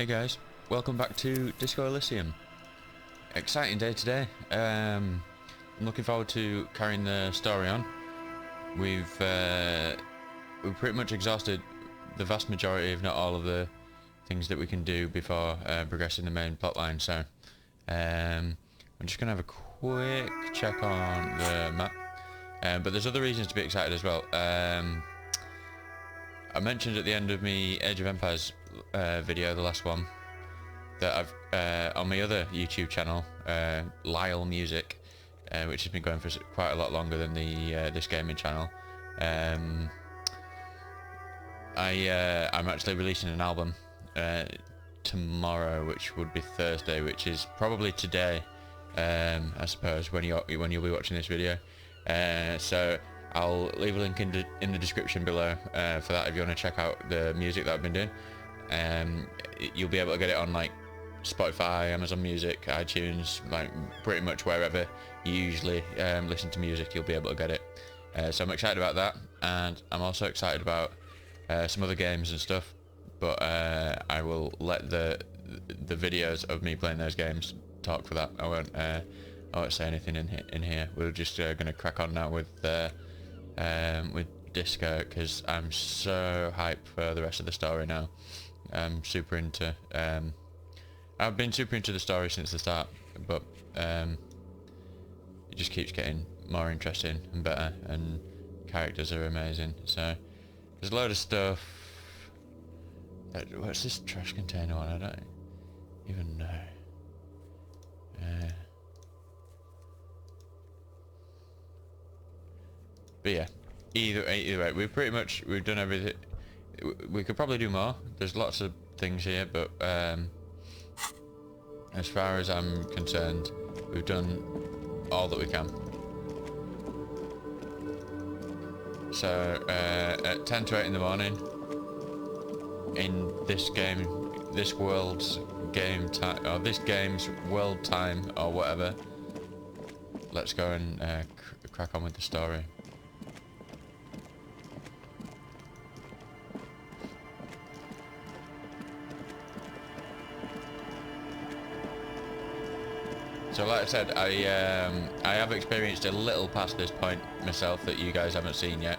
Hey guys, welcome back to Disco Elysium. Exciting day today. I'm looking forward to carrying the story on. We've pretty much exhausted the vast majority, if not all, of the things that we can do before progressing the main plotline. So I'm just gonna have a quick check on the map. But there's other reasons to be excited as well. I mentioned at the end of me Age of Empires video, the last one, that I've on my other YouTube channel, Lyle Music, which has been going for quite a lot longer than the this gaming channel. I'm actually releasing an album tomorrow, which would be Thursday, which is probably today, I suppose, when you'll be watching this video. So I'll leave a link in the description below for that if you want to check out the music that I've been doing. You'll be able to get it on like Spotify, Amazon Music, iTunes, like pretty much wherever you usually listen to music, you'll be able to get it. So I'm excited about that, and I'm also excited about some other games and stuff, but I will let the videos of me playing those games talk for that. I won't say anything in here. We're just gonna crack on now with Disco, because I'm so hyped for the rest of the story now. I'm super into I've been super into the story since the start, but it just keeps getting more interesting and better, and characters are amazing. So there's a load of stuff. What's this trash container one? I don't even know. But yeah, either way, we've done everything. We could probably do more. There's lots of things here, but as far as I'm concerned, we've done all that we can. So at 10 to 8 in the morning, in this world's game time, or this game's world time, or whatever, let's go and crack on with the story. So like I said, I have experienced a little past this point myself that you guys haven't seen yet.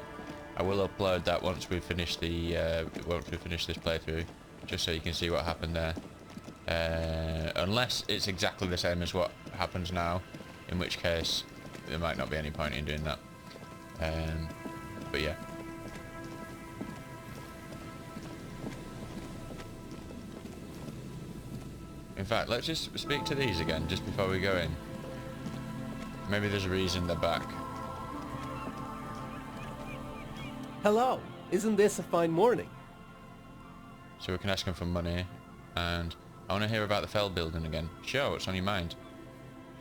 I will upload that once we finish this playthrough, just so you can see what happened there. Unless it's exactly the same as what happens now, in which case there might not be any point in doing that. But yeah. In fact, let's just speak to these again just before we go in. Maybe there's a reason they're back. Hello, isn't this a fine morning? So we can ask them for money, and I want to hear about the Fell building again. Sure, what's on your mind?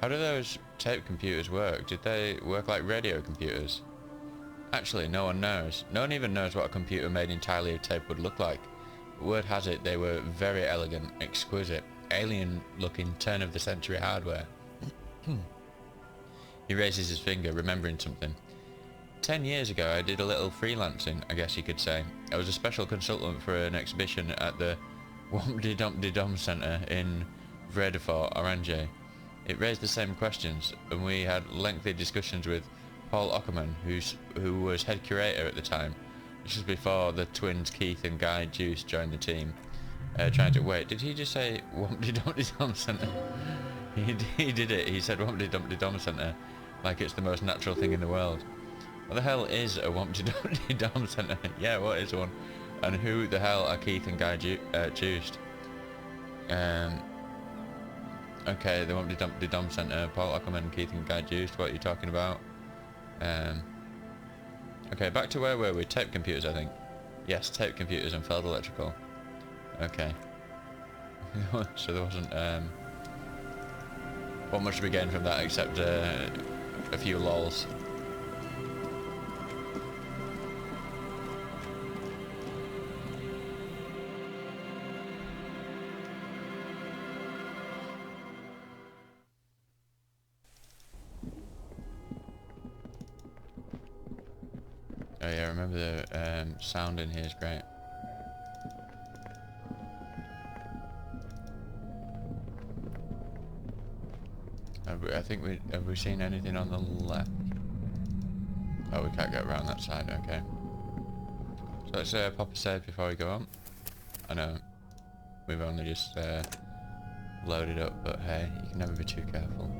How do those tape computers work? Did they work like radio computers? Actually, no one knows. No one even knows what a computer made entirely of tape would look like. Word has it they were very elegant, exquisite, alien-looking turn-of-the-century hardware. He raises his finger, remembering something. 10 years ago, I did a little freelancing, I guess you could say. I was a special consultant for an exhibition at the Wompty Dumpty Dom Centre in Vredefort, Orange. It raised the same questions, and we had lengthy discussions with Paul Ockerman, who was head curator at the time. This was before the twins Keith and Guy Juice joined the team. Trying to wait, did he just say Wompty Dumpty Dom Centre? He did it. He said Wompty Dumpty Dom Centre like it's the most natural thing in the world. What the hell is a Wompty Dumpty Dom Centre? Yeah, what is one? And who the hell are Keith and Guy Juiced? Okay, the Wompty Dumpty Dom Centre, Paul Ockerman, Keith and Guy Juiced, what are you talking about? Okay, back to where were we? Tape computers, I think. Yes, tape computers and Feld Electrical. Okay. So there wasn't what much to be gained from that except a few lols. Oh yeah, I remember the sound in here is great. Have we seen anything on the left? Oh, we can't get around that side, okay. So let's pop a save before we go on. I know we've only just loaded up, but hey, you can never be too careful.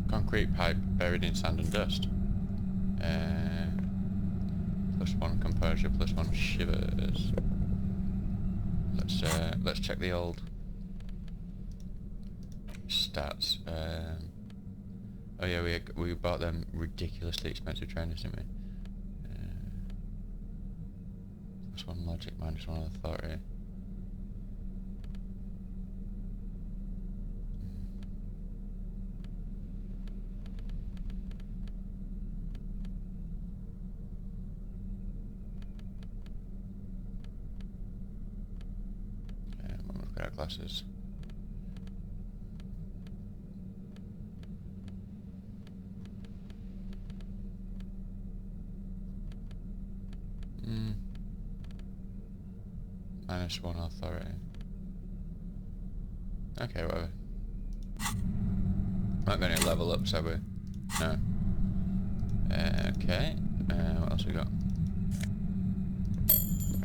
Concrete pipe buried in sand and dust. +1 composure, +1 shivers. Let's check the old stats. Oh yeah, we bought them ridiculously expensive trainers, didn't we? +1 logic, -1 authority. Glasses. -1 authority. Okay, whatever. Not going to level up, so we. No. Okay. What else we got?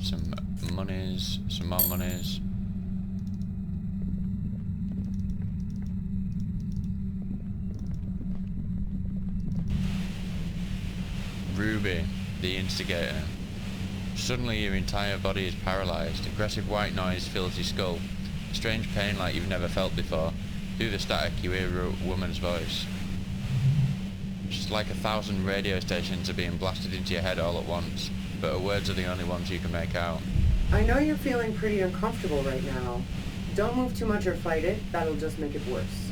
Some monies. Some more monies. Ruby, the instigator. Suddenly your entire body is paralysed. Aggressive white noise fills your skull. A strange pain like you've never felt before. Through the static you hear a woman's voice. Just like 1,000 radio stations are being blasted into your head all at once, but her words are the only ones you can make out. I know you're feeling pretty uncomfortable right now. Don't move too much or fight it. That'll just make it worse.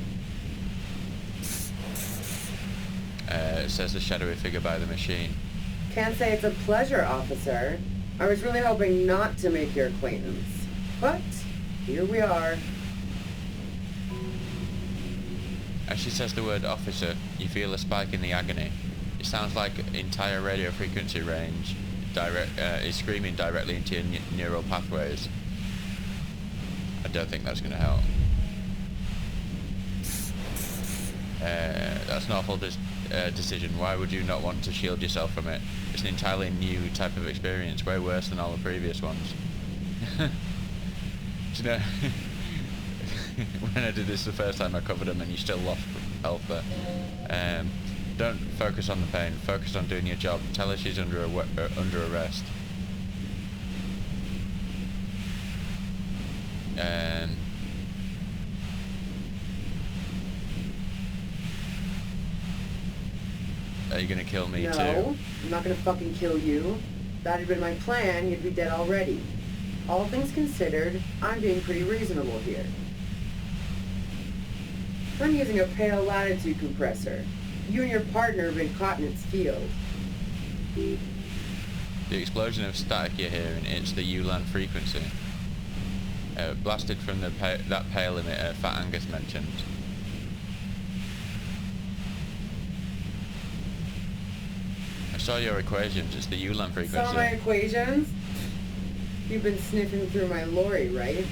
It says the shadowy figure by the machine. Can't say it's a pleasure, officer. I was really hoping not to make your acquaintance. But here we are. As she says the word officer, you feel a spike in the agony. It sounds like entire radio frequency range is screaming directly into your neural pathways. I don't think that's going to help. That's an awful decision. Why would you not want to shield yourself from it? It's an entirely new type of experience, way worse than all the previous ones. Do you know, when I did this the first time I covered them and you still lost health there. Don't focus on the pain, focus on doing your job. Tell her she's under arrest. Are you gonna kill me too? No, I'm not gonna fucking kill you. That had been my plan, you'd be dead already. All things considered, I'm being pretty reasonable here. I'm using a pale latitude compressor. You and your partner have been caught in its field. The explosion of static you're hearing, it's the ULAN frequency. Blasted from that pale emitter Fat Angus mentioned. I saw your equations, it's the ULAN frequency. Saw my equations? You've been sniffing through my lorry, right?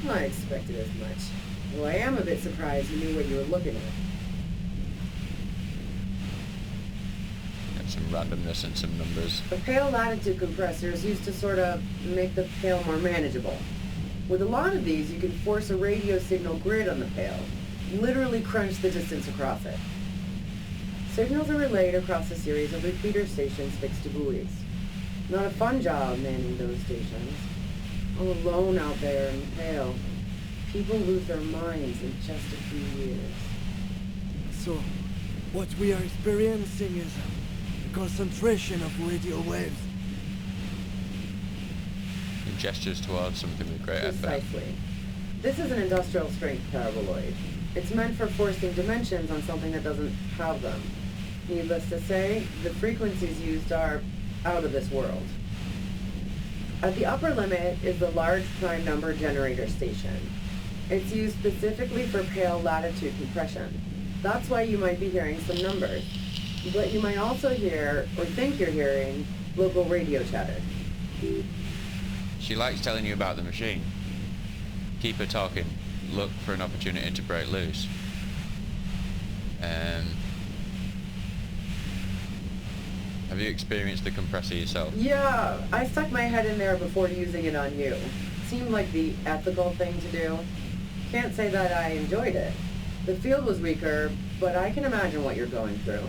Well, I expected as much. Though I am a bit surprised you knew what you were looking at. Got some randomness and some numbers. The pale latitude compressor is used to sort of make the pale more manageable. With a lot of these, you can force a radio signal grid on the pale. Literally crunch the distance across it. Signals are relayed across a series of repeater stations fixed to buoys. Not a fun job manning those stations. All alone out there in the pale. People lose their minds in just a few years. So, what we are experiencing is a concentration of radio waves. He gestures towards something with great effort. Precisely. This is an industrial strength paraboloid. It's meant for forcing dimensions on something that doesn't have them. Needless to say, the frequencies used are out of this world. At the upper limit is the large prime number generator station. It's used specifically for pale latitude compression. That's why you might be hearing some numbers. But you might also hear, or think you're hearing, local radio chatter. She likes telling you about the machine. Keep her talking. Look for an opportunity to break loose. Have you experienced the compressor yourself? Yeah, I stuck my head in there before using it on you. Seemed like the ethical thing to do. Can't say that I enjoyed it. The field was weaker, but I can imagine what you're going through.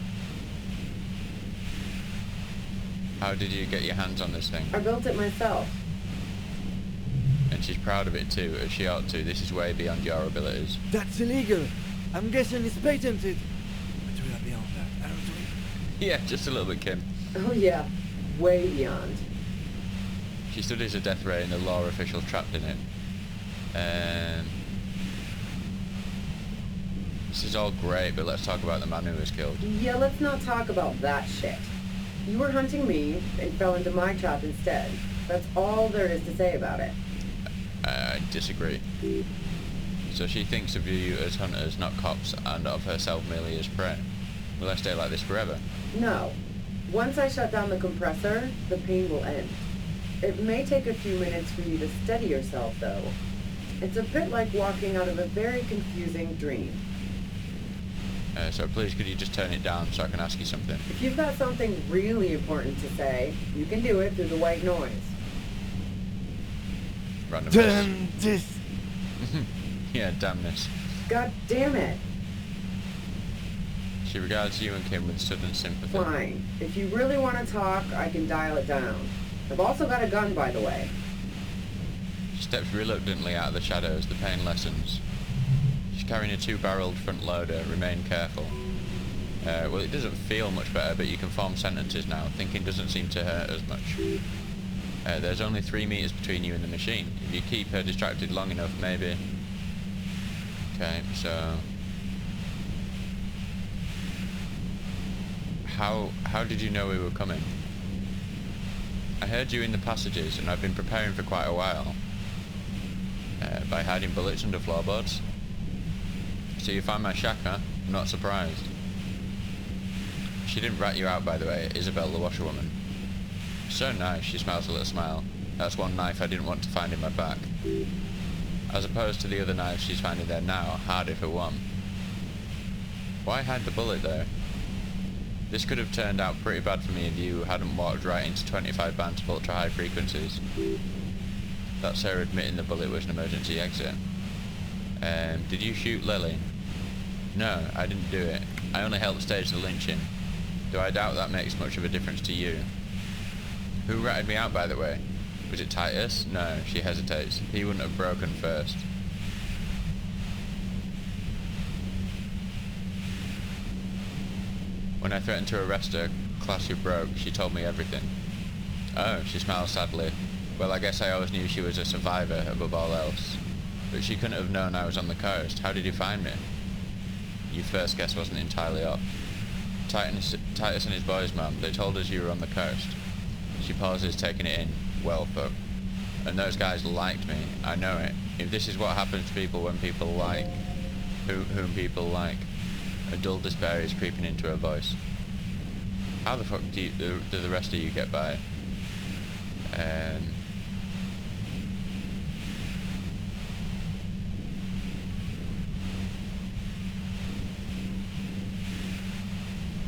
How did you get your hands on this thing? I built it myself. And she's proud of it too, as she ought to. This is way beyond your abilities. That's illegal. I'm guessing it's patented. But we are beyond that, aren't we? Yeah, just a little bit, Kim. Oh yeah, way beyond. She studies a death ray and the law officials trapped in it. This is all great, but let's talk about the man who was killed. Yeah, let's not talk about that shit. You were hunting me and fell into my trap instead. That's all there is to say about it. I disagree. So she thinks of you as hunters, not cops, and of herself merely as prey. Will I stay like this forever? No. Once I shut down the compressor, the pain will end. It may take a few minutes for you to steady yourself, though. It's a bit like walking out of a very confusing dream. So please, could you just turn it down so I can ask you something? If you've got something really important to say, you can do it through the white noise. Random. Damn this! Yeah, damn this. God damn it! She regards you and Kim with sudden sympathy. Fine. If you really want to talk, I can dial it down. I've also got a gun, by the way. She steps reluctantly out of the shadows. The pain lessens. She's carrying a 2-barreled front loader. Remain careful. Well, it doesn't feel much better, but you can form sentences now. Thinking doesn't seem to hurt as much. There's only 3 meters between you and the machine. If you keep her distracted long enough, maybe... Okay, so... How did you know we were coming? I heard you in the passages, and I've been preparing for quite a while. By hiding bullets under floorboards. So you found my shack, huh? I'm not surprised. She didn't rat you out, by the way, Isabel the washerwoman. So nice, she smiles a little smile. That's one knife I didn't want to find in my back. As opposed to the other knives she's finding there now, hard if it won. Why hide the bullet there? This could have turned out pretty bad for me if you hadn't walked right into 25 bands of ultra-high frequencies. That's her admitting the bullet was an emergency exit. Did you shoot Lily? No, I didn't do it. I only helped stage the lynching. Do I doubt that makes much of a difference to you? Who ratted me out, by the way? Was it Titus? No, she hesitates. He wouldn't have broken first. When I threatened to arrest her, class who broke, she told me everything. Oh, she smiles sadly. Well, I guess I always knew she was a survivor above all else. But she couldn't have known I was on the coast. How did you find me? Your first guess wasn't entirely off. Titus and his boys, ma'am, they told us you were on the coast. She pauses, taking it in. Well, fuck. And those guys liked me. I know it. If this is what happens to people when people like... whom people like... A dull despair is creeping into her voice. How the fuck do the rest of you get by?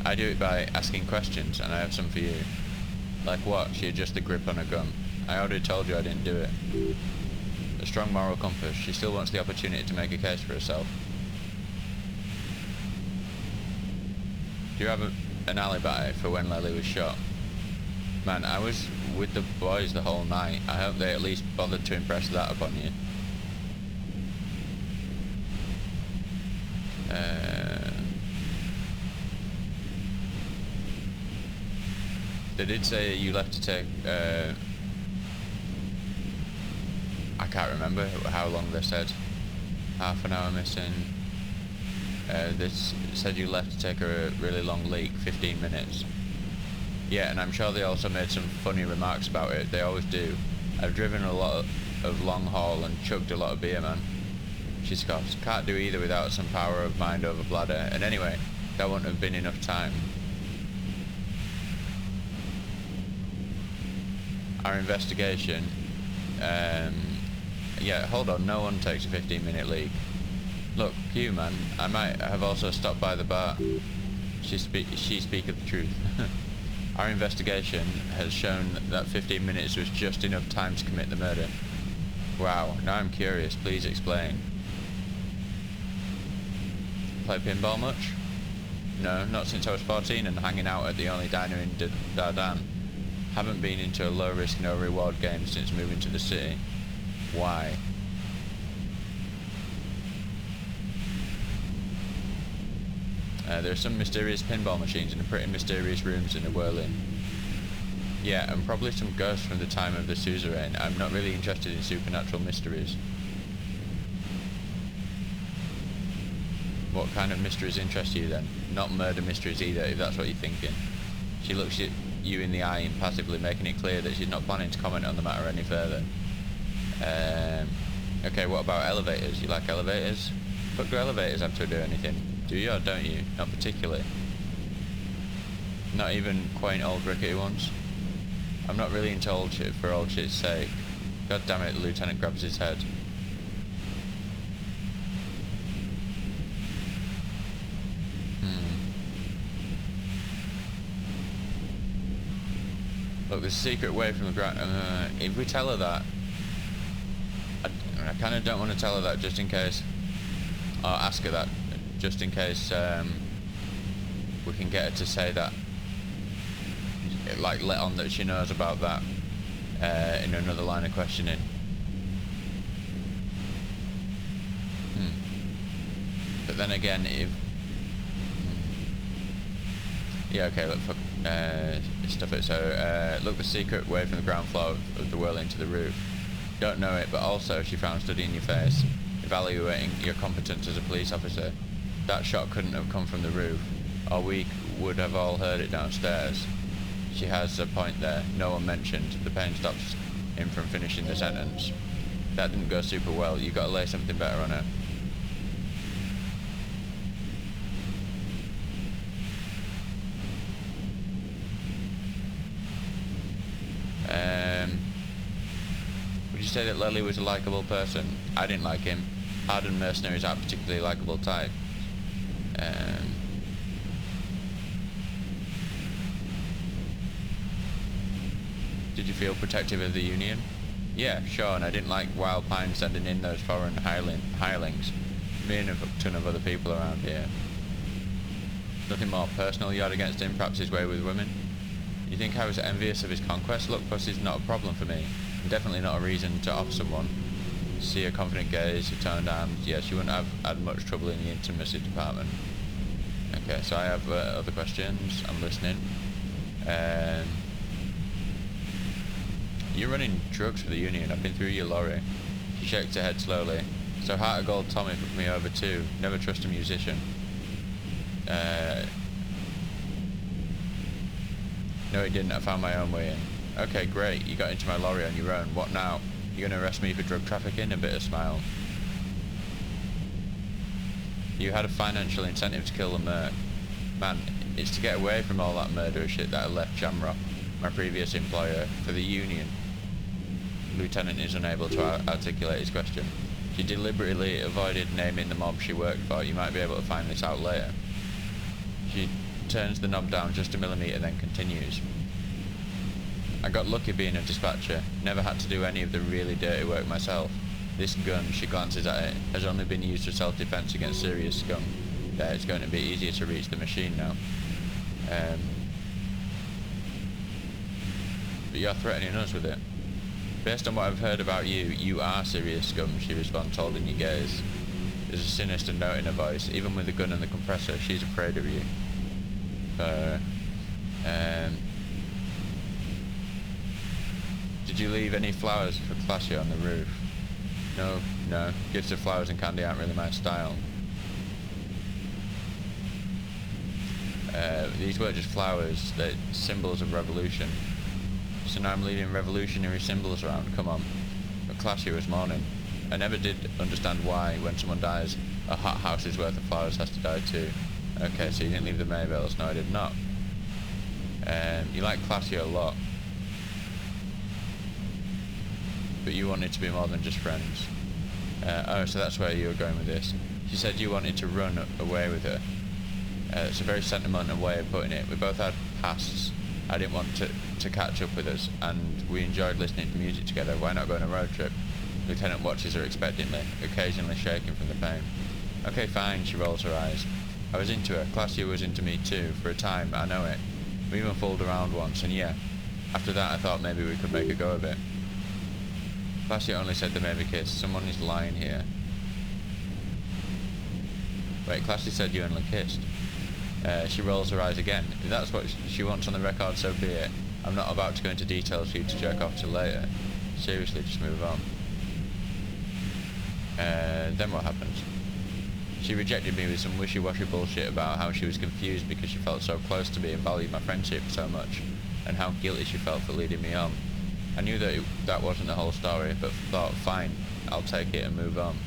I do it by asking questions, and I have some for you. Like what? She adjusts the grip on her gun. I already told you I didn't do it. A strong moral compass. She still wants the opportunity to make a case for herself. Do you have an alibi for when Lily was shot? Man, I was with the boys the whole night. I hope they at least bothered to impress that upon you. They did say you left to take... I can't remember how long they said. Half an hour missing. They said you left to take a really long leak, 15 minutes. Yeah, and I'm sure they also made some funny remarks about it. They always do. I've driven a lot of long haul and chugged a lot of beer, man. She scoffs. Can't do either without some power of mind over bladder. And anyway, that wouldn't have been enough time. Our investigation... yeah, hold on, no one takes a 15-minute leak. Look, Q, man, I might have also stopped by the bar. She speaketh the truth. Our investigation has shown that 15 minutes was just enough time to commit the murder. Wow, now I'm curious, please explain. Play pinball much? No, not since I was 14 and hanging out at the only diner in Dardan. Haven't been into a low-risk, no-reward game since moving to the city. Why? There are some mysterious pinball machines and pretty mysterious rooms in the whirling. Yeah, and probably some ghosts from the time of the suzerain. I'm not really interested in supernatural mysteries. What kind of mysteries interest you then? Not murder mysteries either, if that's what you're thinking. She looks at you in the eye, impassively making it clear that she's not planning to comment on the matter any further. Okay, what about elevators? You like elevators? But do elevators have to do anything? Do you or don't you? Not particularly. Not even quaint old rickety ones? I'm not really into old shit for old shit's sake. God damn it, the lieutenant grabs his head. Look, there's a secret way from the ground. If we tell her that... I kind of don't want to tell her that just in case... Or ask her that just in case we can get her to say that. Like, let on that she knows about that in another line of questioning. But then again, if... Yeah, okay, look, fuck... stuff it. So, look, the secret way from the ground floor of the whirling to the roof. Don't know it, but also she found studying your face, evaluating your competence as a police officer. That shot couldn't have come from the roof, or we would have all heard it downstairs. She has a point there. No one mentioned. The pain stops him from finishing the sentence. That didn't go super well. You got to lay something better on her. Would you say that Lely was a likeable person? I didn't like him. Hardened mercenaries aren't a particularly likeable type. Did you feel protective of the Union? Yeah, sure, and I didn't like Wild Pine sending in those foreign hirelings. Me and a ton of other people around here. Nothing more personal you had against him, perhaps his way with women? You think I was envious of his conquest? Look, pussy's not a problem for me. Definitely not a reason to off someone. See a confident gaze, a toned arms. Yes, you wouldn't have had much trouble in the intimacy department. Okay, so I have other questions. I'm listening. You're running drugs for the Union. I've been through your lorry. She shakes her head slowly. So Heart of Gold Tommy put me over too. Never trust a musician. No, he didn't. I found my own way in. Okay, great. You got into my lorry on your own. What now? You gonna arrest me for drug trafficking? A bitter smile. You had a financial incentive to kill the merc. Man, it's to get away from all that murderous shit that I left Jamrock, my previous employer, for the Union. Lieutenant is unable to articulate his question. She deliberately avoided naming the mob she worked for. You might be able to find this out later. She turns the knob down just a millimetre, then continues. I got lucky being a dispatcher. Never had to do any of the really dirty work myself. This gun, she glances at it, has only been used for self-defense against serious scum. Yeah, it's going to be easier to reach the machine now. But you're threatening us with it. Based on what I've heard about you, you are serious scum, she responds, holding your gaze. There's a sinister note in her voice. Even with the gun and the compressor, she's afraid of you. Did you leave any flowers for Classio on the roof? No. Gifts of flowers and candy aren't really my style. These weren't just flowers, they're symbols of revolution. So now I'm leaving revolutionary symbols around, come on. But Classio was mourning. I never did understand why, when someone dies, a hot house's worth of flowers has to die too. Okay, so you didn't leave the Maybells. No, I did not. You like Classio a lot. but you wanted to be more than just friends. Oh, so that's where you were going with this. She said you wanted to run away with her. It's a very sentimental way of putting it. We both had pasts. I didn't want to catch up with us, and we enjoyed listening to music together. Why not go on a road trip? Lieutenant watches her expectantly, occasionally shaking from the pain. Okay, fine, she rolls her eyes. I was into her. Claudia was into me too, for a time, I know it. We even fooled around once, and yeah. After that I thought maybe we could make a go of it. Claudia only said they maybe kissed. Someone is lying here. Wait, Claudia said you only kissed. She rolls her eyes again. If that's what she wants on the record, so be it. I'm not about to go into details for you to jerk off till later. Seriously, just move on. Then what happens? She rejected me with some wishy-washy bullshit about how she was confused because she felt so close to me and valued my friendship so much, and how guilty she felt for leading me on. I knew that that wasn't the whole story, but thought, fine, I'll take it and move on.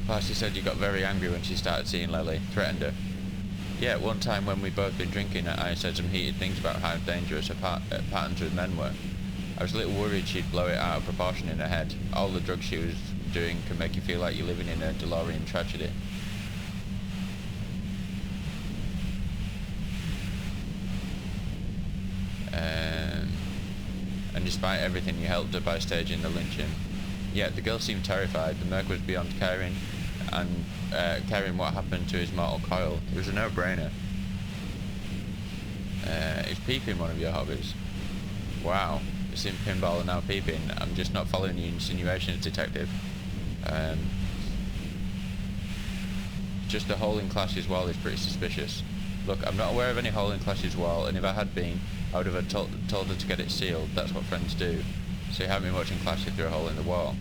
Plus, she said you got very angry when she started seeing Lily, threatened her. Yeah, at one time when we'd both been drinking, I said some heated things about how dangerous her patterns with men were. I was a little worried she'd blow it out of proportion in her head. All the drugs she was doing can make you feel like you're living in a DeLorean tragedy. And despite everything, you helped her by staging the lynching. Yet the girl seemed terrified. The merc was beyond caring, and caring what happened to his mortal coil. It was a no-brainer. Is peeping one of your hobbies? Wow. It's in pinball and now peeping. I'm just not following your insinuations, detective. Just a hole in Clash's wall is pretty suspicious. Look, I'm not aware of any hole in Clash's wall, and if I had been, I would have told her to get it sealed. That's what friends do. So you haven't been watching Clash through a hole in the wall.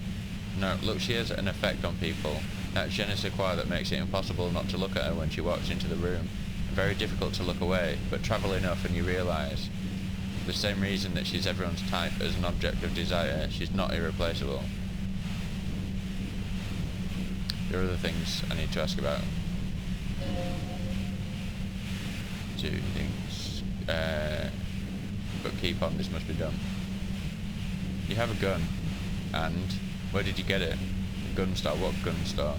No, look, she has an effect on people. That je ne sais quoi that makes it impossible not to look at her when she walks into the room. Very difficult to look away, but travel enough and you realise. For the same reason that she's everyone's type as an object of desire, she's not irreplaceable. There are other things I need to ask about. Two things. But keep on, this must be done. You have a gun. And? Where did you get it? A gun store? What gun store?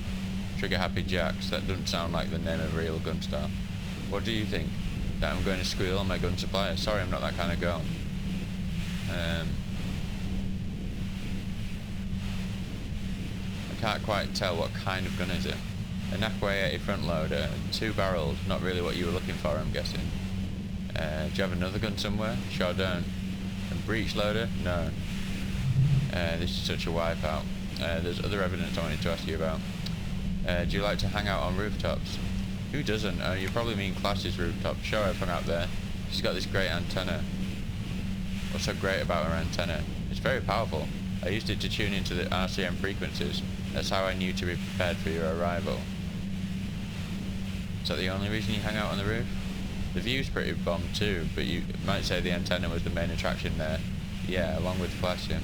Trigger Happy Jacks. That doesn't sound like the name of a real gun store. What do you think? That I'm going to squeal on my gun supplier? Sorry, I'm not that kind of girl. I can't quite tell what kind of gun is it. A Nakaway 80 front loader, 2 barrels, not really what you were looking for, I'm guessing. Do you have another gun somewhere? Sure don't. A breech loader? No. This is such a wipeout. There's other evidence I wanted to ask you about. Do you like to hang out on rooftops? Who doesn't? You probably mean Class's rooftop. Sure, I've hung out there. She's got this great antenna. What's so great about her antenna? It's very powerful. I used it to tune into the RCM frequencies. That's how I knew to be prepared for your arrival. Is that the only reason you hang out on the roof? The view's pretty bomb too, but you might say the antenna was the main attraction there. Yeah, along with flashing.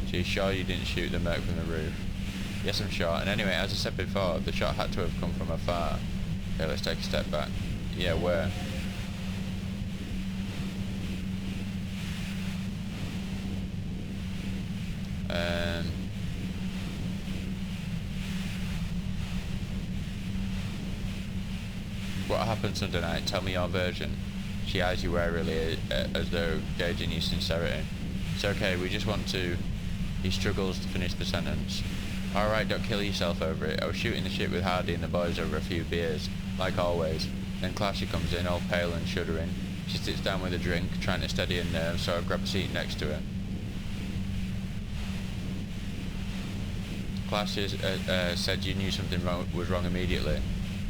So you're sure you didn't shoot the merc from the roof? Yes, I'm sure. And anyway, as I said before, the shot had to have come from afar. Okay, let's take a step back. Yeah, where? What happened Sunday night? Tell me your version. She eyes you warily, as though gauging your sincerity. It's okay, we just want to... He struggles to finish the sentence. Alright, don't kill yourself over it. I was shooting the shit with Hardy and the boys over a few beers, like always. Then Clashy comes in, all pale and shuddering. She sits down with a drink, trying to steady her nerves, so I grab a seat next to her. Clashy said you knew something was wrong immediately.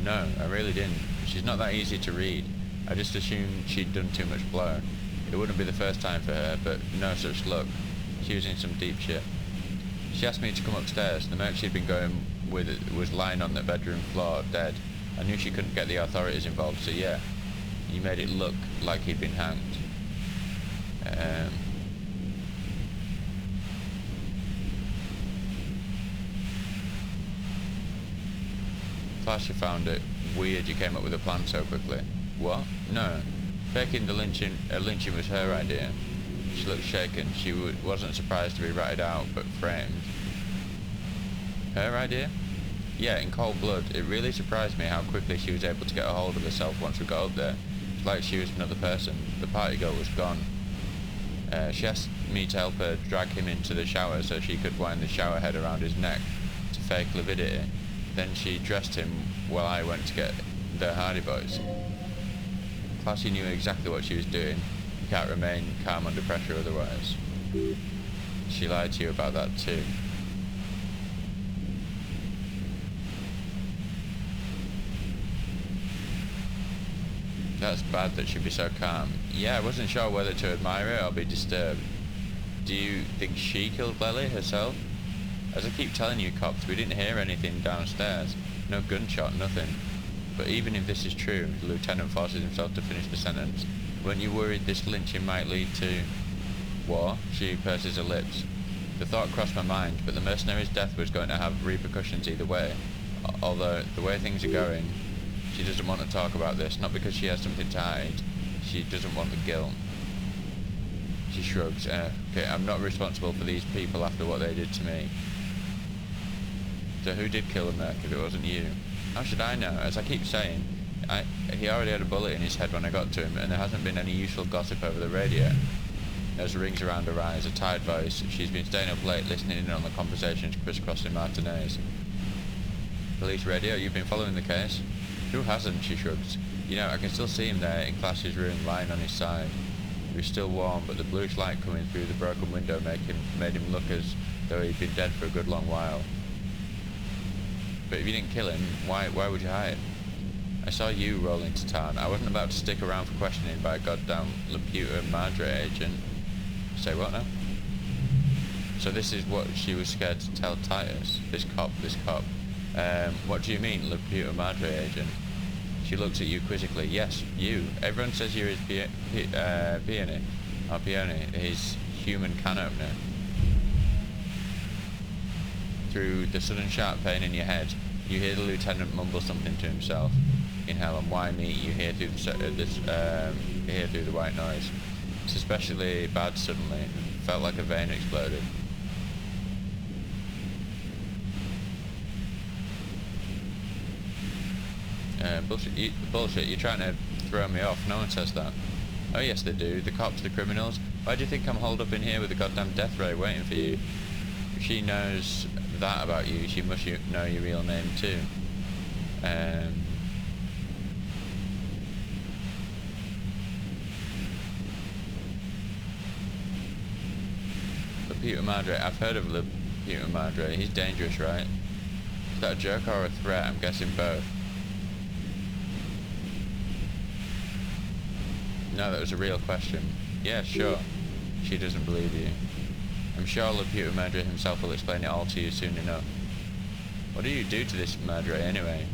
No, I really didn't. She's not that easy to read. I just assumed she'd done too much blow. It wouldn't be the first time for her, but no such luck. She was in some deep shit. She asked me to come upstairs. The merc she'd been going with was lying on the bedroom floor, dead. I knew she couldn't get the authorities involved, so yeah. You made it look like he'd been hanged. Flasher found it weird you came up with a plan so quickly. What? No. Faking the lynching was her idea. She looked shaken. She wasn't surprised to be ratted out, but framed. Her idea? Yeah, in cold blood. It really surprised me how quickly she was able to get a hold of herself once we got up there. It's like she was another person. The party girl was gone. She asked me to help her drag him into the shower so she could wind the shower head around his neck to fake lividity. Then she dressed him while I went to get the Hardy Boys. Classy knew exactly what she was doing. You can't remain calm under pressure otherwise. She lied to you about that too. That's bad that she'd be so calm. Yeah, I wasn't sure whether to admire it or be disturbed. Do you think she killed Lily herself? As I keep telling you, cops, we didn't hear anything downstairs. No gunshot, nothing. But even if this is true, the lieutenant forces himself to finish the sentence. Weren't you worried this lynching might lead to war? She purses her lips. The thought crossed my mind, but the mercenary's death was going to have repercussions either way. Although, the way things are going, she doesn't want to talk about this, not because she has something to hide. She doesn't want the guilt. She shrugs. Okay, I'm not responsible for these people after what they did to me. So who did kill Merc if it wasn't you? How should I know? As I keep saying, he already had a bullet in his head when I got to him, and there hasn't been any useful gossip over the radio. Nose rings around her eyes, a tired voice. She's been staying up late listening in on the conversations crisscrossing Martinez. Police radio, you've been following the case? Who hasn't? She shrugs. You know, I can still see him there in Clash's room, lying on his side. He was still warm, but the bluish light coming through the broken window made him look as though he'd been dead for a good long while. But if you didn't kill him, why would you hide? I saw you roll into town. I wasn't about to stick around for questioning by a goddamn Laputa Madre agent. Say what now? So this is what she was scared to tell Titus? This cop. What do you mean, Laputa Madre agent? She looks at you quizzically. Yes, you. Everyone says you're his Peony, his human can opener. Through the sudden sharp pain in your head, you hear the lieutenant mumble something to himself. In hell and why me? You hear through the white noise. It's especially bad suddenly. It felt like a vein exploded. Bullshit, you're trying to throw me off. No one says that. Oh yes they do. The cops, the criminals. Why do you think I'm holed up in here with a goddamn death ray waiting for you? If she knows that about you, she must know your real name too. Laputa Madre, I've heard of Laputa Madre. He's dangerous, right? Is that a joke or a threat? I'm guessing both. No, that was a real question. Yeah, sure. She doesn't believe you. I'm sure Laputa Madre himself will explain it all to you soon enough. What do you do to this Madre anyway?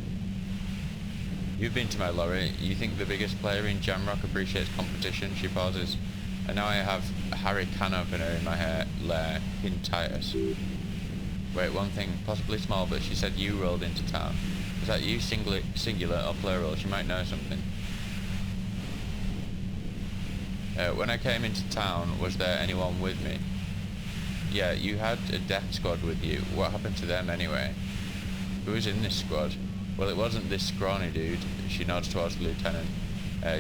You've been to my lorry. You think the biggest player in Jamrock appreciates competition? She pauses. And now I have a Harry can opener in my lair, in Titus. Wait, one thing, possibly small, but she said you rolled into town. Was that you singular or plural? She might know something. When I came into town, was there anyone with me? Yeah, you had a death squad with you. What happened to them anyway? Who was in this squad? Well, it wasn't this scrawny dude. She nods towards the lieutenant.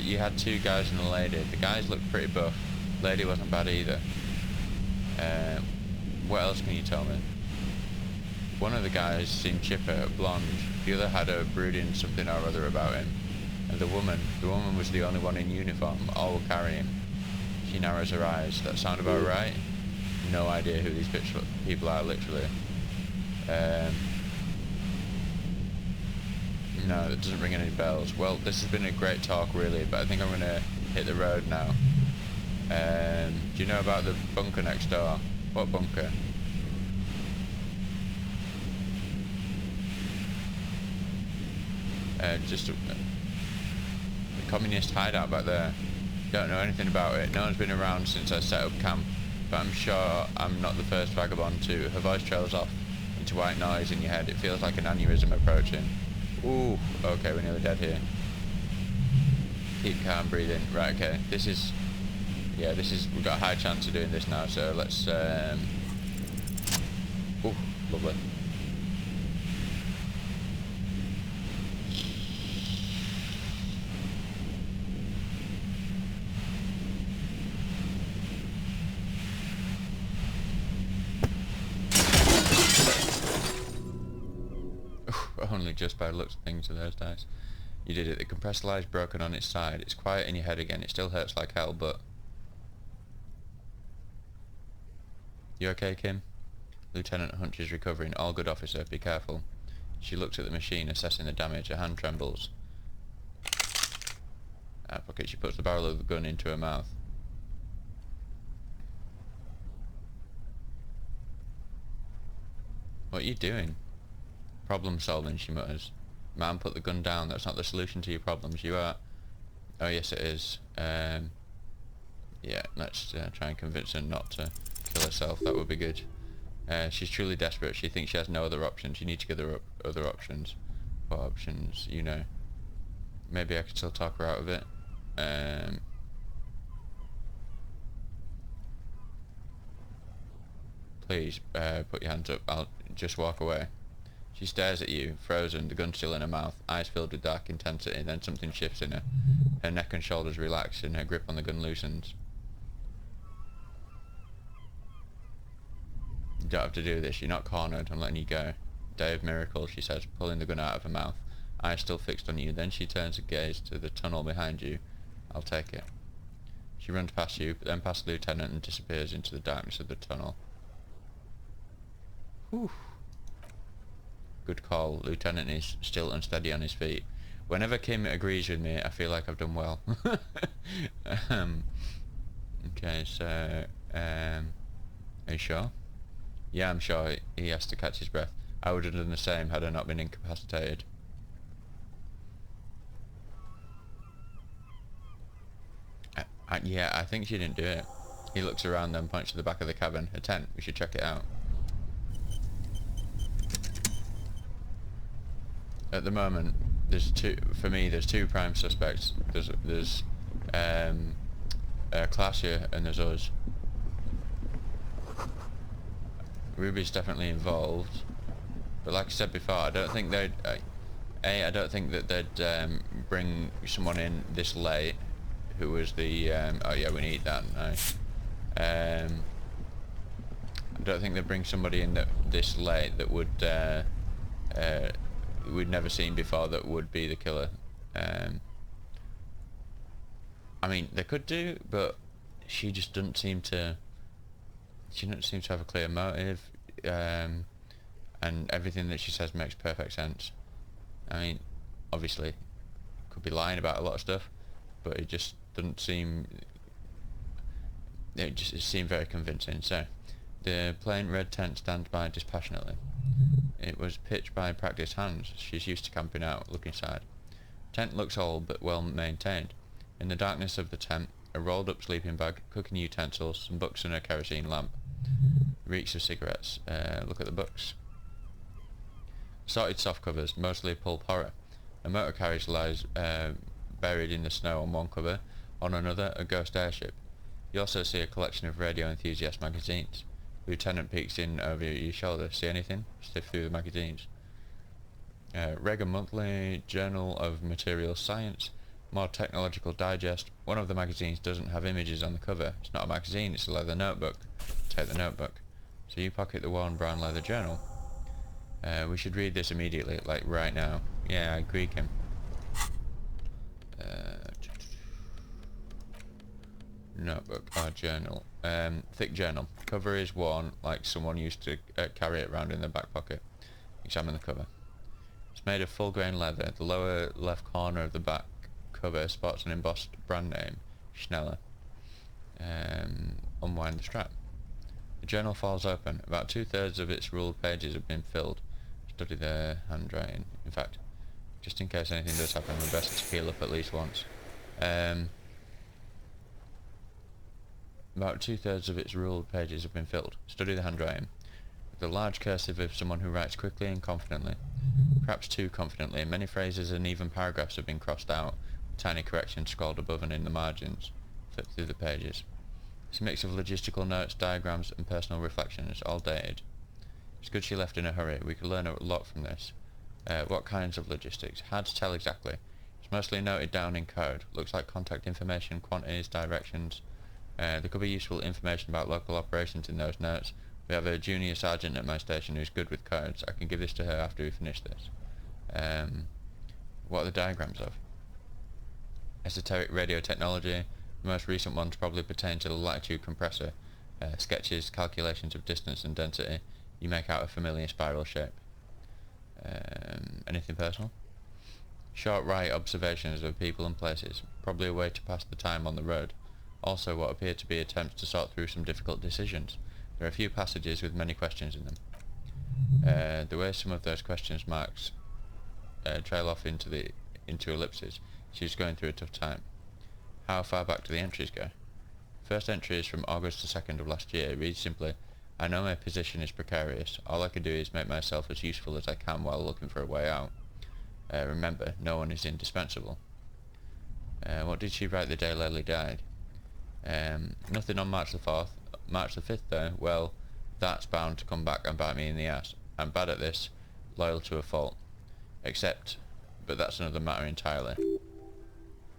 You had two guys and a lady. The guys looked pretty buff. Lady wasn't bad either. What else can you tell me? One of the guys seemed chipper, blonde. The other had a brooding something or other about him. And the woman was the only one in uniform. All were carrying. She narrows her eyes. That sound about right? No idea who these people are, literally. No, that doesn't ring any bells. Well, this has been a great talk, really, but I think I'm going to hit the road now. Do you know about the bunker next door? What bunker? Just the communist hideout back there. Don't know anything about it. No one's been around since I set up camp, but I'm sure I'm not the first vagabond to. Her voice trails off into white noise in your head. It feels like an aneurysm approaching. Ooh, okay, we're nearly dead here. Keep calm, breathe in. Right, okay. This is... Yeah, this is... We've got a high chance of doing this now, so let's... Ooh, lovely. Only just by the looks of things of those dice. You did it. The compressor lie's broken on its side. It's quiet in your head again. It still hurts like hell, but... You okay, Kim? Lieutenant Hunch is recovering. All good, officer. Be careful. She looks at the machine, assessing the damage. Her hand trembles. Out of pocket, she puts the barrel of the gun into her mouth. What are you doing? Problem solving, she mutters. Man, put the gun down. That's not the solution to your problems. You are... Oh, yes, it is. Yeah, let's try and convince her not to kill herself. That would be good. She's truly desperate. She thinks she has no other options. You need to give her other options. What options? You know. Maybe I could still talk her out of it. Please, put your hands up. I'll just walk away. She stares at you, frozen, the gun still in her mouth, eyes filled with dark intensity. Then something shifts in her. Her neck and shoulders relax, and her grip on the gun loosens. You don't have to do this. You're not cornered. I'm letting you go. Day of miracles, she says, pulling the gun out of her mouth, eyes still fixed on you. Then she turns her gaze to the tunnel behind you. I'll take it. She runs past you, then past the lieutenant and disappears into the darkness of the tunnel. Whew. Good call. Lieutenant is still unsteady on his feet. Whenever Kim agrees with me, I feel like I've done well. Okay, so... are you sure? Yeah, I'm sure. He has to catch his breath. I would have done the same had I not been incapacitated. Yeah, I think she didn't do it. He looks around, then points to the back of the cabin. A tent. We should check it out. At the moment, there's two prime suspects. There's Classia and there's us. Ruby's definitely involved, but like I said before, I don't think they'd. I don't think that they'd bring someone in this late. Who was the? Oh yeah, we need that. Nice. I don't think they'd bring somebody in this late that would. We'd never seen before that would be the killer. I mean, they could do, but she just doesn't seem to. She doesn't seem to have a clear motive, and everything that she says makes perfect sense. I mean, obviously, could be lying about a lot of stuff, but it just doesn't seem. It seemed very convincing. So, the plain red tent stands by dispassionately. It was pitched by practiced hands. She's used to camping out. Look inside. Tent looks old but well maintained. In the darkness of the tent, a rolled up sleeping bag, cooking utensils, some books and a kerosene lamp. Reeks of cigarettes. Look at the books. Sorted soft covers, mostly pulp horror. A motor carriage lies buried in the snow on one cover. On another, a ghost airship. You also see a collection of radio enthusiast magazines. Lieutenant peeks in over your shoulder. See anything? Sift through the magazines. Reagan Monthly, Journal of Material Science, More Technological Digest. One of the magazines doesn't have images on the cover. It's not a magazine, it's a leather notebook. Take the notebook. So you pocket the worn brown leather journal. We should read this immediately, like right now. Yeah, I agree, Kim. Notebook or journal. Thick journal. Cover is worn like someone used to carry it around in their back pocket. Examine the cover. It's made of full grain leather. The lower left corner of the back cover spots an embossed brand name, Schneller. Unwind the strap. The journal falls open. About 2/3 of its ruled pages have been filled. Study the handwriting. In fact, just in case anything does happen, we're best to peel up at least once. About 2/3 of its ruled pages have been filled. Study the handwriting. The large cursive of someone who writes quickly and confidently. Perhaps too confidently. Many phrases and even paragraphs have been crossed out. Tiny corrections scrawled above and in the margins. Flip through the pages. It's a mix of logistical notes, diagrams, and personal reflections, all dated. It's good she left in a hurry. We could learn a lot from this. What kinds of logistics? Hard to tell exactly. It's mostly noted down in code. Looks like contact information, quantities, directions. There could be useful information about local operations in those notes. We have a junior sergeant at my station who's good with codes. I can give this to her after we finish this. What are the diagrams of? Esoteric radio technology. The most recent ones probably pertain to the latitude compressor. Sketches, calculations of distance and density. You make out a familiar spiral shape. Anything personal? Short right observations of people and places. Probably a way to pass the time on the road. Also what appear to be attempts to sort through some difficult decisions. There are a few passages with many questions in them. The way some of those questions marks trail off into ellipses. She's going through a tough time. How far back do the entries go? First entry is from August the 2nd of last year. It reads simply, I know my position is precarious. All I can do is make myself as useful as I can while looking for a way out. Remember, no one is indispensable. What did she write the day Lely died? Nothing on March the 4th. March the 5th though, well, that's bound to come back and bite me in the ass. I'm bad at this, loyal to a fault. But that's another matter entirely.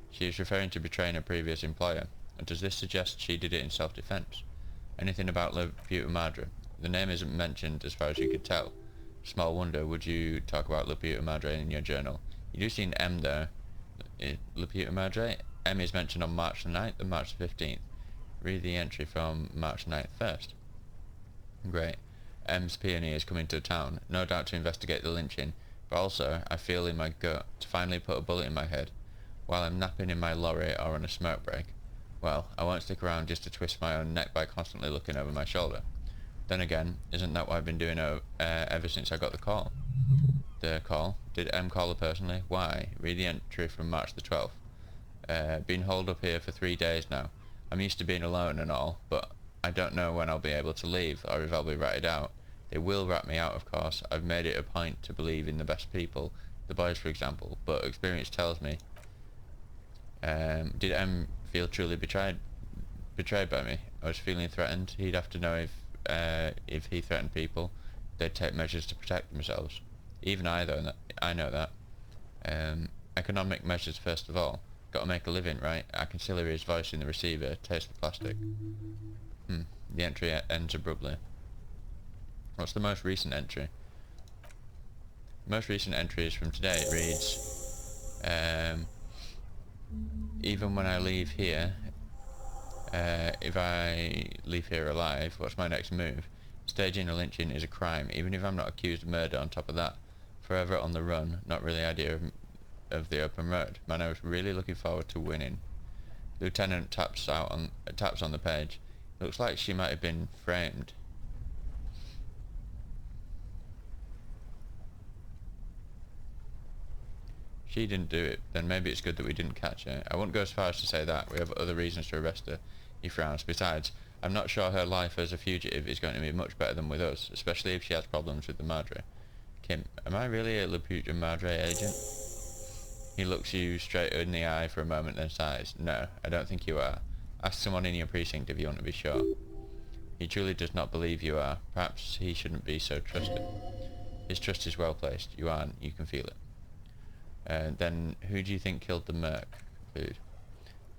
She is referring to betraying a previous employer. And does this suggest she did it in self-defense? Anything about La Puta Madre? The name isn't mentioned as far as you could tell. Small wonder, would you talk about La Puta Madre in your journal? You do see an M though. La Puta Madre? M is mentioned on March the 9th and March the 15th. Read the entry from March 9th first. Great. M's peony is coming to town, no doubt to investigate the lynching, but also, I feel in my gut, to finally put a bullet in my head, while I'm napping in my lorry or on a smoke break. Well, I won't stick around just to twist my own neck by constantly looking over my shoulder. Then again, isn't that what I've been doing ever since I got the call? The call? Did M call her personally? Why? Read the entry from March the 12th. Been holed up here for 3 days now. I'm used to being alone and all, but I don't know when I'll be able to leave, or if I'll be ratted out. They will rat me out, of course. I've made it a point to believe in the best people, the boys for example, but experience tells me. Did M feel truly betrayed by me? I was feeling threatened. He'd have to know if he threatened people, they'd take measures to protect themselves. Even I, though, I know that. Economic measures first of all. Got to make a living, right? I can still hear his voice in the receiver. Taste the plastic. The entry ends abruptly. What's the most recent entry? The most recent entry is from today. It reads, even when I leave here, if I leave here alive, what's my next move? Staging a lynching is a crime, even if I'm not accused of murder on top of that. Forever on the run, not really idea of the open road. Man, I was really looking forward to winning. Lieutenant taps on the page. Looks like she might have been framed. She didn't do it, then maybe it's good that we didn't catch her. I won't go as far as to say that. We have other reasons to arrest her. He frowns. Besides, I'm not sure her life as a fugitive is going to be much better than with us, especially if she has problems with the Madre. Kim, am I really a La Puta Madre agent? He looks you straight in the eye for a moment, then sighs. No, I don't think you are. Ask someone in your precinct if you want to be sure. He truly does not believe you are. Perhaps he shouldn't be so trusted. His trust is well placed. You aren't. You can feel it. Then who do you think killed the merc? Conclude.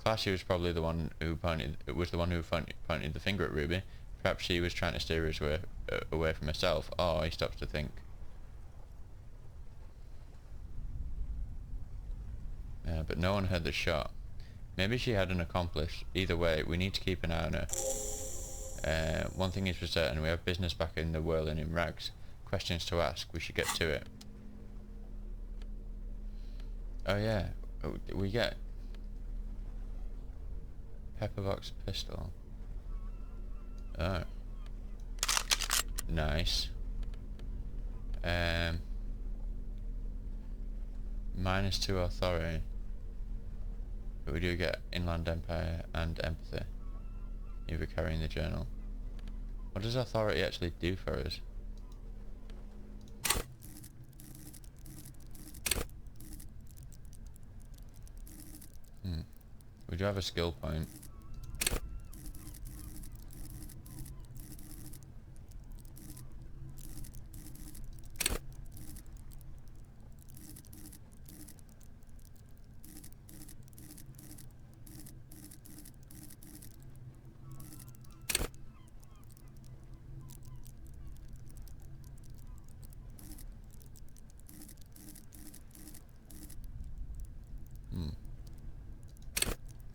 Classy was probably the one who pointed the finger at Ruby. Perhaps she was trying to steer us away from herself. Oh, he stops to think. But no one heard the shot. Maybe she had an accomplice. Either way, we need to keep an eye on her. One thing is for certain, we have business back in the whirling in rags. Questions to ask. We should get to it. Oh yeah, we get Pepperbox pistol. Oh, nice. -2 authority, but we do get Inland Empire and Empathy. Either carrying the journal. What does authority actually do for us? We do have a skill point.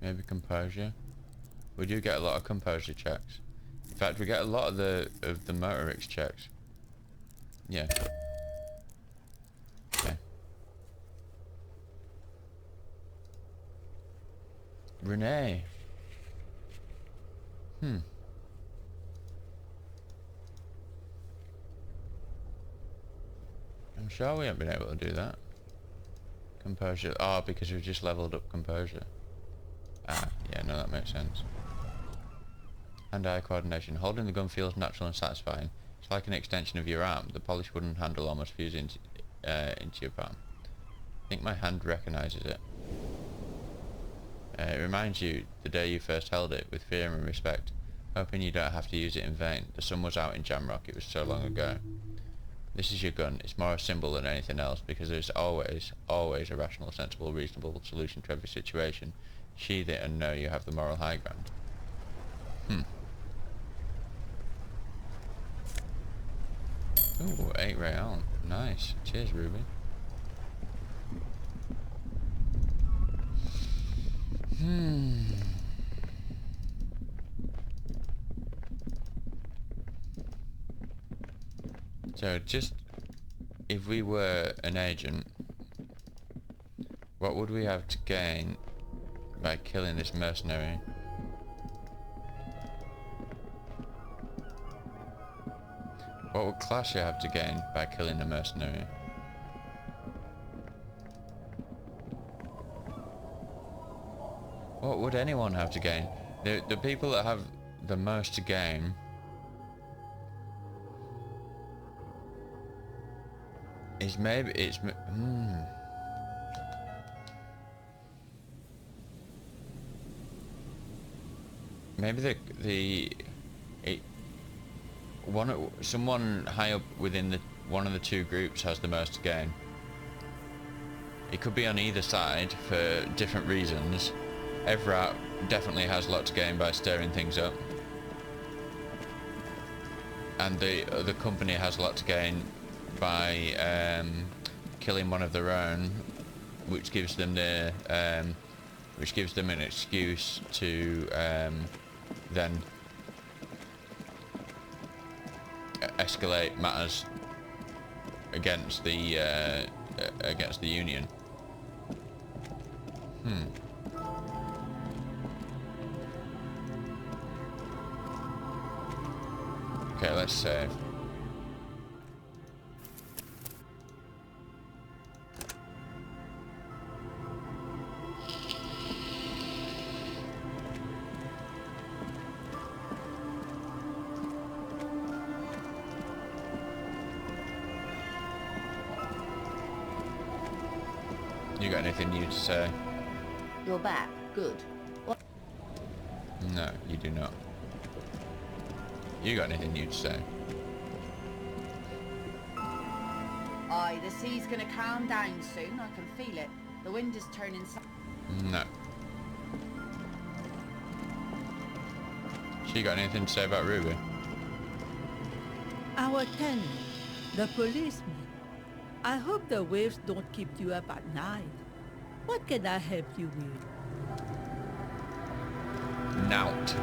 Maybe composure. We do get a lot of composure checks. In fact, we get a lot of the motorics checks. Yeah. Okay. Renee. I'm sure we haven't been able to do that. Composure. Oh, because we've just leveled up composure. Ah, yeah, no, that makes sense. Hand-eye coordination. Holding the gun feels natural and satisfying. It's like an extension of your arm. The polished wooden handle almost fuse into your palm. I think my hand recognises it. It reminds you the day you first held it, with fear and respect, hoping you don't have to use it in vain. The sun was out in Jamrock, it was so long ago. This is your gun. It's more a symbol than anything else, because there's always, always a rational, sensible, reasonable solution to every situation. Sheathe it and know you have the moral high ground. Ooh, 8 real. Nice. Cheers, Ruby. So just, if we were an agent, what would we have to gain by killing this mercenary? What would Clasher have to gain by killing the mercenary? What would anyone have to gain? The people that have the most to gain is maybe it's maybe someone high up within one of the two groups has the most to gain. It could be on either side for different reasons. Evrat definitely has a lot to gain by stirring things up, and the other company has a lot to gain by killing one of their own, which gives them an excuse to then escalate matters against the Union. Okay, let's save. You got anything new to say? You're back. Good. What? No, you do not. You got anything new to say? Aye, the sea's gonna calm down soon. I can feel it. The wind is turning south. No. She got anything to say about Ruby? Our tenant, the policeman. I hope the waves don't keep you up at night. What can I help you with? Nout.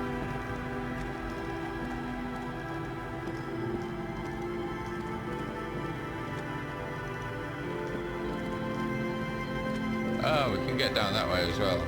Oh, we can get down that way as well.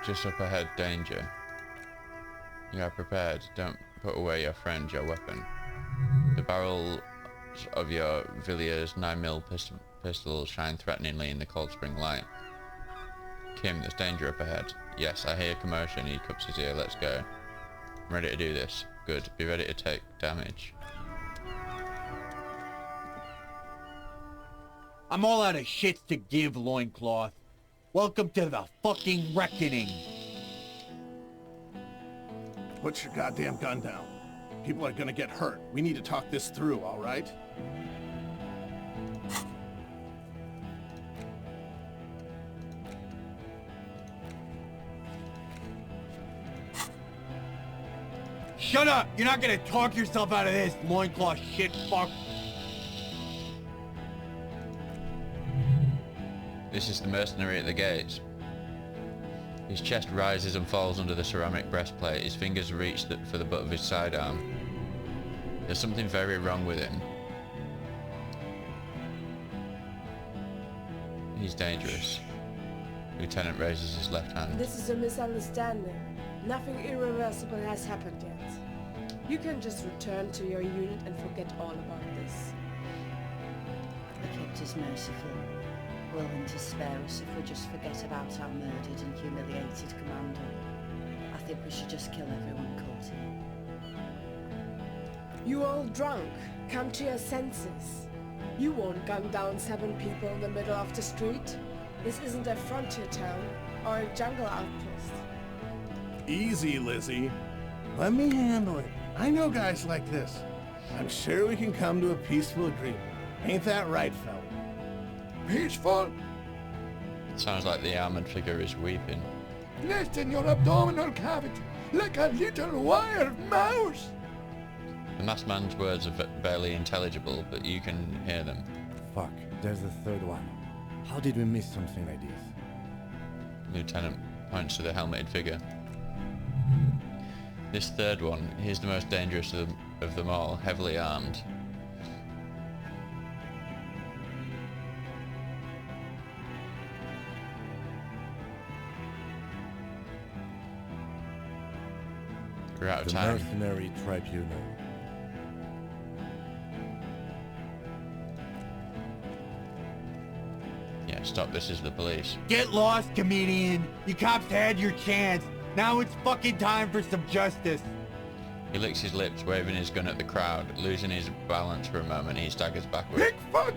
Just up ahead, danger. You are prepared. Don't put away your friend, your weapon. The barrels of your Villiers 9mm pistols shine threateningly in the cold spring light. Kim, there's danger up ahead. Yes, I hear commotion. He cups his ear. Let's go. I'm ready to do this. Good. Be ready to take damage. I'm all out of shits to give, Loincloth. Welcome to the fucking reckoning. Put your goddamn gun down. People are gonna get hurt. We need to talk this through, all right? Shut up! You're not gonna talk yourself out of this, Loincloth shit fuck. This is the mercenary at the gates. His chest rises and falls under the ceramic breastplate. His fingers reach for the butt of his sidearm. There's something very wrong with him. He's dangerous. Lieutenant raises his left hand. This is a misunderstanding. Nothing irreversible has happened yet. You can just return to your unit and forget all about this. The captor's merciful, willing to spare us if we just forget about our murdered and humiliated commander. I think we should just kill everyone caught here. You all drunk. Come to your senses. You won't gun down 7 people in the middle of the street. This isn't a frontier town or a jungle outpost. Easy, Lizzie. Let me handle it. I know guys like this. I'm sure we can come to a peaceful agreement. Ain't that right, fella? Peaceful? Sounds like the armored figure is weeping. Nest in your abdominal cavity, like a little wild mouse. The masked man's words are barely intelligible, but you can hear them. Fuck, there's a third one. How did we miss something like this? Lieutenant points to the helmeted figure. This third one, he's the most dangerous of them all, heavily armed. We're out of time. The mercenary tribunal. Yeah, stop, this is the police. Get lost, comedian. You cops had your chance. Now it's fucking time for some justice. He licks his lips, waving his gun at the crowd. Losing his balance for a moment, he staggers backwards. Big fuck!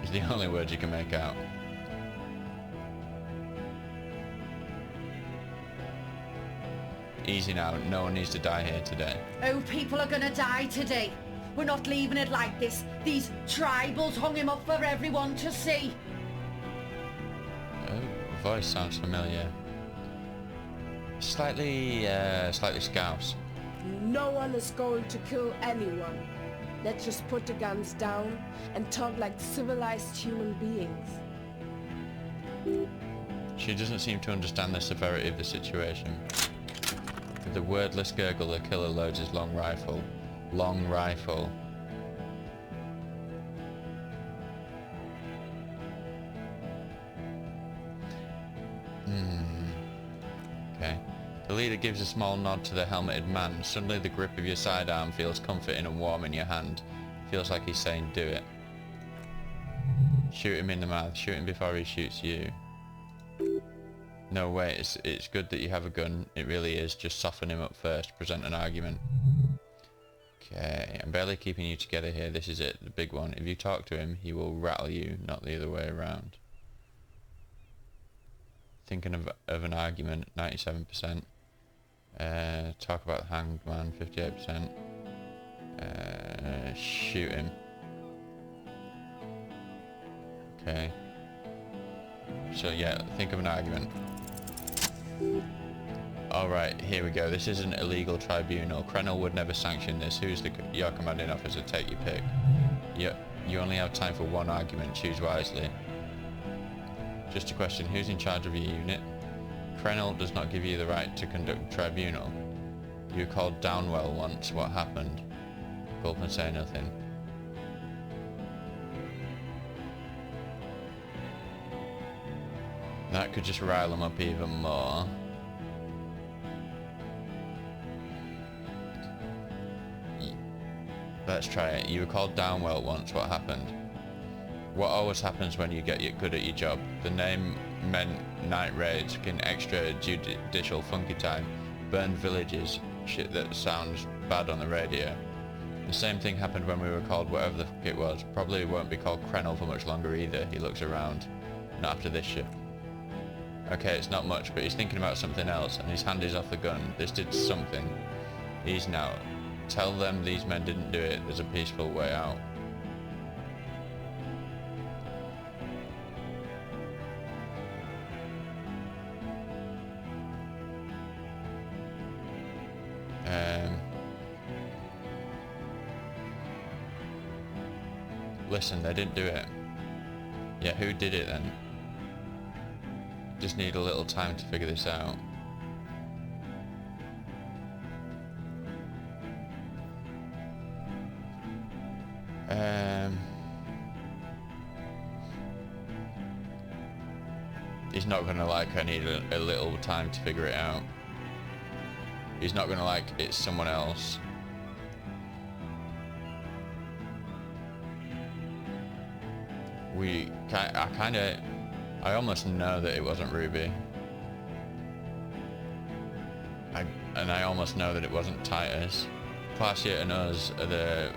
Is the only words you can make out. Easy now, no one needs to die here today. Oh, people are gonna die today. We're not leaving it like this. These tribals hung him up for everyone to see. Oh, voice sounds familiar. Slightly scouse. No one is going to kill anyone. Let's just put the guns down and talk like civilized human beings. She doesn't seem to understand the severity of the situation. With a wordless gurgle, the killer loads his long rifle. Long rifle. Okay. The leader gives a small nod to the helmeted man. Suddenly the grip of your sidearm feels comforting and warm in your hand. Feels like he's saying, do it. Shoot him in the mouth. Shoot him before he shoots you. No, wait, it's good that you have a gun. It really is. Just soften him up first. Present an argument. Okay, I'm barely keeping you together here. This is it, the big one. If you talk to him, he will rattle you, not the other way around. Thinking of an argument, 97%. Talk about the hanged man, 58%. Shoot him. Okay. So yeah, think of an argument. Alright, here we go. This is an illegal tribunal. Krenel would never sanction this. Who's your commanding officer? Take your pick. You only have time for one argument. Choose wisely. Just a question. Who's in charge of your unit? Krenel does not give you the right to conduct a tribunal. You were called Downwell once. What happened? Gulp and say nothing. That could just rile them up even more. Let's try it. You were called down well once. What happened? What always happens when you get good at your job? The name meant night raids, fucking extra judicial funky time, burned villages, shit that sounds bad on the radio. The same thing happened when we were called whatever the fuck it was. Probably won't be called Krenel for much longer either. He looks around. Not after this shit. Okay, it's not much, but he's thinking about something else, and his hand is off the gun. This did something. He's now. Tell them these men didn't do it. There's a peaceful way out. Listen, they didn't do it. Yeah, who did it then? Just need a little time to figure this out. He's not gonna like I need a little time to figure it out. He's not gonna like it's someone else. I almost know that it wasn't Ruby. And I almost know that it wasn't Titus. Classier and us are the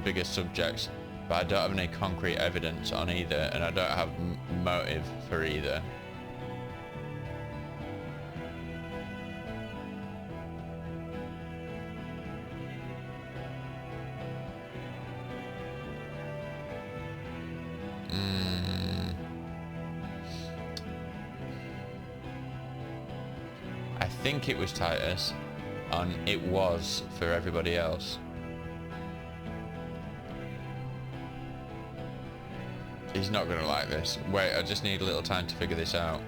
biggest subjects, but I don't have any concrete evidence on either, and I don't have motive for either. I think it was Titus, and it was for everybody else. He's not gonna like this. Wait, I just need a little time to figure this out.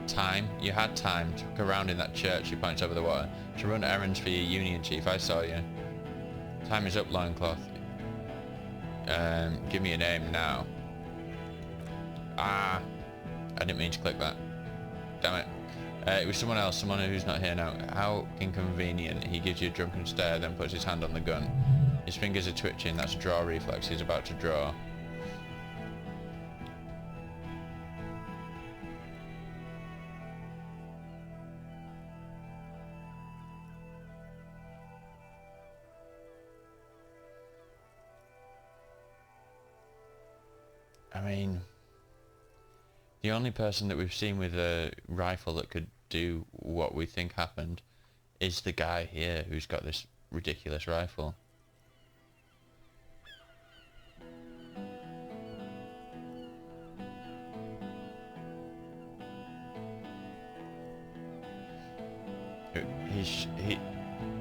Time? You had time to look around in that church, he points over the water, to run errands for your union chief. I saw you. Time is up, Loincloth. Give me a name now. Ah, I didn't mean to click that. Damn it. It was someone else, someone who's not here now. How inconvenient. He gives you a drunken stare, then puts his hand on the gun. His fingers are twitching. That's a draw reflex. He's about to draw. I mean, the only person that we've seen with a rifle that could do what we think happened is the guy here who's got this ridiculous rifle.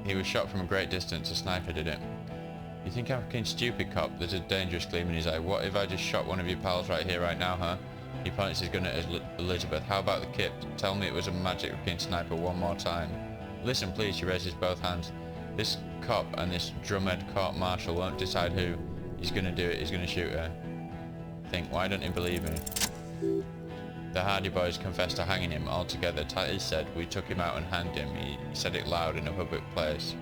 He was shot from a great distance. A sniper did it. You think I'm a fucking stupid, cop? There's a dangerous gleam in his eye. What if I just shot one of your pals right here, right now, huh? He points his gun at Elizabeth. How about the kip? Tell me it was a magic fucking sniper one more time. Listen, please. She raises both hands. This cop and this drumhead court marshal won't decide who. He's gonna do it. He's gonna shoot her. Think, why don't you believe me? The Hardy Boys confessed to hanging him altogether. Titus said, we took him out and hanged him. He said it loud in a public place.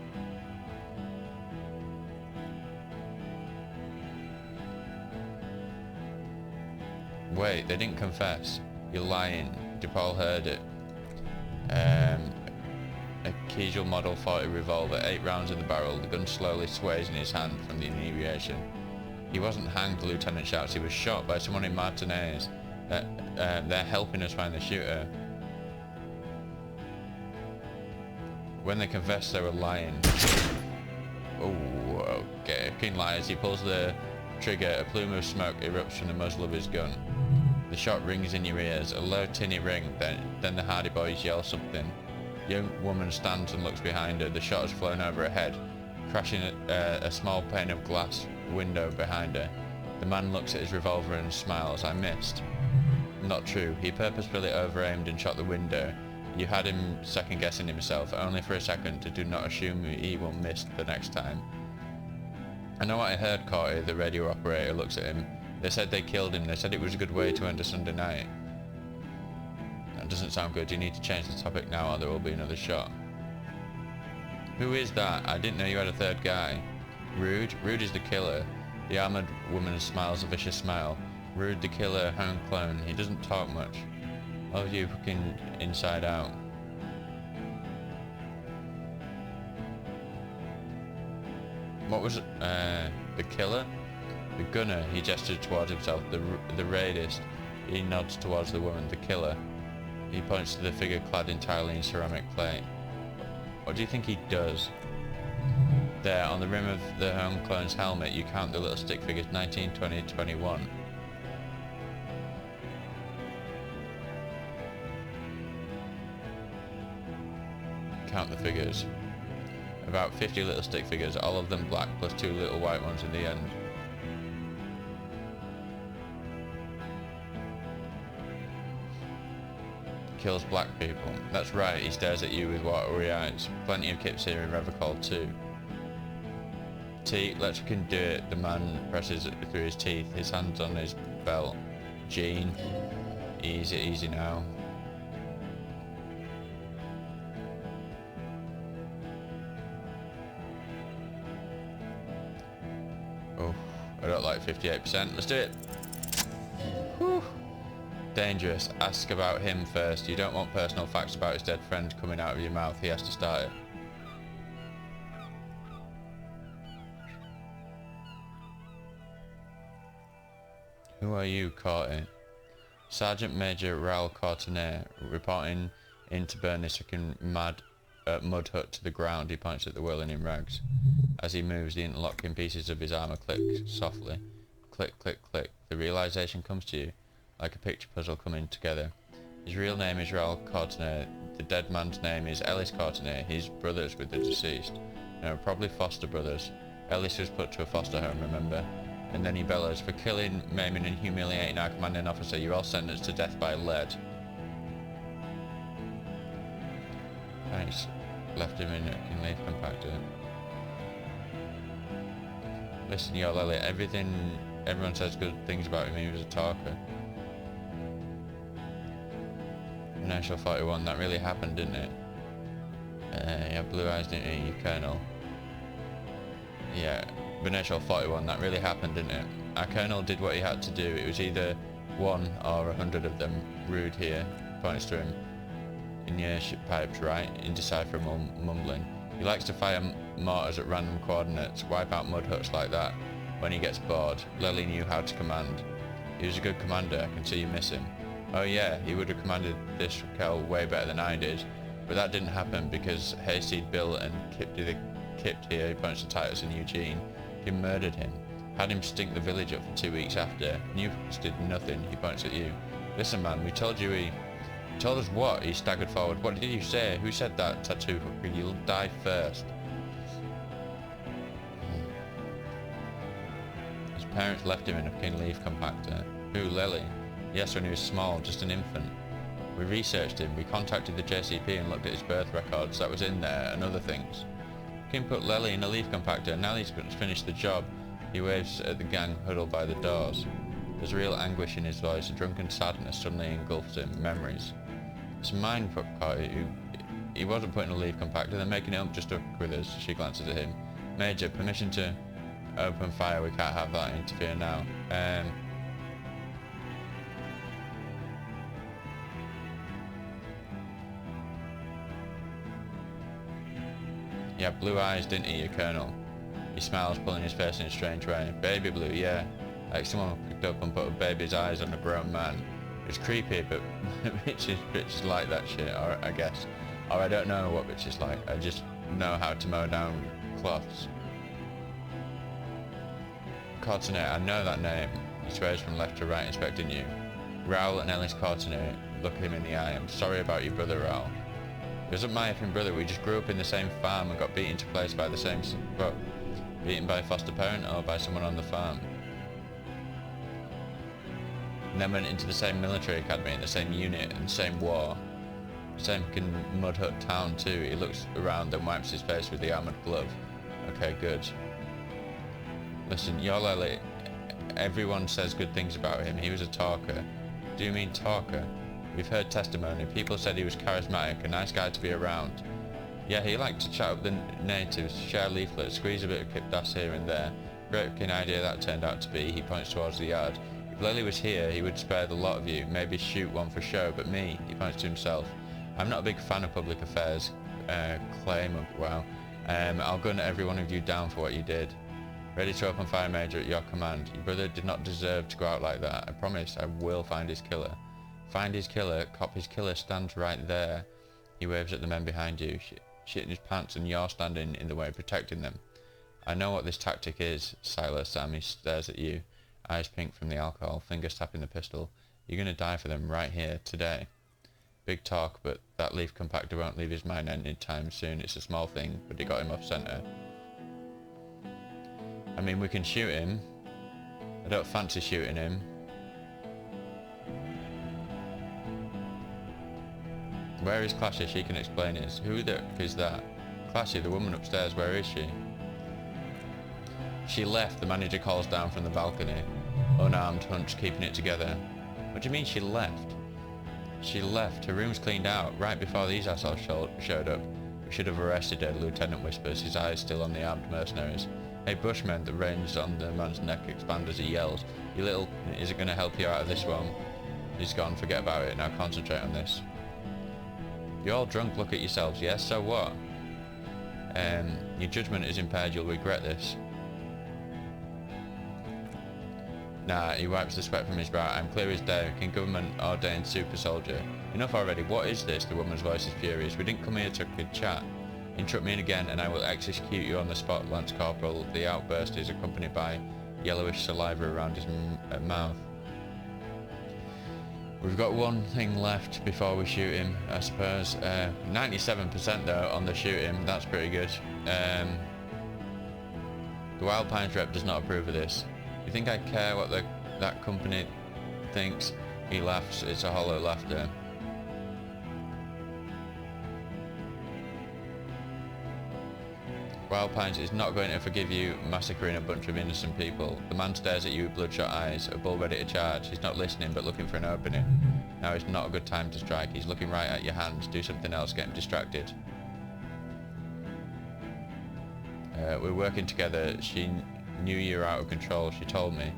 Wait, they didn't confess. You're lying. DePaul heard it. A Kegel Model 40 revolver, 8 rounds in the barrel. The gun slowly sways in his hand from the inebriation. He wasn't hanged, the lieutenant shouts. He was shot by someone in Martinez. They're helping us find the shooter. When they confessed, they were lying. Oh, okay. King lies. He pulls the trigger. A plume of smoke erupts from the muzzle of his gun. The shot rings in your ears. A low tinny ring. Then the Hardy Boys yell something. Young woman stands and looks behind her. The shot has flown over her head, crashing a small pane of glass window behind her. The man looks at his revolver and smiles. I missed. Not true. He purposefully over-aimed and shot the window. You had him second-guessing himself, only for a second. Do not assume he will miss the next time. I know what I heard, Corty. The radio operator looks at him. They said they killed him. They said it was a good way to end a Sunday night. doesn't sound good. You need to change the topic now or there will be another shot. Who is that? I didn't know you had a third guy. Rude? Rude is the killer. The armored woman smiles a vicious smile. Rude the killer, home clone. He doesn't talk much. Oh, you fucking inside out. What was it? The killer? The gunner. He gestured towards himself. The radist. He nods towards the woman. The killer. He points to the figure clad entirely in ceramic plate. What do you think he does? There, on the rim of the home clone's helmet, you count the little stick figures 19, 20, 21. Count the figures. About 50 little stick figures, all of them black, plus 2 little white ones in the end. Kills black people. That's right, he stares at you with watery eyes. Plenty of kips here in Revocol too. T, let's fucking do it. The man presses it through his teeth, his hands on his belt. Gene. Easy, easy now. Oh, I don't like 58%. Let's do it. Whew. Dangerous. Ask about him first. You don't want personal facts about his dead friend coming out of your mouth. He has to start it. Who are you, Corty? Sergeant Major Raoul Courtenay, reporting in to burn this fucking mud hut to the ground. He points at the whirling in rags. As he moves, the interlocking pieces of his armour click softly. Click, click, click. The realisation comes to you, like a picture puzzle coming together. His real name is Raoul Courtenay. The dead man's name is Ellis Courtenay. He's brothers with the deceased. No, probably foster brothers. Ellis was put to a foster home, remember? And then he bellows, for killing, maiming and humiliating our commanding officer, you're all sentenced to death by lead. Thanks. Left him in leaf compactor. Listen, yo, Lily, everyone says good things about him. He was a talker. Initial 41, that really happened, didn't it? Yeah, blue eyes, didn't it, you colonel? Yeah, Initial 41, that really happened, didn't it? Our colonel did what he had to do. It was either 1 or 100 of them. Rude here, points to him. In your ship pipes, right? Indecipherable mumbling. He likes to fire mortars at random coordinates, wipe out mud huts like that. When he gets bored, Lily knew how to command. He was a good commander, I can see you miss him. Oh yeah, he would have commanded this Raquel way better than I did, but that didn't happen because Hayseed Bill and Kipped here, points to Titus and Eugene, he murdered him. Had him stink the village up for 2 weeks after. Newhouse did nothing, he points at you. Listen man, we told you he... Told us what? He staggered forward. What did you say? Who said that, tattoo hooker? You'll die first. His parents left him in a fucking leaf compactor. Who, Lily? Yes, when he was small, just an infant. We researched him, we contacted the JCP and looked at his birth records, that was in there, and other things. Kim put Lily in a leaf compactor, now he's finished the job. He waves at the gang huddled by the doors. There's real anguish in his voice, a drunken sadness suddenly engulfs him, memories. It's mine, Corty. He wasn't put in a leaf compactor, they're making it up just to fuck with us. She glances at him. Major, permission to open fire, we can't have that interfere now. He had blue eyes, didn't he, your colonel? He smiles, pulling his face in a strange way. Baby blue, yeah. Like someone picked up and put a baby's eyes on a grown man. It's creepy, but bitches like that shit, or I guess. Or I don't know what bitches like, I just know how to mow down cloths. Courtenay, I know that name. He sways from left to right, inspecting you. Raoul and Ellis Courtenay look him in the eye. I'm sorry about your brother, Raoul. He wasn't my effing brother, we just grew up in the same farm and got beaten to place by the same... What? Beaten by a foster parent or by someone on the farm? And then went into the same military academy, in the same unit, and the same war. Same fucking mud hut town too. He looks around and wipes his face with the armoured glove. Okay, good. Listen, you're everyone says good things about him. He was a talker. Do you mean talker? We've heard testimony. People said he was charismatic, a nice guy to be around. Yeah, he liked to chat with the natives, share leaflets, squeeze a bit of kipdas here and there. Great fucking idea that turned out to be. He points towards the yard. If Lily was here, he would spare the lot of you, maybe shoot one for show, but me, he points to himself. I'm not a big fan of public affairs. Claim of, wow. I'll gun every one of you down for what you did. Ready to open fire, Major, at your command. Your brother did not deserve to go out like that. I promise I will find his killer. Find his killer. Cop his killer stands right there. He waves at the men behind you. Shit in his pants, and you're standing in the way, protecting them. I know what this tactic is, Silas. Sammy stares at you, eyes pink from the alcohol, fingers tapping the pistol. You're gonna die for them right here, today. Big talk, but that leaf compactor won't leave his mind anytime soon. It's a small thing, but it got him off center. I mean, we can shoot him. I don't fancy shooting him. Where is Classy? She can explain it. Who the fuck is that? Classy, the woman upstairs, where is she? She left, the manager calls down from the balcony. Unarmed, hunched, keeping it together. What do you mean she left? She left. Her room's cleaned out, right before these assholes showed up. We should have arrested her, the lieutenant whispers, his eyes still on the armed mercenaries. Hey Bushman, the reins on the man's neck expand as he yells. You little... Is it going to help you out of this one? He's gone, forget about it, now concentrate on this. You're all drunk, look at yourselves, yes, so what? Your judgment is impaired, you'll regret this. Nah, he wipes the sweat from his brow. I'm clear as day, King Government ordained super soldier. Enough already, what is this? The woman's voice is furious. We didn't come here to chat. Interrupt me again and I will execute you on the spot, Lance Corporal. The outburst is accompanied by yellowish saliva around his mouth. We've got one thing left before we shoot him, I suppose. 97% though on the shoot him, that's pretty good. The Wild Pines rep does not approve of this. You think I care what that company thinks? He laughs, it's a hollow laughter. Wild Pines is not going to forgive you massacring a bunch of innocent people. The man stares at you with bloodshot eyes, a bull ready to charge. He's not listening but looking for an opening. Now is not a good time to strike. He's looking right at your hands. Do something else, get him distracted. We're working together. She knew you were out of control, she told me.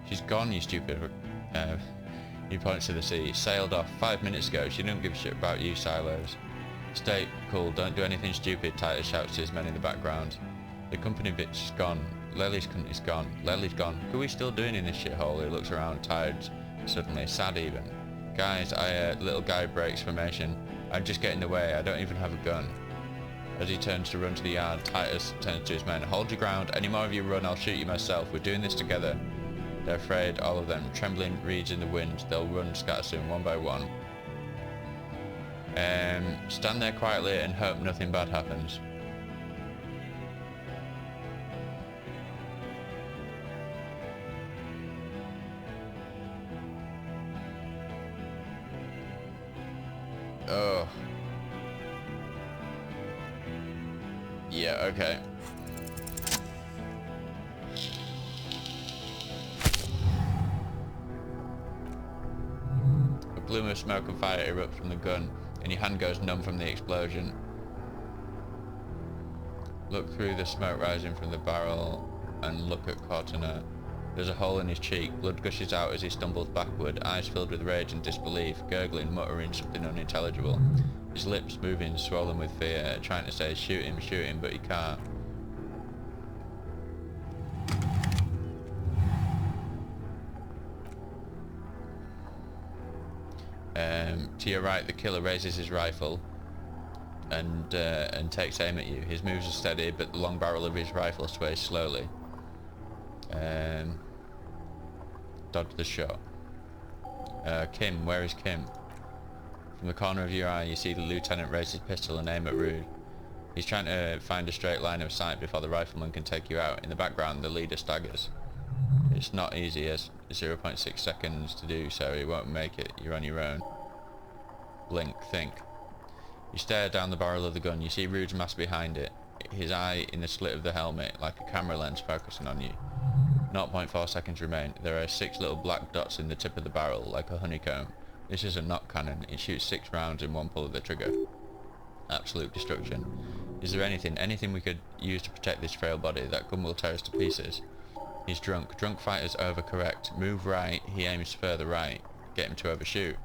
She's gone, you stupid... he points to the sea. Sailed off 5 minutes ago. She didn't give a shit about you, Silos. Stay cool, don't do anything stupid, Titus shouts to his men in the background. The company bitch is gone. Lely's is gone. Lely's gone. Who are we still doing in this shithole? He looks around, tired, suddenly, sad even. Guys, little guy breaks formation. I'm just getting in the way, I don't even have a gun. As he turns to run to the yard, Titus turns to his men. Hold your ground, any more of you run, I'll shoot you myself. We're doing this together. They're afraid, all of them. Trembling reeds in the wind. They'll run, scatter soon, one by one. Stand there quietly and hope nothing bad happens. Oh. Yeah, okay. A plume of smoke and fire erupts from the gun, and your hand goes numb from the explosion. Look through the smoke rising from the barrel and look at Cortana. There's a hole in his cheek. Blood gushes out as he stumbles backward, eyes filled with rage and disbelief, gurgling, muttering something unintelligible. His lips moving, swollen with fear, trying to say shoot him, but he can't. To your right, the killer raises his rifle and takes aim at you. His moves are steady, but the long barrel of his rifle sways slowly. Dodge the shot. Kim, where is Kim? From the corner of your eye, you see the lieutenant raise his pistol and aim at Rude. He's trying to find a straight line of sight before the rifleman can take you out. In the background, the leader staggers. It's not easy, as 0.6 seconds to do so. He won't make it. You're on your own. Blink, think. You stare down the barrel of the gun. You see Rude's mask behind it, his eye in the slit of the helmet, like a camera lens focusing on you. 0.4 seconds remain. There are 6 little black dots in the tip of the barrel, like a honeycomb. This is a knock cannon. It shoots 6 rounds in one pull of the trigger. Absolute destruction. Is there anything we could use to protect this frail body? That gun will tear us to pieces. He's drunk. Drunk fighters overcorrect. Move right, he aims further right. Get him to overshoot.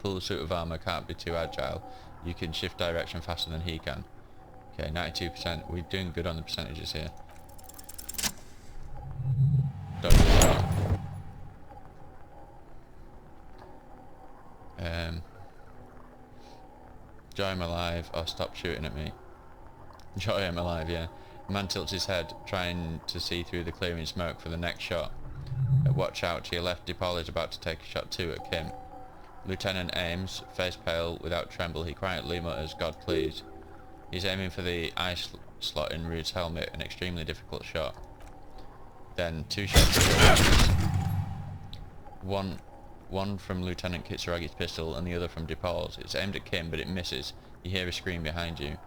Full suit of armor, can't be too agile. You can shift direction faster than he can. Okay, 92%. We're doing good on the percentages here. Dodge the shot. Joy, I'm alive, or stop shooting at me. Joy, I'm alive, yeah. The man tilts his head, trying to see through the clearing smoke for the next shot. Watch out, to your left, DePaul is about to take a shot too at Kim. Lieutenant aims, face pale, without tremble, he quietly mutters, God please. He's aiming for the eye slot in Rude's helmet, an extremely difficult shot. Then 2 shots. One from Lieutenant Kitsuragi's pistol and the other from DePaul's. It's aimed at Kim, but it misses. You hear a scream behind you.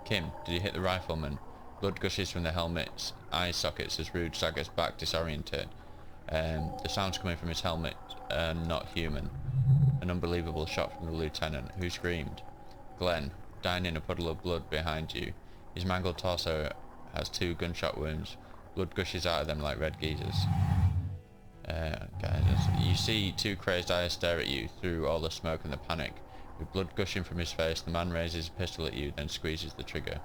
Kim, did you hit the rifleman? Blood gushes from the helmet's eye sockets as Rude saggers back, disoriented. The sound's coming from his helmet, not human. An unbelievable shot from the lieutenant, who screamed. Glenn, dying in a puddle of blood behind you. His mangled torso has 2 gunshot wounds. Blood gushes out of them like red geezers. Guys, you see 2 crazed eyes stare at you through all the smoke and the panic. With blood gushing from his face, the man raises a pistol at you, then squeezes the trigger.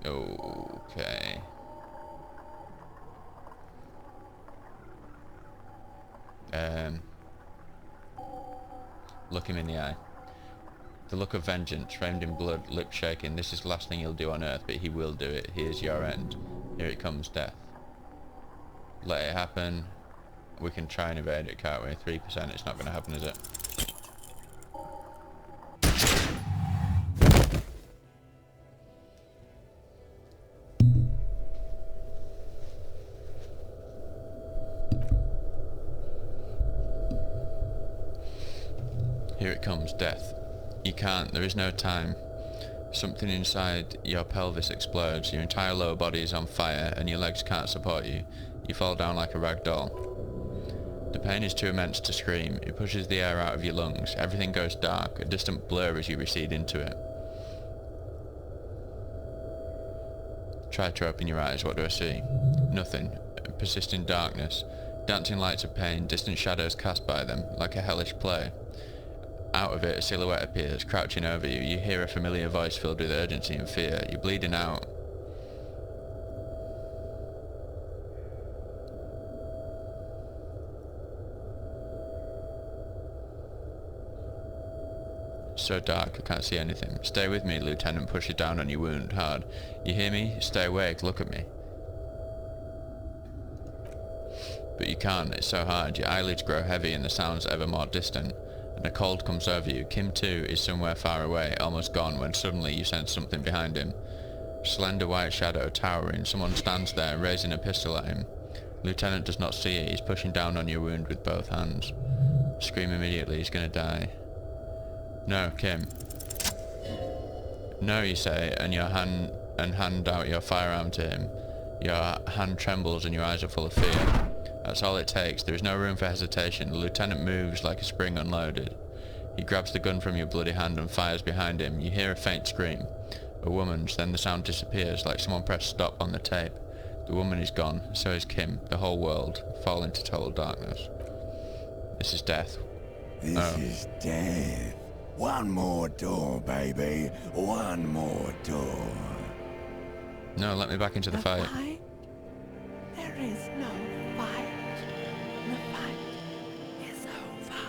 Okay. Look him in the eye. The look of vengeance, framed in blood, lips shaking. This is the last thing he'll do on earth, but he will do it. Here's your end. Here it comes, death. Let it happen. We can try and evade it, can't we? 3%, it's not going to happen, is it? Here it comes, death. You can't, there is no time. Something inside your pelvis explodes, your entire lower body is on fire, and your legs can't support you. You fall down like a rag doll. The pain is too immense to scream. It pushes the air out of your lungs. Everything goes dark, a distant blur as you recede into it. Try to open your eyes, what do I see? Nothing. Persistent darkness. Dancing lights of pain, distant shadows cast by them, like a hellish play. Out of it, a silhouette appears, crouching over you. You hear a familiar voice filled with urgency and fear. You're bleeding out. So dark, I can't see anything. Stay with me, Lieutenant pushes down on your wound, hard. You hear me? Stay awake, look at me. But you can't, it's so hard. Your eyelids grow heavy and the sound's ever more distant. And a cold comes over you. Kim too is somewhere far away, almost gone, when suddenly you sense something behind him. Slender white shadow towering. Someone stands there, raising a pistol at him. Lieutenant does not see it. He's pushing down on your wound with both hands. Scream immediately, he's gonna die. No, Kim. No, you say, and hand out your firearm to him. Your hand trembles and your eyes are full of fear. That's all it takes. There is no room for hesitation. The lieutenant moves like a spring unloaded. He grabs the gun from your bloody hand and fires behind him. You hear a faint scream. A woman's, then the sound disappears, like someone pressed stop on the tape. The woman is gone, so is Kim. The whole world fall into total darkness. This is death. This is death. One more door, baby. One more door. No, let me back into the fight. There is no fight. The fight is over.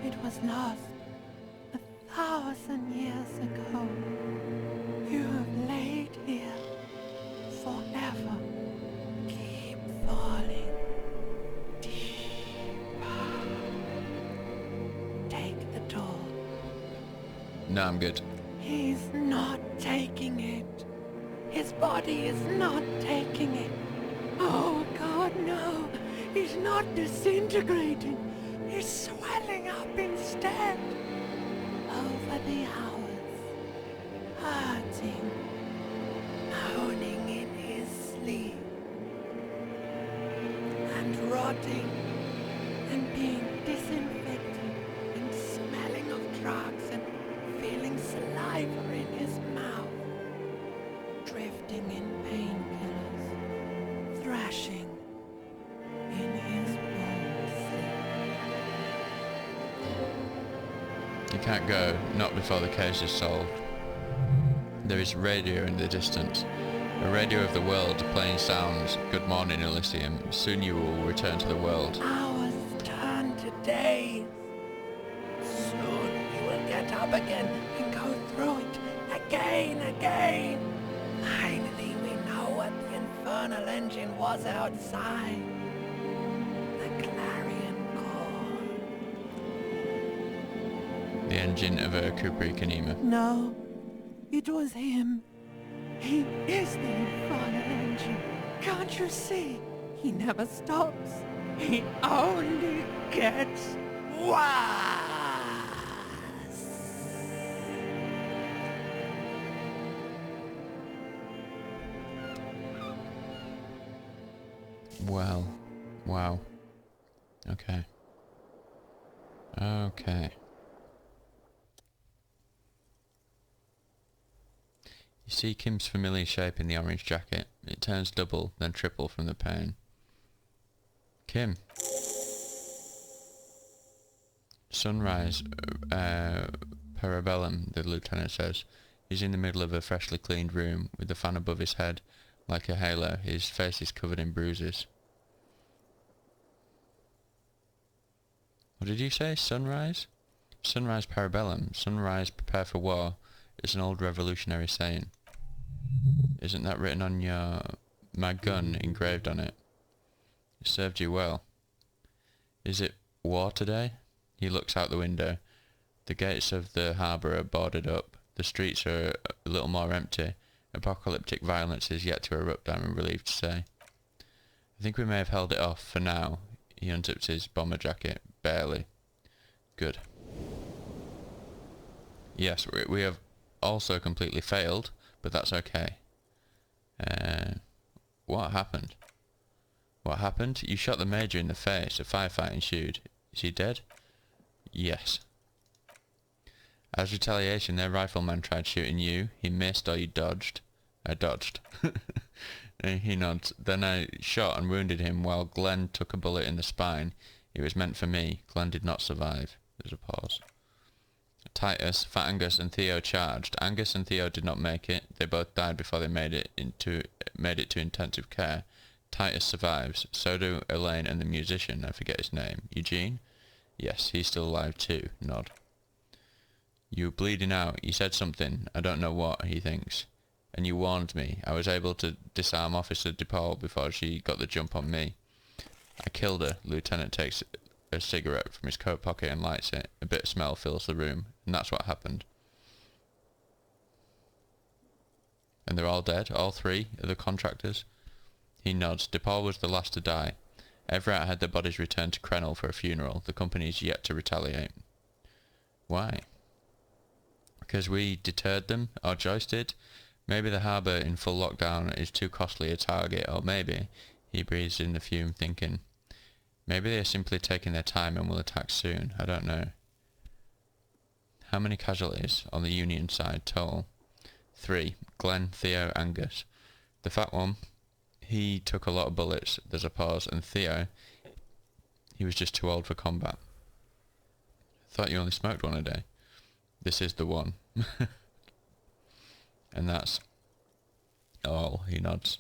It was lost 1,000 years ago. You have laid here forever. Keep falling deeper. Take the door. No, I'm good. He's not taking it. His body is not taking it. Oh God, no. He's not disintegrating. He's swelling up instead. Over the hours, hurting, moaning in his sleep. sweating and being disinfected and smelling of drugs and feeling saliva in his mouth, drifting in painkillers, thrashing in his bold sleep. You can't go, not before the case is solved. There is radio in the distance. A radio of the world playing sounds. Good morning, Elysium. Soon you will return to the world. Hours turn to days. Soon we will get up again and go through it again. Finally we know what the infernal engine was outside. The clarion call. The engine of a Kubrick enema. No, it was him. He is the infernal engine. Can't you see? He never stops. He only gets worse. Well, wow. Okay. You see Kim's familiar shape in the orange jacket. It turns double, then triple from the pain. Kim. Sunrise, Parabellum, the lieutenant says. He's in the middle of a freshly cleaned room, with the fan above his head, like a halo. His face is covered in bruises. What did you say? Sunrise? Sunrise Parabellum. Sunrise, prepare for war. It's an old revolutionary saying. Isn't that written on my gun engraved on it? It served you well. Is it war today? He looks out the window. The gates of the harbour are boarded up. The streets are a little more empty. Apocalyptic violence is yet to erupt, I'm relieved to say. I think we may have held it off for now. He unzips his bomber jacket. Barely. Good. Yes, we have also completely failed, but that's okay. What happened? What happened? You shot the major in the face. A firefight ensued. Is he dead? Yes. As retaliation, their rifleman tried shooting you. He missed or you dodged. I dodged. He nods. Then I shot and wounded him while Glenn took a bullet in the spine. It was meant for me. Glenn did not survive. There's a pause. Titus, Fat Angus and Theo charged. Angus and Theo did not make it. They both died before they made it to intensive care. Titus survives. So do Elaine and the musician. I forget his name. Eugene? Yes, he's still alive too. Nod. You were bleeding out. You said something. I don't know what, he thinks. And you warned me. I was able to disarm Officer DePaul before she got the jump on me. I killed her. Lieutenant takes a cigarette from his coat pocket and lights it. A bit of smell fills the room, and that's what happened. And they're all dead? All three of the contractors? He nods. DePaul was the last to die. Everett had their bodies returned to Krenel for a funeral. The company's yet to retaliate. Why? Because we deterred them, or Joyce did? Maybe the harbour in full lockdown is too costly a target, or maybe, he breathes in the fume thinking, maybe they are simply taking their time and will attack soon. I don't know. How many casualties on the Union side total? 3. Glenn, Theo, Angus. The fat one, he took a lot of bullets. There's a pause. And Theo, he was just too old for combat. Thought you only smoked one a day. This is the one. And that's all. He nods.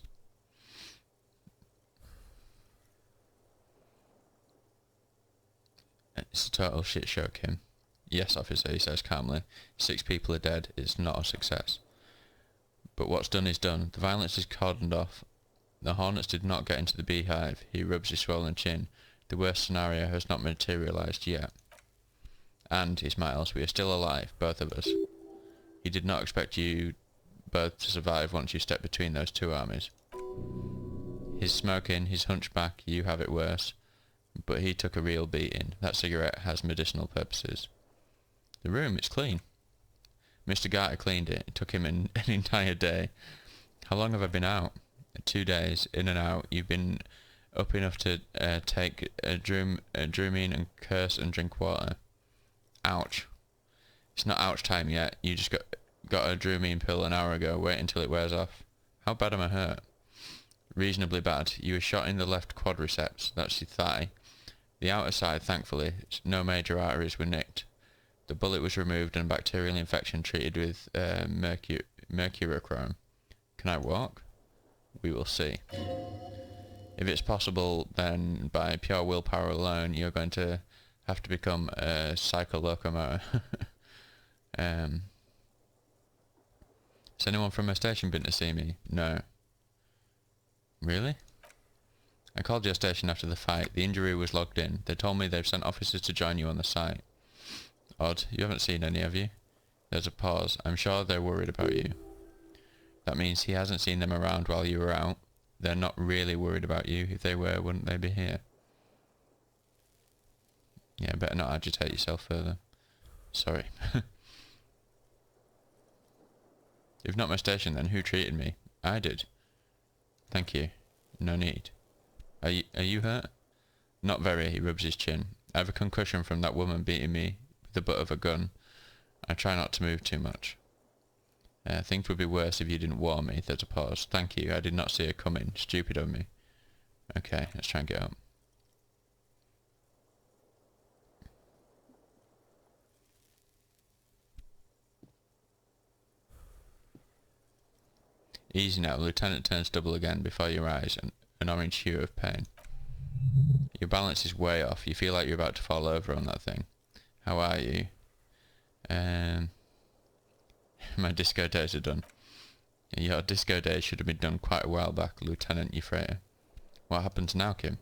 It's a total shit show, Kim. Yes, officer, he says calmly. 6 people are dead. It's not a success. But what's done is done. The violence is cordoned off. The Hornets did not get into the beehive. He rubs his swollen chin. The worst scenario has not materialized yet. And, he smiles, we are still alive, both of us. He did not expect you both to survive once you step between those two armies. His smoking, his hunchback, you have it worse. But he took a real beating. That cigarette has medicinal purposes. The room, it's clean. Mr. Garter cleaned it. It took him an entire day. How long have I been out? 2 days, in and out. You've been up enough to take a Dramamine and curse and drink water. Ouch. It's not ouch time yet. You just got a Dramamine pill an hour ago. Wait until it wears off. How bad am I hurt? Reasonably bad. You were shot in the left quadriceps. That's your thigh. The outer side, thankfully, no major arteries were nicked. The bullet was removed and bacterial infection treated with mercurochrome. Can I walk? We will see. If it's possible, then by pure willpower alone, you're going to have to become a psycholocomotor. Has anyone from my station been to see me? No. Really? I called your station after the fight. The injury was logged in. They told me they've sent officers to join you on the site. Odd. You haven't seen any, have you? There's a pause. I'm sure they're worried about you. That means he hasn't seen them around while you were out. They're not really worried about you. If they were, wouldn't they be here? Yeah, better not agitate yourself further. Sorry. If not my station, then who treated me? I did. Thank you. No need. Are you hurt? Not very, he rubs his chin. I have a concussion from that woman beating me with the butt of a gun. I try not to move too much. Things would be worse if you didn't warn me. There's a pause. Thank you, I did not see her coming. Stupid of me. Okay, let's try and get up. Easy now. Lieutenant turns double again before your eyes, and an orange hue of pain. Your balance is way off. You feel like you're about to fall over on that thing. How are you? My disco days are done. Your disco days should have been done quite a while back, Lieutenant Euphrasia. What happens now, Kim?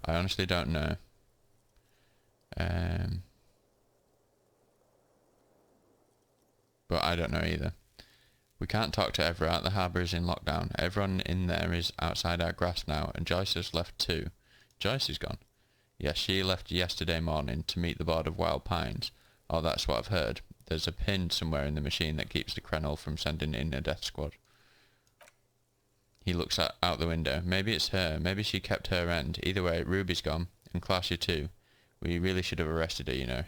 I honestly don't know. But I don't know either. We can't talk to Everett. The harbour is in lockdown. Everyone in there is outside our grasp now, and Joyce has left too. Joyce is gone? Yes, she left yesterday morning to meet the Board of Wild Pines. Oh, that's what I've heard. There's a pin somewhere in the machine that keeps the Krenel from sending in a death squad. He looks out the window. Maybe it's her. Maybe she kept her end. Either way, Ruby's gone, and Claudia too. We really should have arrested her, you know.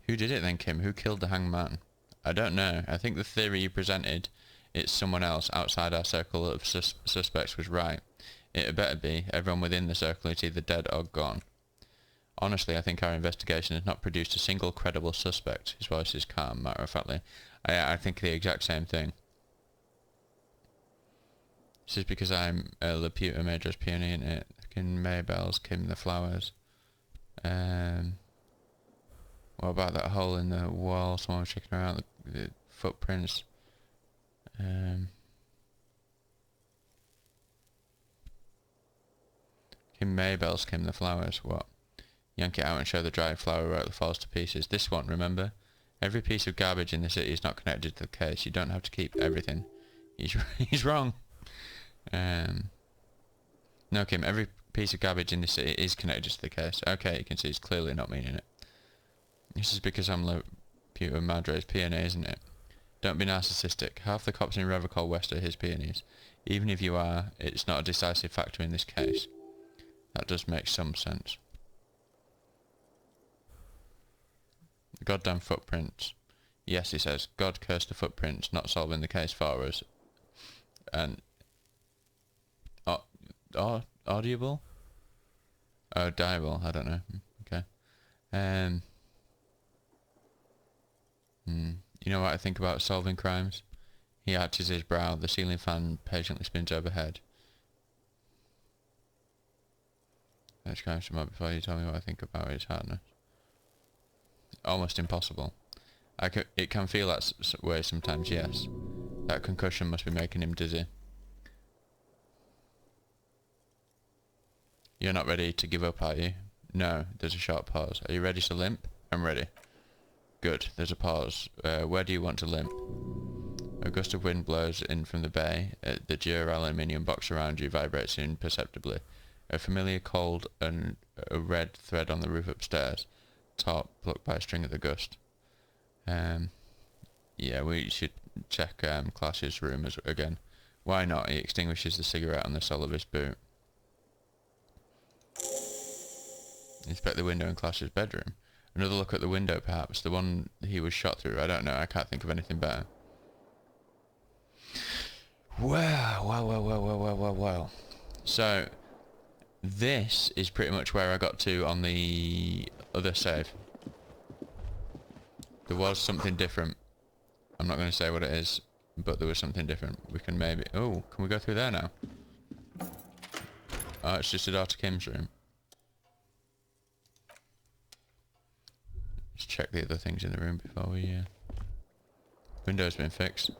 Who did it then, Kim? Who killed the hanged man? I don't know. I think the theory you presented, it's someone else outside our circle of suspects, was right. It had better be. Everyone within the circle is either dead or gone. Honestly, I think our investigation has not produced a single credible suspect. His voice is calm, matter-of-factly. I think the exact same thing. This is because I'm a Laputa Major's peony in it. Fucking Maybells, Kim the Flowers. What about that hole in the wall? Someone was checking around the footprints. Kim Maybells, Kim the Flowers. What? Yank it out and show the dried flower rope that falls to pieces. This one, remember? Every piece of garbage in the city is not connected to the case. You don't have to keep everything. He's wrong. No, Kim, every piece of garbage in the city is connected to the case. Okay, you can see he's clearly not meaning it. This is because I'm Laputa Madre's PNA, isn't it? Don't be narcissistic. Half the cops in Revocol West are his PNAs. Even if you are, it's not a decisive factor in this case. That does make some sense. The goddamn footprints. Yes, he says. God curse the footprints, not solving the case for us. And... audible? Oh, diable. I don't know. Okay. You know what I think about solving crimes? He arches his brow. The ceiling fan patiently spins overhead. Let's go some more before you tell me what I think about its hardness. Almost impossible. It can feel that way sometimes, yes. That concussion must be making him dizzy. You're not ready to give up, are you? No, there's a short pause. Are you ready to limp? I'm ready. Good, there's a pause. Where do you want to limp? A gust of wind blows in from the bay. The dura-aluminium box around you vibrates imperceptibly. A familiar cold and a red thread on the roof upstairs. Taut, plucked by a string of the gust. Yeah, we should check Class's room again. Why not? He extinguishes the cigarette on the sole of his boot. Inspect the window in Clash's bedroom. Another look at the window, perhaps. The one he was shot through. I don't know. I can't think of anything better. Well. So, this is pretty much where I got to on the other save. There was something different. I'm not going to say what it is, but there was something different. We can maybe... Oh, can we go through there now? Oh, it's just a door to Kim's room. Let's check the other things in the room before we... Window's been fixed.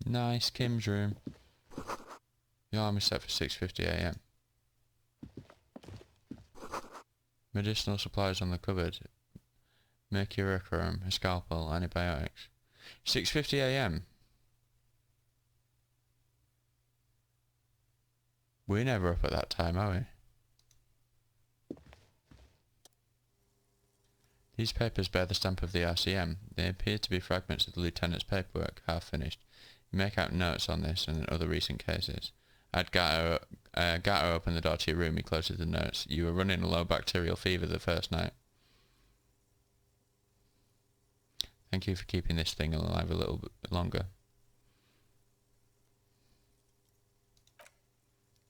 Nice, Kim's room. The alarm is set for 6:50 AM. Medicinal supplies on the cupboard. Mercurochrome, a scalpel, antibiotics. 6:50 AM. We're never up at that time, are we? These papers bear the stamp of the RCM. They appear to be fragments of the lieutenant's paperwork, half finished. You make out notes on this and other recent cases. Gatto opened the door to your room. He closes the notes. You were running a low bacterial fever the first night. Thank you for keeping this thing alive a little bit longer.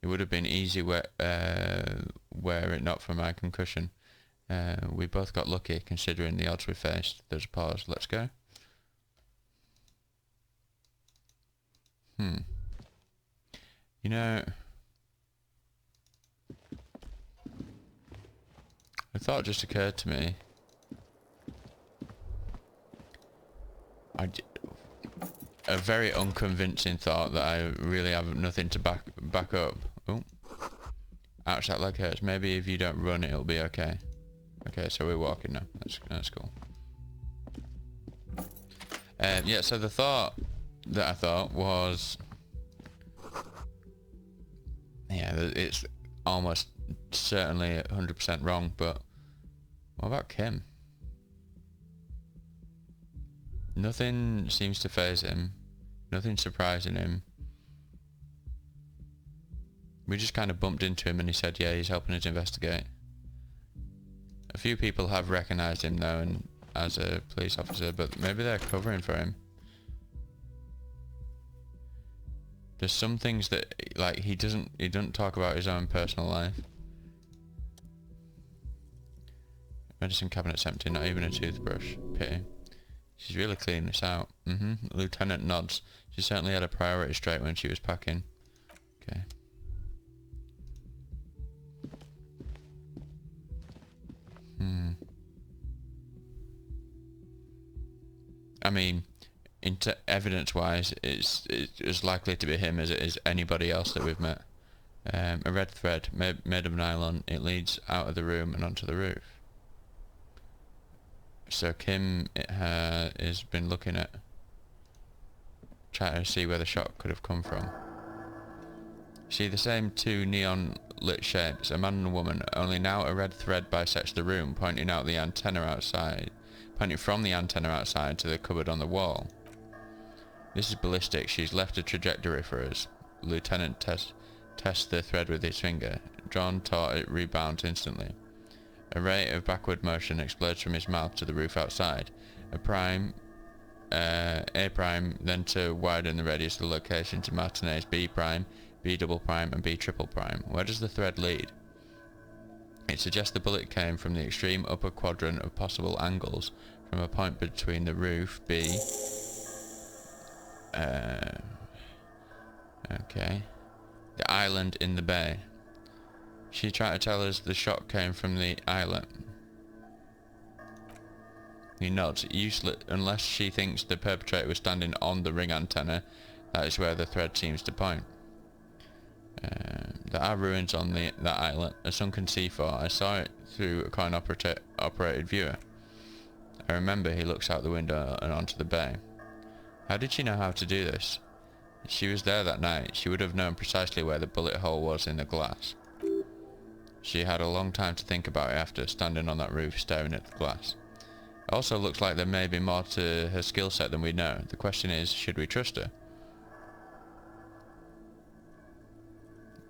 It would have been easy were it not for my concussion. We both got lucky considering the odds we faced. There's a pause. Let's go. You know, a thought just occurred to me. A very unconvincing thought that I really have nothing to back up. Oh, ouch! That leg hurts. Maybe if you don't run, it'll be okay. Okay, so we're walking now. That's cool. Yeah. So the thought that I thought was, yeah, it's almost certainly 100% wrong. But what about Kim? Nothing seems to faze him. Nothing surprising him. We just kind of bumped into him and he said, yeah, he's helping us investigate. A few people have recognised him though, and as a police officer, but maybe they're covering for him. There's some things that, like, he doesn't talk about his own personal life. Medicine cabinet's empty, not even a toothbrush. Pity. She's really cleaning this out. Lieutenant nods. She certainly had a priority straight when she was packing. Okay. I mean, evidence-wise, it's as likely to be him as it is anybody else that we've met. A red thread made of nylon. It leads out of the room and onto the roof. So Kim has been looking at, trying to see where the shot could have come from. See the same two neon lit shapes, a man and a woman, only now a red thread bisects the room, pointing from the antenna outside to the cupboard on the wall. This is ballistic. She's left a trajectory for us. Lieutenant tests the thread with his finger. Drawn taut, it rebounds instantly. A ray of backward motion explodes from his mouth to the roof outside. A prime, then to widen the radius of the location to Martinez B prime, B double prime, and B triple prime. Where does the thread lead? It suggests the bullet came from the extreme upper quadrant of possible angles, from a point between the roof B. Okay. The island in the bay. She tried to tell us the shot came from the island. He nods. Useless unless she thinks the perpetrator was standing on the ring antenna. That is where the thread seems to point. There are ruins on that islet, a sunken sea fort. I saw it through a coin-operated viewer. I remember he looks out the window and onto the bay. How did she know how to do this? If she was there that night, she would have known precisely where the bullet hole was in the glass. She had a long time to think about it after standing on that roof staring at the glass. It also looks like there may be more to her skill set than we know. The question is, should we trust her?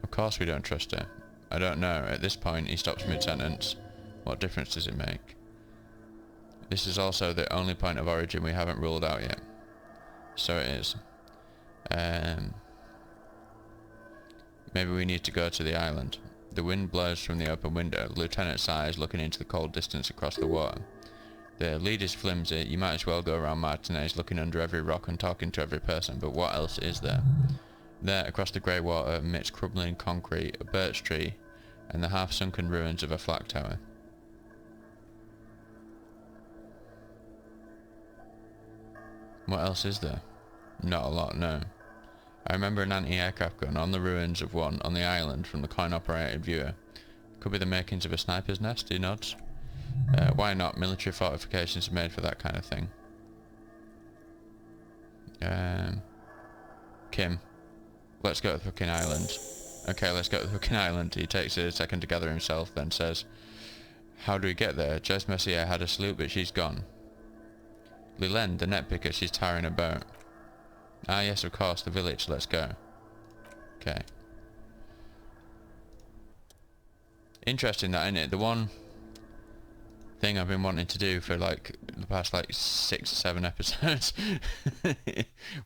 Of course we don't trust her. I don't know. At this point, he stops mid-sentence. What difference does it make? This is also the only point of origin we haven't ruled out yet. So it is. Maybe we need to go to the island. The wind blows from the open window. The lieutenant sighs, looking into the cold distance across the water. The lead is flimsy. You might as well go around Martinez looking under every rock and talking to every person, but what else is there? There, across the grey water, amidst crumbling concrete, a birch tree, and the half-sunken ruins of a flak tower. What else is there? Not a lot, no. I remember an anti-aircraft gun on the ruins of one on the island from the coin-operated viewer. Could be the makings of a sniper's nest, he nods. Why not? Military fortifications are made for that kind of thing. Kim, let's go to the fucking island. Okay, let's go to the fucking island. He takes a second to gather himself, then says, how do we get there? Jess Messier had a sloop, but she's gone. Lilen, the net picker, she's tiring a boat. Ah yes, of course, the village, let's go. Okay. Interesting that, isn't it? The one thing I've been wanting to do for like the past like 6 or 7 episodes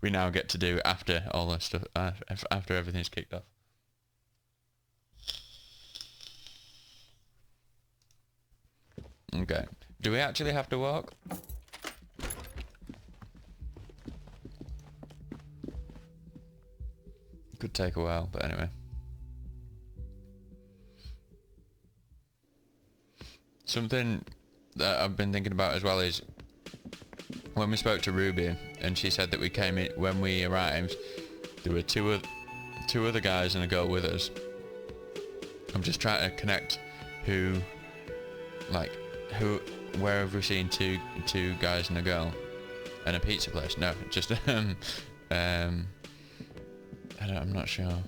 we now get to do after all this stuff, after everything's kicked off. Okay. Do we actually have to walk? Could take a while, but anyway. Something that I've been thinking about as well is when we spoke to Ruby and she said that we came in, when we arrived, there were two other guys and a girl with us. I'm just trying to connect where have we seen two guys and a girl and a pizza place? No, just I'm not sure.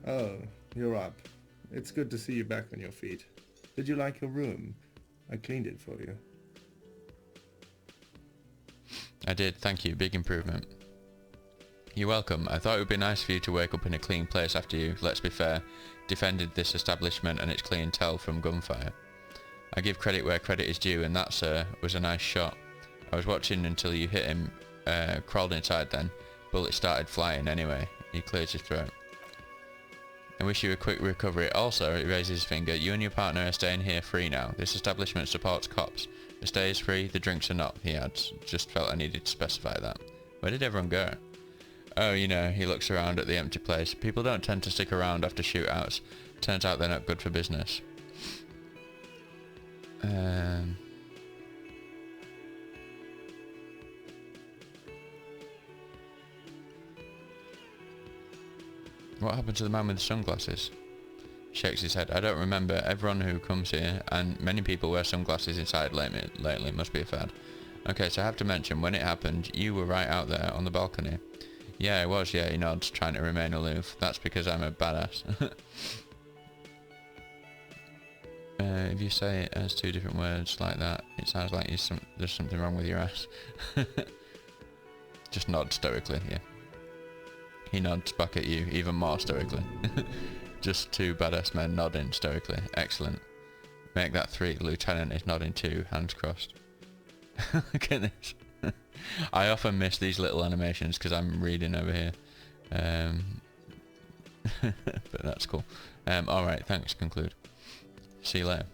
Oh, you're up. It's good to see you back on your feet. Did you like your room? I cleaned it for you. I did, thank you. Big improvement. You're welcome. I thought it would be nice for you to wake up in a clean place after you, let's be fair, defended this establishment and its clientele from gunfire. I give credit where credit is due, and that, sir, was a nice shot. I was watching until you hit him, crawled inside then. Bullet started flying anyway. He clears his throat. I wish you a quick recovery. Also, he raises his finger. You and your partner are staying here free now. This establishment supports cops. The stay is free, the drinks are not, he adds. Just felt I needed to specify that. Where did everyone go? Oh, you know, he looks around at the empty place. People don't tend to stick around after shootouts. Turns out they're not good for business. What happened to the man with the sunglasses? Shakes his head. I don't remember. Everyone who comes here, and many people wear sunglasses inside lately. Must be a fad. Okay, so I have to mention, when it happened, you were right out there on the balcony. Yeah, I was, yeah, he nods, trying to remain aloof. That's because I'm a badass. If you say it as 2 different words like that, it sounds like there's something wrong with your ass. Just nod stoically, yeah. He nods back at you, even more stoically. Just 2 badass men nodding stoically. Excellent. Make that 3. The lieutenant is nodding too, hands crossed. Look at this. I often miss these little animations because I'm reading over here. But that's cool. Alright, thanks, conclude. See you later.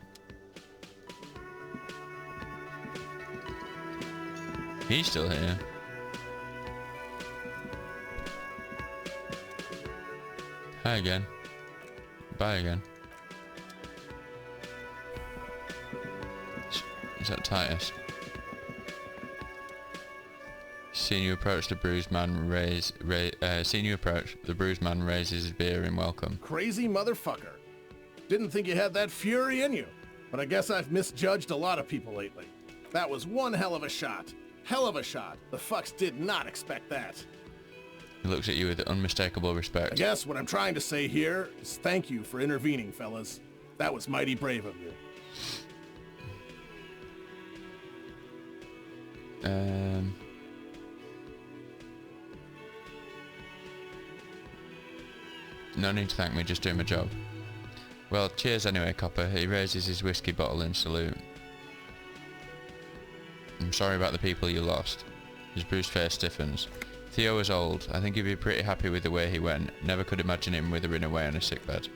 He's still here. Hi again. Bye again. Is that Titus? Seeing you approach, the bruised man raises his beer in welcome. Crazy motherfucker. Didn't think you had that fury in you, but I guess I've misjudged a lot of people lately. That was one hell of a shot. Hell of a shot. The fucks did not expect that. He looks at you with unmistakable respect. I guess what I'm trying to say here is thank you for intervening, fellas. That was mighty brave of you. No need to thank me, just doing my job. Well, cheers anyway, copper. He raises his whiskey bottle in salute. I'm sorry about the people you lost. His bruised face stiffens. Theo was old. I think he'd be pretty happy with the way he went. Never could imagine him withering away on a sickbed.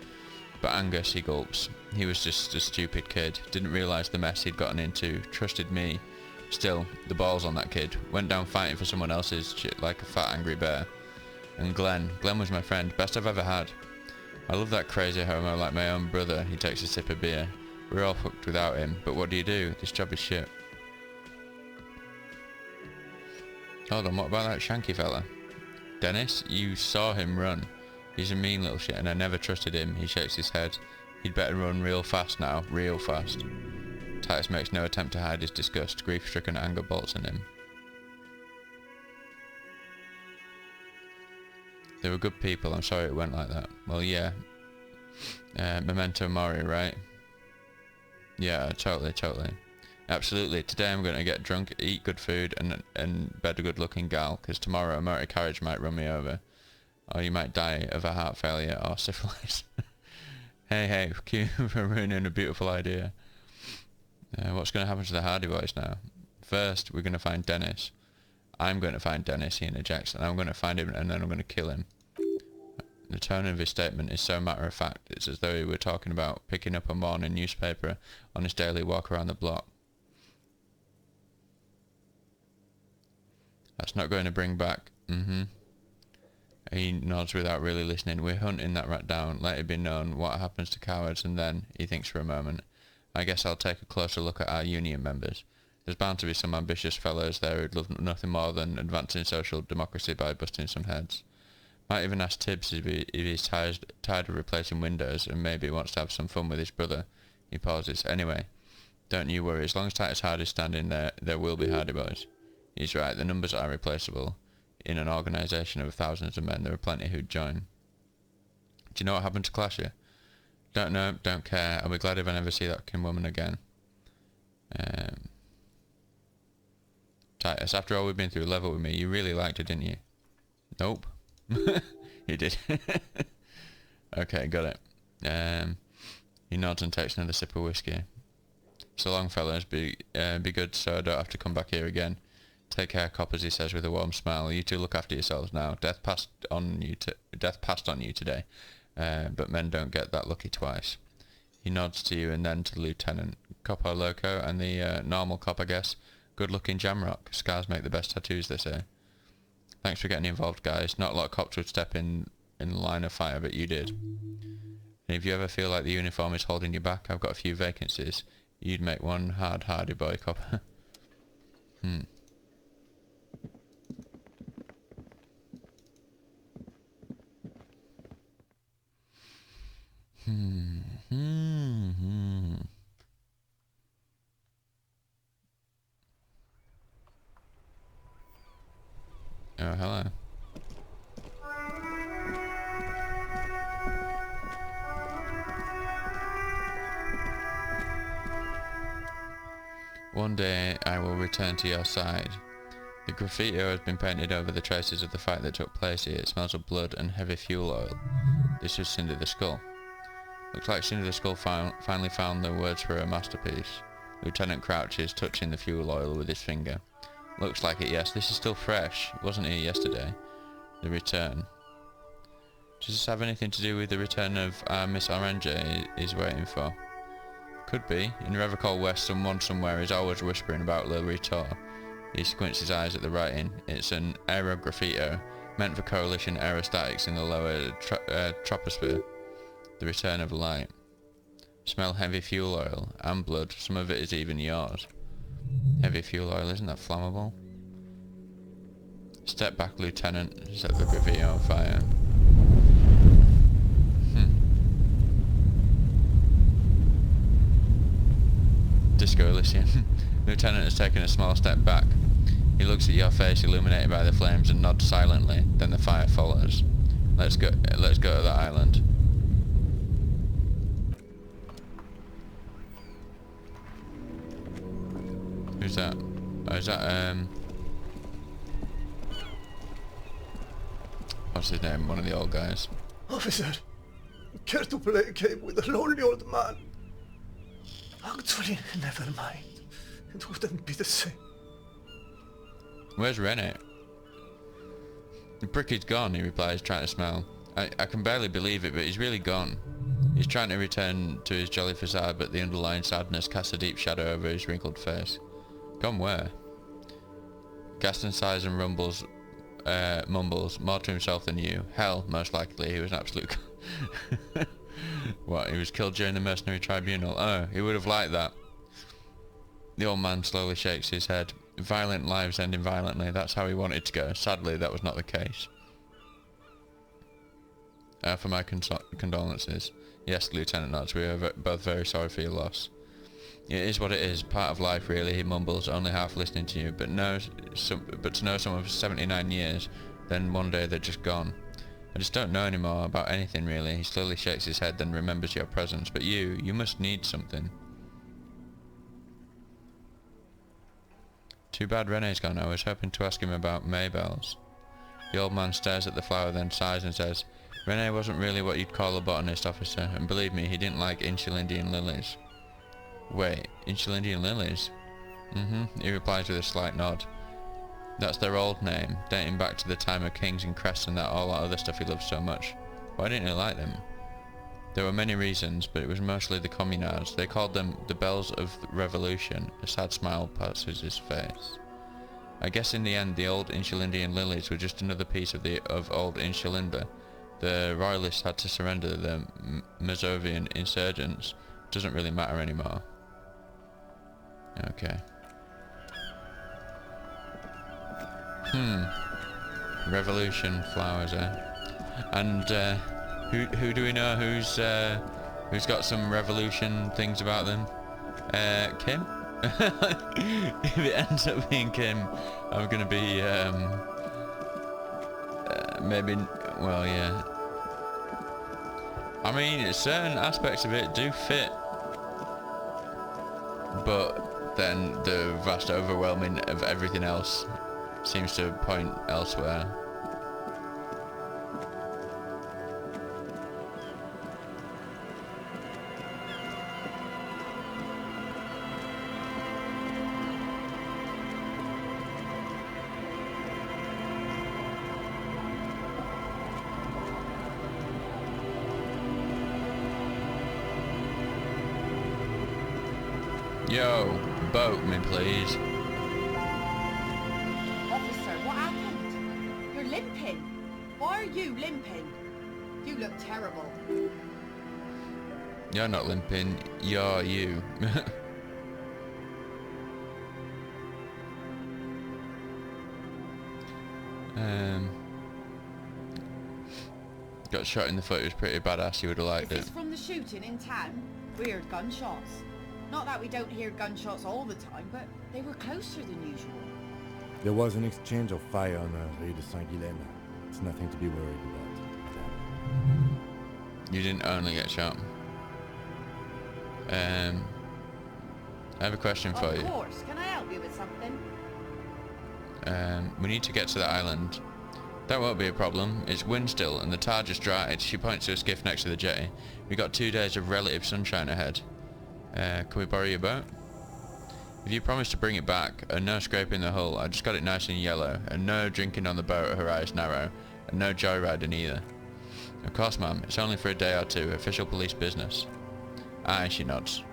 But Angus, he gulps. He was just a stupid kid. Didn't realise the mess he'd gotten into. Trusted me. Still, the balls on that kid. Went down fighting for someone else's shit like a fat angry bear. And Glenn was my friend. Best I've ever had. I love that crazy homo like my own brother. He takes a sip of beer. We're all fucked without him. But what do? This job is shit. Hold on, what about that Shanky fella? Dennis, you saw him run. He's a mean little shit and I never trusted him. He shakes his head. He'd better run real fast now, real fast. Titus makes no attempt to hide his disgust. Grief-stricken anger bolts in him. They were good people, I'm sorry it went like that. Well, yeah. Memento mori, right? Yeah, totally. Absolutely. Today I'm going to get drunk, eat good food, and bed a good-looking gal, because tomorrow a motor carriage might run me over. Or you might die of a heart failure or syphilis. Hey, cue for ruining a beautiful idea. What's going to happen to the Hardy Boys now? First, we're going to find Dennis. I'm going to find Dennis, he interjects, and I'm going to find him, and then I'm going to kill him. The tone of his statement is so matter-of-fact, it's as though he were talking about picking up a morning newspaper on his daily walk around the block. That's not going to bring back... He nods without really listening. We're hunting that rat down. Let it be known what happens to cowards, and then, he thinks for a moment, I guess I'll take a closer look at our union members. There's bound to be some ambitious fellows there who'd love nothing more than advancing social democracy by busting some heads. Might even ask Tibbs if he's tired of replacing windows and maybe wants to have some fun with his brother. He pauses. Anyway, don't you worry. As long as Titus Hardy's standing there, there will be Hardy Boys. He's right, the numbers are irreplaceable. In an organisation of thousands of men, there are plenty who'd join. Do you know what happened to Clasher? Don't know, don't care. I'll be glad if I never see that fucking woman again. Titus, after all we've been through, level with me. You really liked her, didn't you? Nope. You did. Okay, got it. He nods and takes another sip of whiskey. So long, fellas. Be good so I don't have to come back here again. Take care, coppers, he says with a warm smile. You two look after yourselves now. Death passed on you today, but men don't get that lucky twice. He nods to you and then to the lieutenant. Copper Loco and the normal cop, I guess. Good-looking Jamrock. Scars make the best tattoos, they say. Thanks for getting involved, guys. Not a lot of cops would step in the line of fire, but you did. And if you ever feel like the uniform is holding you back, I've got a few vacancies. You'd make one hardy boy, copper. Oh, hello. One day I will return to your side. The graffiti has been painted over the traces of the fight that took place here. It smells of blood and heavy fuel oil. This was Cindy the Skull. Looks like Cindy the Skull finally found the words for her masterpiece. Lieutenant Crouch is touching the fuel oil with his finger. Looks like it, yes. This is still fresh. Wasn't here yesterday. The return. Does this have anything to do with the return of Miss Orange he's waiting for? Could be. In Revocol West, someone somewhere is always whispering about Le Retour. He squints his eyes at the writing. It's an aerograffito, meant for coalition aerostatics in the lower troposphere. The return of light. Smell heavy fuel oil and blood. Some of it is even yours. Heavy fuel oil, isn't that flammable? Step back, Lieutenant. Set the graffiti on fire. Disco Elysium. Lieutenant has taken a small step back. He looks at your face illuminated by the flames and nods silently. Then the fire follows. Let's go to the island. Who's that? Oh, is that what's his name? One of the old guys. Officer, care to play a game with a lonely old man? Actually, never mind. It wouldn't be the same. Where's Rene? The prick is gone, he replies, trying to smile. I can barely believe it, but he's really gone. He's trying to return to his jolly facade, but the underlying sadness casts a deep shadow over his wrinkled face. Gone where? Gaston sighs and mumbles, more to himself than you. Hell, most likely, he was an absolute... What, he was killed during the mercenary tribunal? Oh, he would have liked that. The old man slowly shakes his head. Violent lives ending violently, that's how he wanted to go. Sadly, that was not the case. For my condolences. Yes, Lieutenant nods, we are both very sorry for your loss. It is what it is, part of life really, he mumbles, only half listening to you, but to know someone for 79 years, then one day they're just gone. I just don't know anymore about anything really. He slowly shakes his head, then remembers your presence, but you must need something. Too bad Rene's gone, I was hoping to ask him about Maybells. The old man stares at the flower, then sighs and says, Rene wasn't really what you'd call a botanist, officer, and believe me, he didn't like Insulindian lilies. Wait, Insulindian lilies? He replies with a slight nod. That's their old name, dating back to the time of kings and crests and all that other stuff he loved so much. Why didn't he like them? There were many reasons, but it was mostly the communards. They called them the bells of the revolution. A sad smile passes his face. I guess in the end the old Insulindian lilies were just another piece of old Insulinda. The royalists had to surrender the Mazovian insurgents. Doesn't really matter anymore. Okay. Revolution flowers, And who do we know who's got some revolution things about them? Kim? If it ends up being Kim, I'm gonna be maybe, well, yeah. I mean, certain aspects of it do fit, but then the vast overwhelming of everything else seems to point elsewhere. Yo, boat me please. Officer, what happened? You're limping. Why are you limping? You look terrible. You're not limping, you're you. Got shot in the foot, it was pretty badass, you would have liked it. Is this from the shooting in town? Weird gunshots. Not that we don't hear gunshots all the time, but they were closer than usual. There was an exchange of fire on the Rue de Saint-Guylaine. It's nothing to be worried about. You didn't only get shot. I have a question for you. Of course. Can I help you with something? We need to get to the island. That won't be a problem. It's wind still and the tide just dried. She points to a skiff next to the jetty. We got 2 days of relative sunshine ahead. Can we borrow your boat? If you promise to bring it back, and no scraping the hull, I just got it nice and yellow, and no drinking on the boat her eyes narrow, and no joyriding either. Of course, ma'am, it's only for a day or two, official police business. Aye, she nods.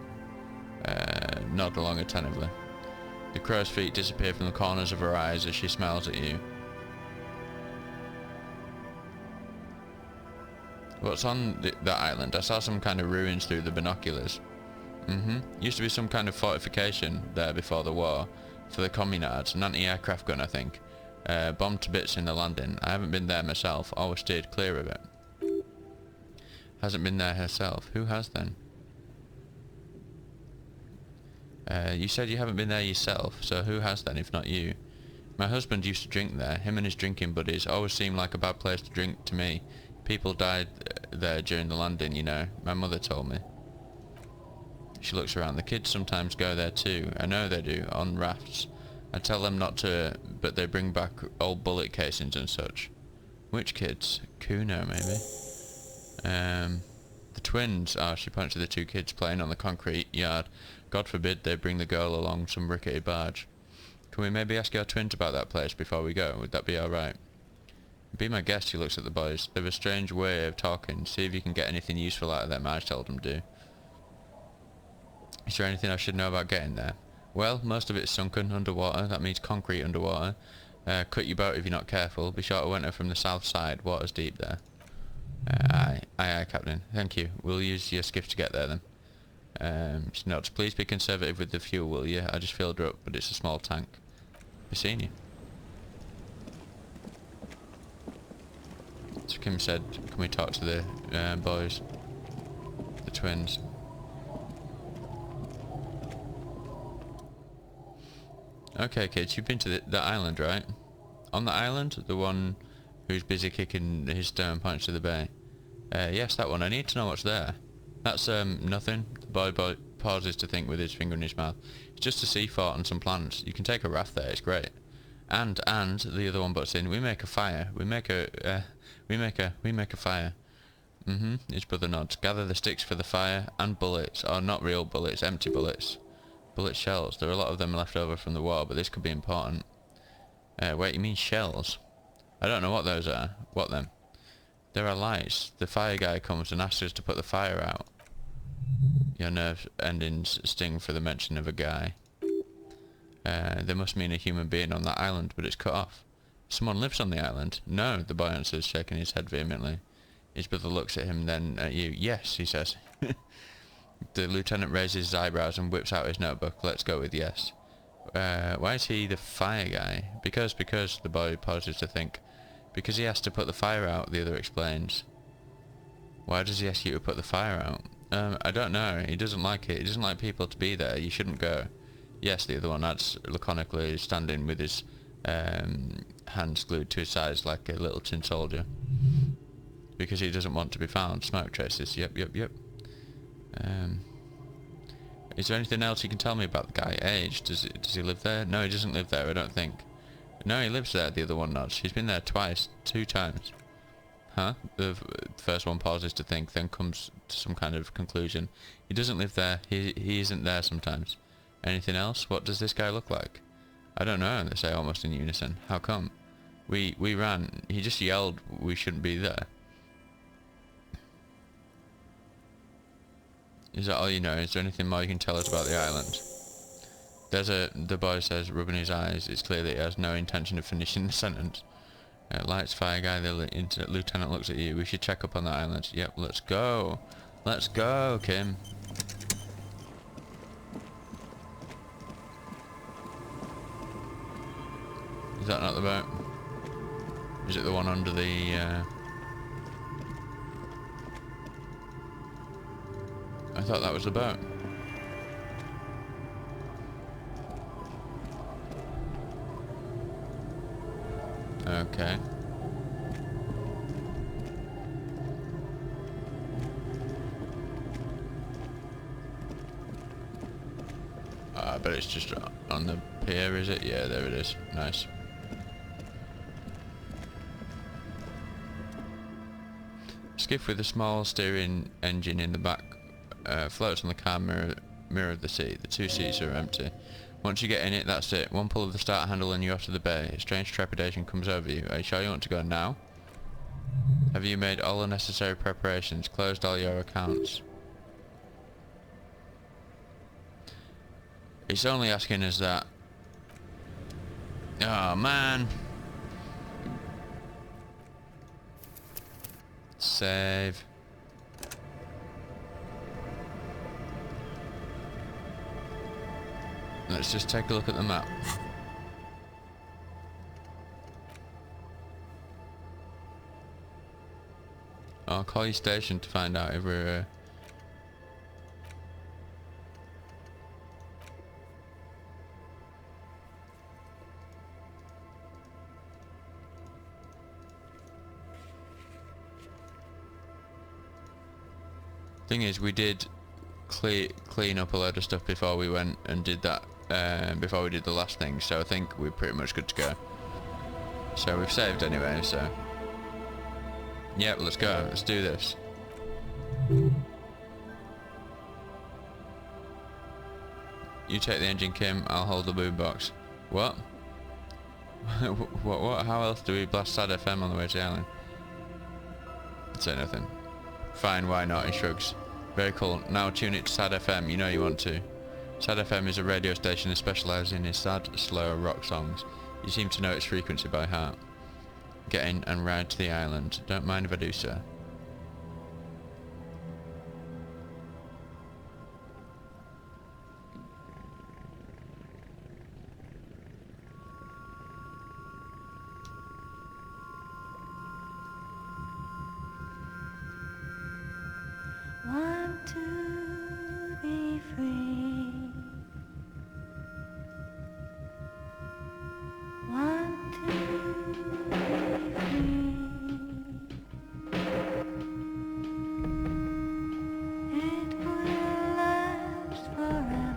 Nod along attentively. The crow's feet disappear from the corners of her eyes as she smiles at you. What's on that island? I saw some kind of ruins through the binoculars. Used to be some kind of fortification there before the war, for the communards, an anti-aircraft gun I think. bombed to bits in the landing. I haven't been there myself, always steered clear of it. Hasn't been there herself. Who has then? You said you haven't been there yourself, so who has then if not you? My husband used to drink there. Him and his drinking buddies always seemed like a bad place to drink to me. People died there during the landing, you know. My mother told me. She looks around. The kids sometimes go there too. I know they do, on rafts. I tell them not to, but they bring back old bullet casings and such. Which kids? Kuno, maybe? The twins. Oh, she points to the two kids playing on the concrete yard. God forbid they bring the girl along some rickety barge. Can we maybe ask our twins about that place before we go? Would that be alright? Be my guest, he looks at the boys. They have a strange way of talking. See if you can get anything useful out of them, I seldom do. Is there anything I should know about getting there? Well, most of it is sunken, underwater. That means concrete underwater. Cut your boat if you're not careful. Be sure to enter from the south side. Water's deep there. Aye, Captain. Thank you. We'll use your skiff to get there then. She notes, please be conservative with the fuel, will you? I just filled her up, but it's a small tank. Be seeing you. So Kim said, can we talk to the boys? The twins. Okay, kids, you've been to that island, right? On the island? The one who's busy kicking his stone punch to the bay? Yes, that one. I need to know what's there. That's, nothing. The boy pauses to think with his finger in his mouth. It's just a sea fort and some plants. You can take a raft there, it's great. And, the other one butts in, we make a fire. We make a fire. His brother nods. Gather the sticks for the fire, and bullets. Oh, not real bullets, empty bullets. Bullet shells. There are a lot of them left over from the war, but this could be important. Wait, you mean shells? I don't know what those are. What them? There are lights. The fire guy comes and asks us to put the fire out. Your nerve endings sting for the mention of a guy. They must mean a human being on that island, but it's cut off. Someone lives on the island? No, the boy answers, shaking his head vehemently. His brother looks at him, then at you. Yes, he says. The lieutenant raises his eyebrows and whips out his notebook. Let's go with yes. Why is he the fire guy? Because, the boy pauses to think. Because he has to put the fire out, the other explains. Why does he ask you to put the fire out? I don't know. He doesn't like it. He doesn't like people to be there. You shouldn't go. Yes, the other one adds laconically, standing with his hands glued to his sides like a little tin soldier. Because he doesn't want to be found. Smoke traces. Yep. Is there anything else you can tell me about the guy? Age? Does he live there? No, he doesn't live there, I don't think. No, he lives there, the other one nods. He's been there twice. 2 times. Huh? The first one pauses to think, then comes to some kind of conclusion. He doesn't live there. He isn't there sometimes. Anything else? What does this guy look like? I don't know, they say almost in unison. How come? We ran. He just yelled we shouldn't be there. Is that all you know? Is there anything more you can tell us about the island? The boy says, rubbing his eyes. It's clear that he has no intention of finishing the sentence. Lights, fire guy, the lieutenant looks at you. We should check up on that island. Yep, let's go. Let's go, Kim. Is that not the boat? Is it the one under the... I thought that was the boat. Okay. But it's just on the pier, is it? Yeah, there it is. Nice. Skiff with a small steering engine in the back floats on the calm mirror of the sea. The 2 seats are empty. Once you get in it, that's it. One pull of the start handle and you're off to the bay. A strange trepidation comes over you. Are you sure you want to go now? Have you made all the necessary preparations? Closed all your accounts? It's only asking us that. Oh man. Save. Let's just take a look at the map. I'll call your station to find out if we're... Thing is, we did clean up a load of stuff before we went and did that, before we did the last thing, so I think we're pretty much good to go. So we've saved anyway, so... Yep, let's go, let's do this. You take the engine, Kim, I'll hold the boombox. What? What? How else do we blast Sad FM on the way to the island? I'd say nothing. Fine, why not? He shrugs. Very cool. Now tune it to Sad FM, you know you want to. Sad FM is a radio station that specialises in sad, slow rock songs. You seem to know its frequency by heart. Get in and ride to the island. Don't mind if I do, sir. Want to be free. Want to be free. It will last forever.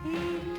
Eternally.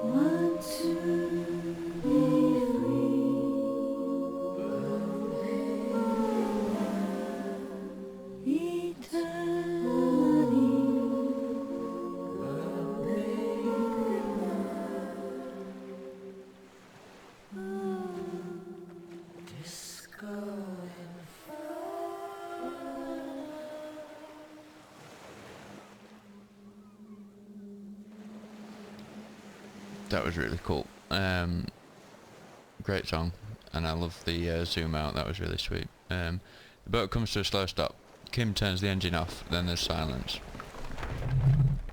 Want to be free. That was really cool. Great song, and I love the zoom out. That was really sweet. The boat comes to a slow stop. Kim turns the engine off, then there's silence.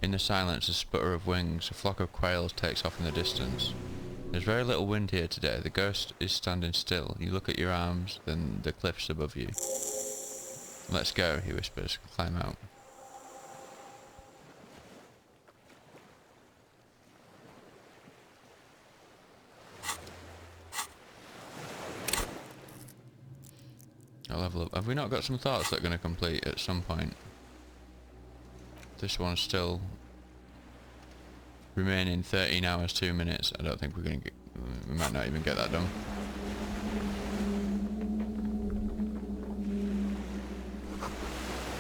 In the silence, a sputter of wings. A flock of quails takes off in the distance. There's very little wind here today. The ghost is standing still. You look at your arms, then the cliffs above you. Let's go, he whispers. Climb out. I'll level up. Have we not got some thoughts that are going to complete at some point? This one's still Remaining 13 hours 2 minutes. I don't think we're gonna get. We might not even get that done.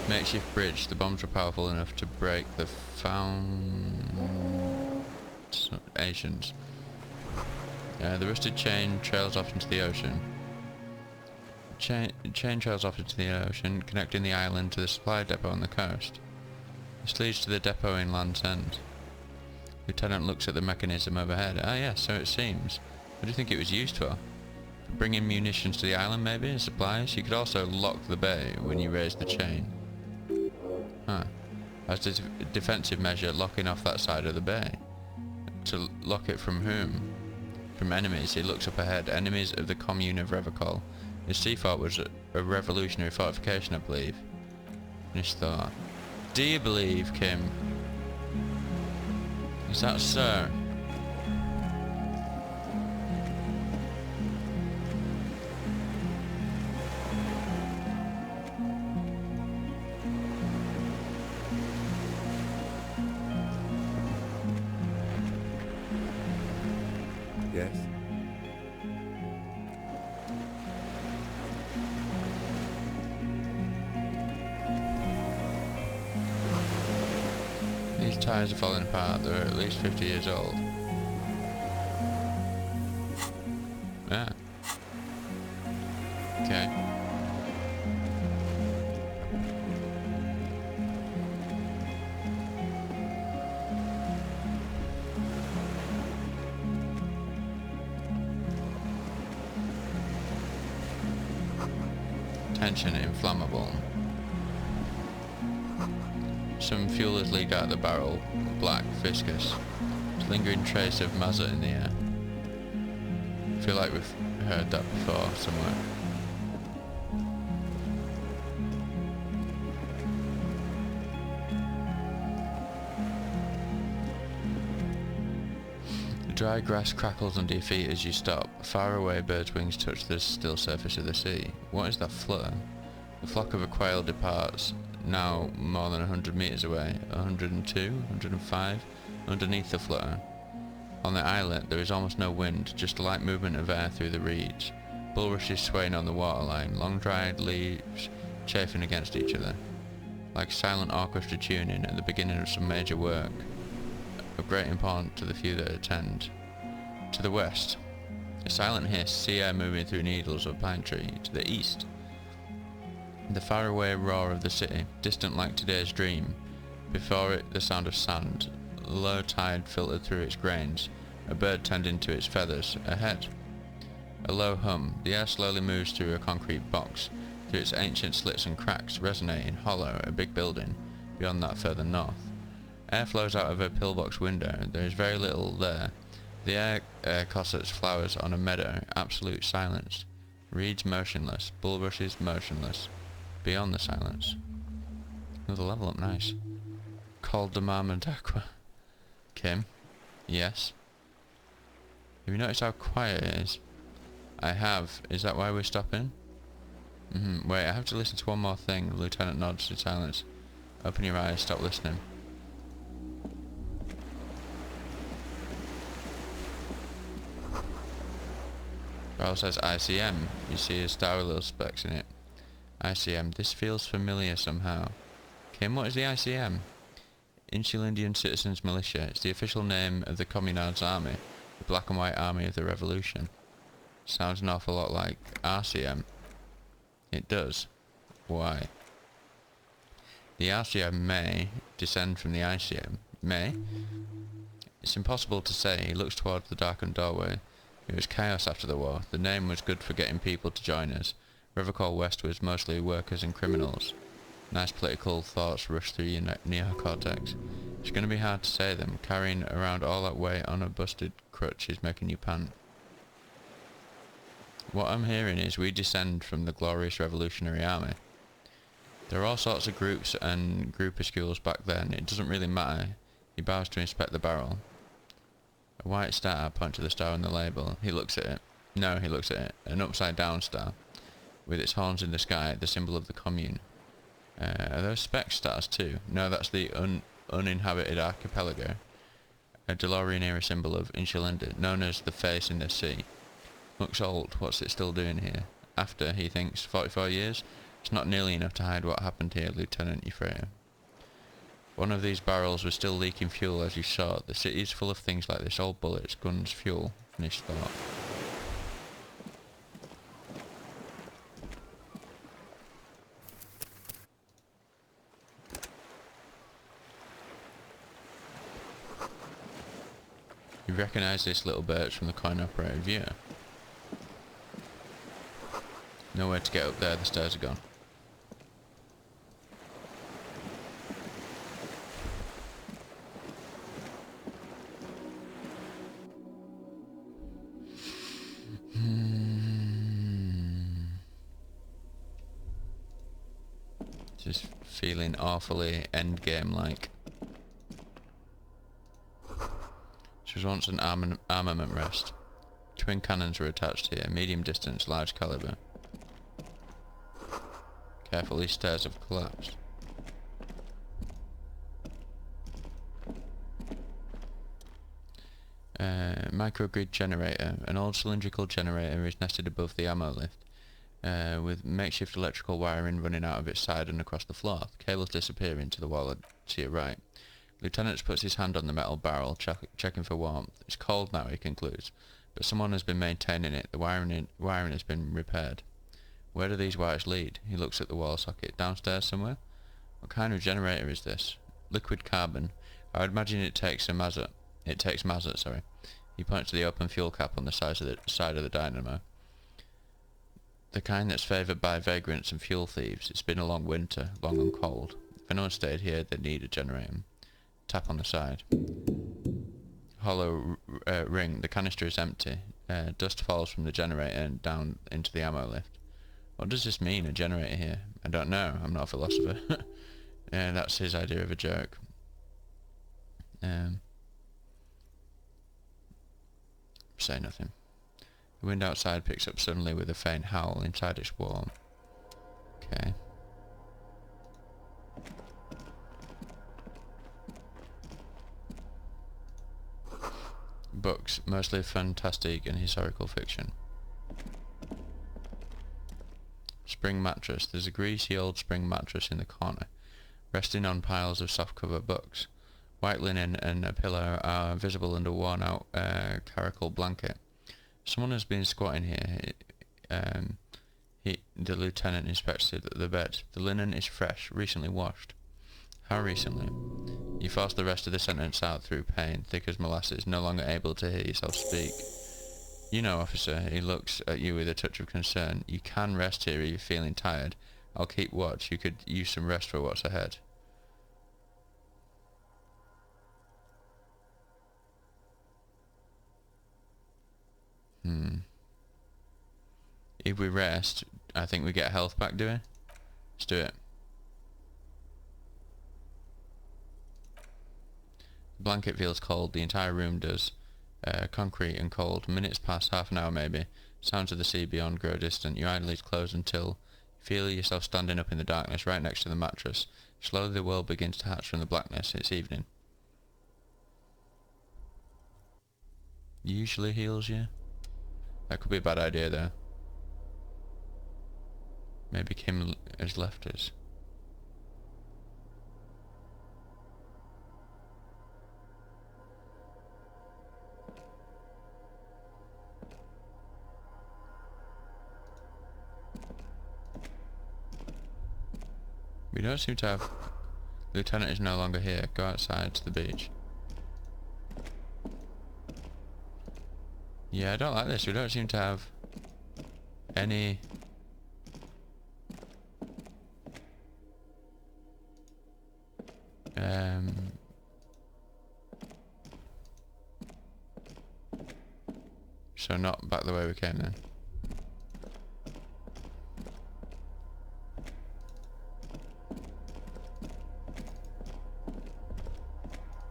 Makeshift bridge. The bombs were powerful enough to break the foundations. The rusted chain trails off into the ocean. Chain trails off into the ocean, connecting the island to the supply depot on the coast. This leads to the depot in Land's End. Lieutenant looks at the mechanism overhead. Ah yes, so it seems. What do you think it was used for? For bringing munitions to the island maybe, and supplies? You could also lock the bay when you raise the chain. Huh. As a defensive measure, locking off that side of the bay. To lock it from whom? From enemies. He looks up ahead. Enemies of the commune of Revocol. His sea fort was a revolutionary fortification, I believe. Finished thought. Do you believe, Kim? Is that so? Yes? These tires are falling apart. They're at least 50 years old. Ah. Okay. Tension inflammable. Some fuel has leaked out of the barrel, black, viscous. There's a lingering trace of mazut in the air. I feel like we've heard that before somewhere. The dry grass crackles under your feet as you stop. Far away, birds' wings touch the still surface of the sea. What is that flutter? The flock of a quail departs, now more than 100 metres away, 102, 105, underneath the flutter. On the islet there is almost no wind, just a light movement of air through the reeds. Bulrushes swaying on the waterline, long dried leaves chafing against each other. Like silent orchestra tuning at the beginning of some major work, of great importance to the few that attend. To the west, a silent hiss, sea air moving through needles of a pine tree. To the east, the faraway roar of the city, distant like today's dream. Before it, the sound of sand, low tide filtered through its grains, a bird tending to its feathers. Ahead, a low hum. The air slowly moves through a concrete box, through its ancient slits and cracks, resonating, hollow, a big building. Beyond that, further north. Air flows out of a pillbox window. There is very little there. The air cossets flowers on a meadow, absolute silence. Reeds motionless, bulrushes motionless. Beyond the silence. Another level up, nice. Called the Marmot Aqua. Kim? Yes? Have you noticed how quiet it is? I have. Is that why we're stopping? Wait, I have to listen to one more thing. The lieutenant nods in silence. Open your eyes, stop listening. Barrel says ICM. You see a star with little specks in it. ICM. This feels familiar somehow. Kim, what is the ICM? Insular Indian Citizens Militia. It's the official name of the Communards Army, the black and white army of the revolution. Sounds an awful lot like RCM. It does. Why? The RCM may descend from the ICM. May? It's impossible to say. He looks towards the darkened doorway. It was chaos after the war. The name was good for getting people to join us. Revocol West was mostly workers and criminals. Nice political thoughts rush through your neocortex. It's going to be hard to say them. Carrying around all that weight on a busted crutch is making you pant. What I'm hearing is we descend from the glorious revolutionary army. There are all sorts of groups and groupuscules back then. It doesn't really matter. He bows to inspect the barrel. A white star, point to the star on the label. He looks at it. No, he looks at it. An upside down star. With its horns in the sky, the symbol of the commune. Are those speck stars too? No, that's the uninhabited archipelago. A DeLorean-era symbol of Insulinde, known as the face in the sea. Looks old, what's it still doing here? After, he thinks, 44 years? It's not nearly enough to hide what happened here, Lieutenant Euphraya. One of these barrels was still leaking fuel as you saw. The city is full of things like this, old bullets, guns, fuel. Finished thought. You recognise this little birch from the coin-operated viewer. Nowhere to get up there, the stairs are gone. Just feeling awfully endgame-like. This was once an armament rest. Twin cannons were attached here, medium distance, large caliber. Careful, these stairs have collapsed. Microgrid generator. An old cylindrical generator is nested above the ammo lift, with makeshift electrical wiring running out of its side and across the floor. The cables disappear into the wall to your right. Lieutenant puts his hand on the metal barrel, checking for warmth. It's cold now, he concludes, but someone has been maintaining it. The wiring has been repaired. Where do these wires lead? He looks at the wall socket. Downstairs somewhere? What kind of generator is this? Liquid carbon. I would imagine it takes mazut. Sorry. He points to the open fuel cap on the side of the dynamo. The kind that's favoured by vagrants and fuel thieves. It's been a long winter, long and cold. If anyone stayed here, they'd need a generator. Tap on the side. Hollow ring. The canister is empty. Dust falls from the generator and down into the ammo lift. What does this mean, a generator here? I don't know. I'm not a philosopher. That's his idea of a joke. Say nothing. The wind outside picks up suddenly with a faint howl. Inside it's warm. Okay. Books, mostly fantastic and historical fiction. Spring mattress. There's a greasy old spring mattress in the corner, resting on piles of soft-cover books. White linen and a pillow are visible under a worn-out caracal blanket. Someone has been squatting here. The lieutenant inspects the bed. The linen is fresh, recently washed. How recently? You force the rest of the sentence out through pain, thick as molasses, no longer able to hear yourself speak. You know, officer, he looks at you with a touch of concern. You can rest here if you're feeling tired. I'll keep watch. You could use some rest for what's ahead. If we rest, I think we get health back, do we? Let's do it. The blanket feels cold, the entire room does. Concrete and cold. Minutes pass, half an hour maybe. Sounds of the sea beyond grow distant. Your eyelids close until you feel yourself standing up in the darkness right next to the mattress. Slowly the world begins to hatch from the blackness. It's evening. Usually heals you. That could be a bad idea though. Maybe Kim has left us. We don't seem to have... Lieutenant is no longer here. Go outside to the beach. Yeah, I don't like this. We don't seem to have any... So not back the way we came then.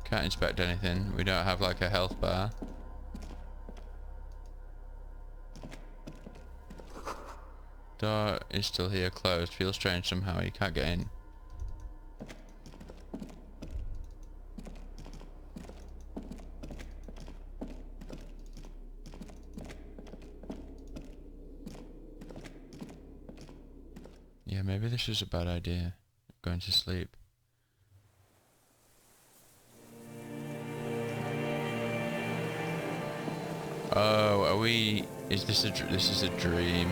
Can't inspect anything. We don't have like a health bar. Door is still here, closed. Feels strange somehow. You can't get in. Yeah, maybe this was a bad idea. Going to sleep. Oh, are we... Is this a... This is a dream.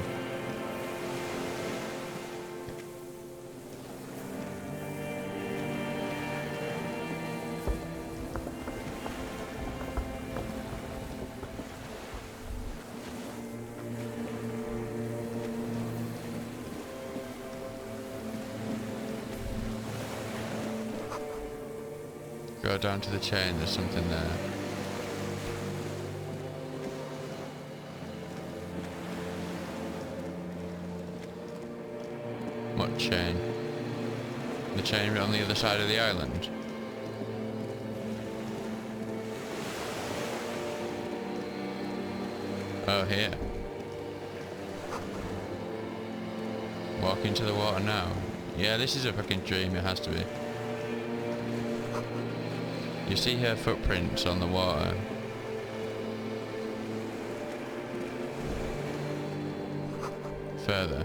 Go down to the chain, there's something there. What chain? The chain on the other side of the island? Oh, here. Walk into the water now. Yeah, this is a fucking dream, it has to be. You see her footprints on the water. Further.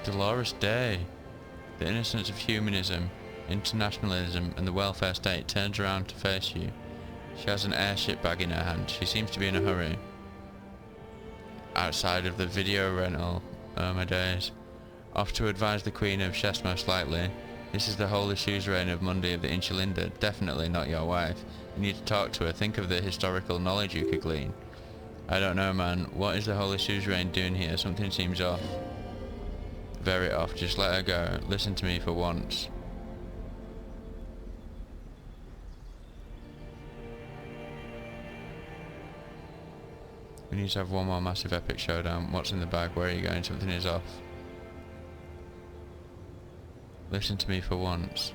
Dolores Day. The innocence of humanism, internationalism and the welfare state turns around to face you. She has an airship bag in her hand. She seems to be in a hurry. Outside of the video rental. Oh my days. Off to advise the Queen of Chess most likely. This is the holy suzerain of Monday of the Insulinda. Definitely not your wife. You need to talk to her. Think of the historical knowledge you could glean. I don't know, man. What is the holy suzerain doing here? Something seems off. Very off. Just let her go. Listen to me for once. We need to have one more massive epic showdown. What's in the bag? Where are you going? Something is off. Listen to me for once.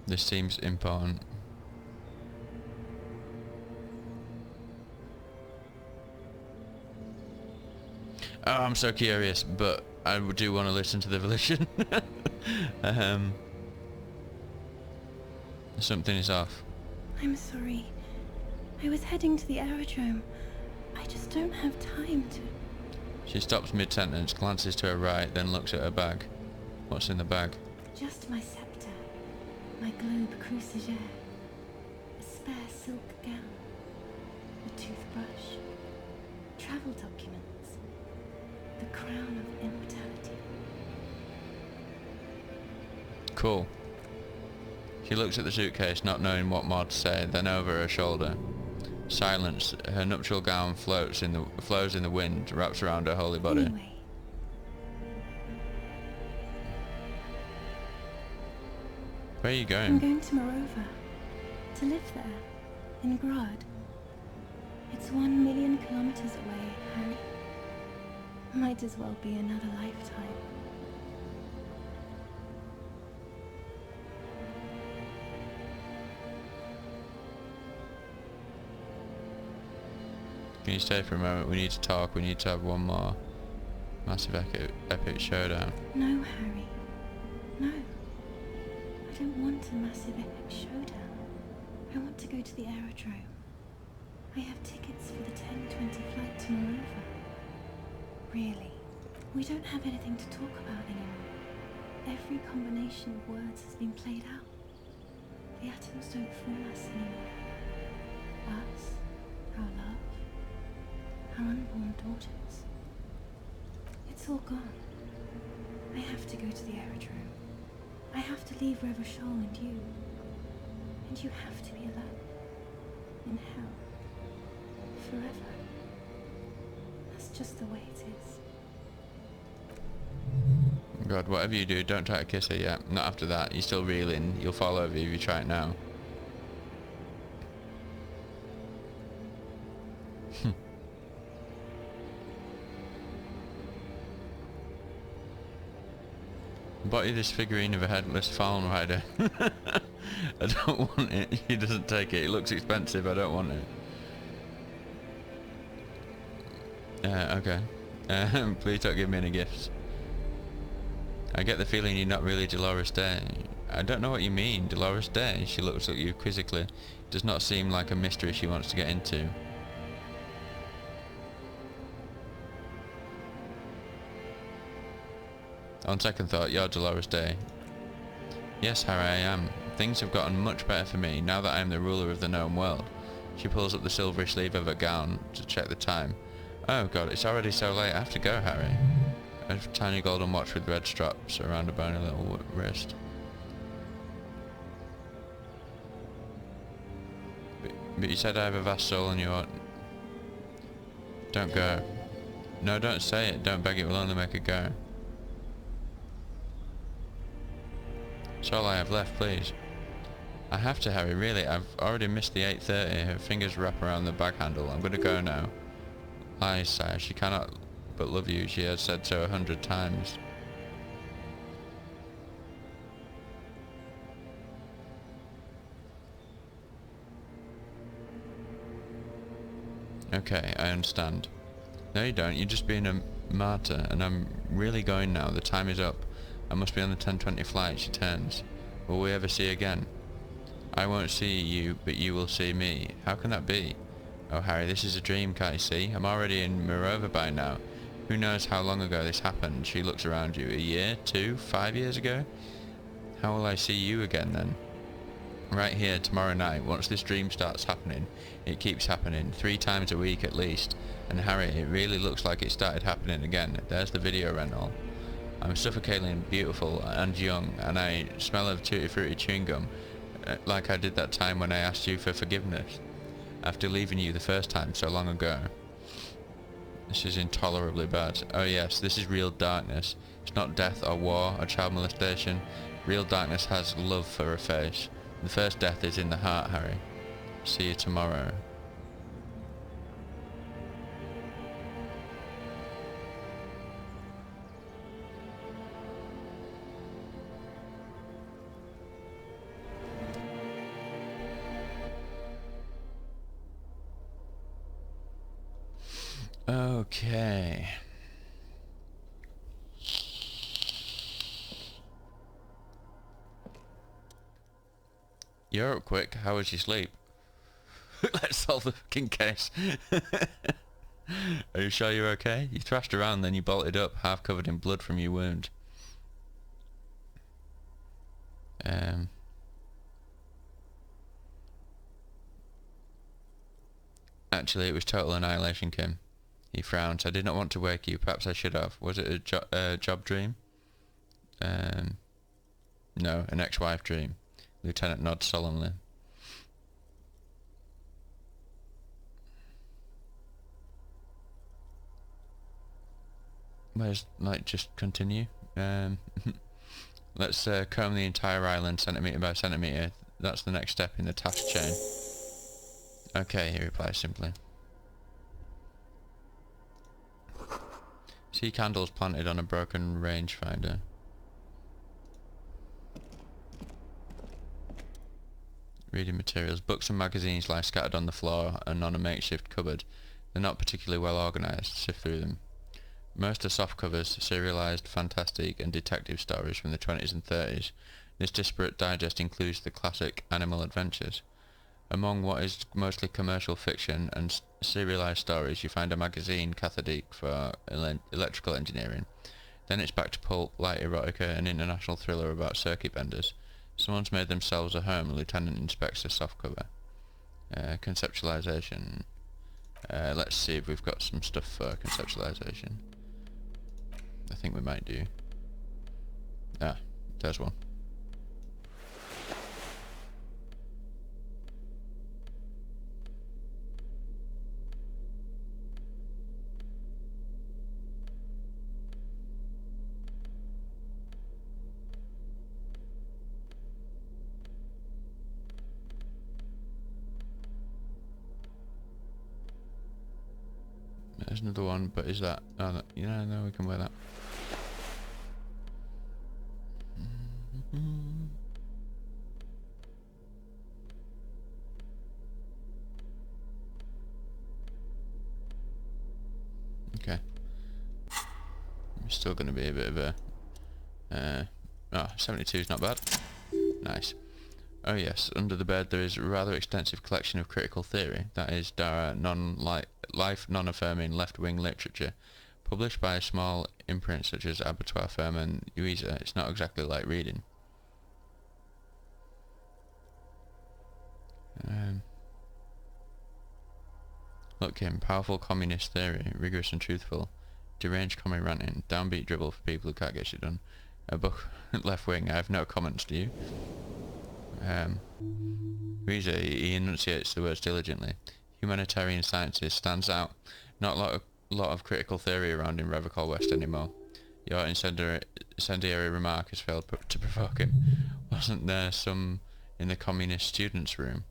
This seems important. Oh, I'm so curious, but I do want to listen to the volition. Something is off. I'm sorry. I was heading to the aerodrome. I just don't have time to... She stops mid-sentence, glances to her right, then looks at her bag. What's in the bag? Just my scepter, my globe cruciger, a spare silk gown, a toothbrush, travel documents, the crown of immortality. Cool. She looks at the suitcase, not knowing what more to say, then over her shoulder. Silence. Her nuptial gown flows in the wind, wraps around her holy body. Anyway. Where are you going? I'm going to Morova, to live there, in Grad. It's 1 million kilometers away, Harry. Might as well be another lifetime. Can you stay for a moment? We need to talk. We need to have one more massive epic showdown. No, Harry. No. I don't want a massive epic showdown. I want to go to the aerodrome. I have tickets for the 10:20 flight to Morova. Really, we don't have anything to talk about anymore. Every combination of words has been played out. The atoms don't fool us anymore. Us, our love, our unborn daughters. It's all gone. I have to go to the aerodrome. I have to leave Revachol and you. And you have to be alone. In hell. Forever. That's just the way it is. God, whatever you do, don't try to kiss her yet. Not after that. You're still reeling. You'll fall over if you try it now. Bought you this figurine of a headless Fallen Rider. I don't want it. He doesn't take it. It looks expensive. I don't want it. Okay. Please don't give me any gifts. I get the feeling you're not really Dolores Day. I don't know what you mean, Dolores Day. She looks at you quizzically. It does not seem like a mystery she wants to get into. On second thought, you're Dolores Day. Yes, Harry, I am. Things have gotten much better for me now that I am the ruler of the known world. She pulls up the silvery sleeve of her gown to check the time. Oh god, it's already so late. I have to go, Harry. A tiny golden watch with red straps around a bony little wrist. But you said I have a vast soul and you ought... Don't go. No, don't say it. Don't beg, it will only make her go. It's all I have left, please. I have to, Harry, really. I've already missed the 8:30. Her fingers wrap around the bag handle. I'm going to go now. Lies, sire. She cannot but love you. She has said so 100 times. Okay, I understand. No, you don't. You're just being a martyr, and I'm really going now. The time is up. I must be on the 10:20 flight. She turns. Will we ever see again? I won't see you, but you will see me. How can that be? Oh, Harry, this is a dream, can't you see? I'm already in Morova by now. Who knows how long ago this happened? She looks around you. A year? 2? 5 years ago? How will I see you again, then? Right here, tomorrow night. Once this dream starts happening, it keeps happening. 3 times a week at least. And Harry, it really looks like it started happening again. There's the video rental. I'm suffocatingly beautiful and young, and I smell of tutti frutti chewing gum, like I did that time when I asked you for forgiveness, after leaving you the first time so long ago. This is intolerably bad. Oh yes, this is real darkness. It's not death or war or child molestation. Real darkness has love for a face. The first death is in the heart, Harry. See you tomorrow. Okay. You're up quick. How was your sleep? Let's solve the fucking case. Are you sure you're okay? You thrashed around, then you bolted up, half covered in blood from your wound. Actually, it was total annihilation, Kim. He frowned. I did not want to wake you. Perhaps I should have. Was it a job dream? No, an ex-wife dream. Lieutenant nods solemnly. Where's, like, just continue? Let's comb the entire island centimetre by centimetre. That's the next step in the task chain. Okay, he replies simply. See candles planted on a broken rangefinder. Reading materials. Books and magazines lie scattered on the floor and on a makeshift cupboard. They're not particularly well organised. Sift through them. Most are soft covers, serialised fantastic and detective stories from the 20s and 30s. This disparate digest includes the classic Animal Adventures. Among what is mostly commercial fiction and serialised stories, you find a magazine cathodic for electrical engineering. Then it's back to pulp, light erotica, and international thriller about circuit benders. Someone's made themselves a home. A lieutenant inspects a softcover. Conceptualisation. Let's see if we've got some stuff for conceptualisation. I think we might do. Ah, there's one. There's another one, but is that... Oh, no, yeah, no, we can wear that. Okay. It's still going to be a bit of a Oh, 72 is not bad. Nice. Oh yes, under the bed there is a rather extensive collection of critical theory, that is, life non-affirming left-wing literature, published by a small imprint such as Abattoir Firm and Uiza. It's not exactly like reading. Look, Kim, powerful communist theory, rigorous and truthful, deranged comic ranting, downbeat dribble for people who can't get shit done. A book left wing, I have no comments, do you? Uiza, he enunciates the words diligently. Humanitarian sciences stands out. Not a lot of critical theory around in Revocol West anymore. Your incendiary remark has failed to provoke him. Wasn't there some in the communist students' room?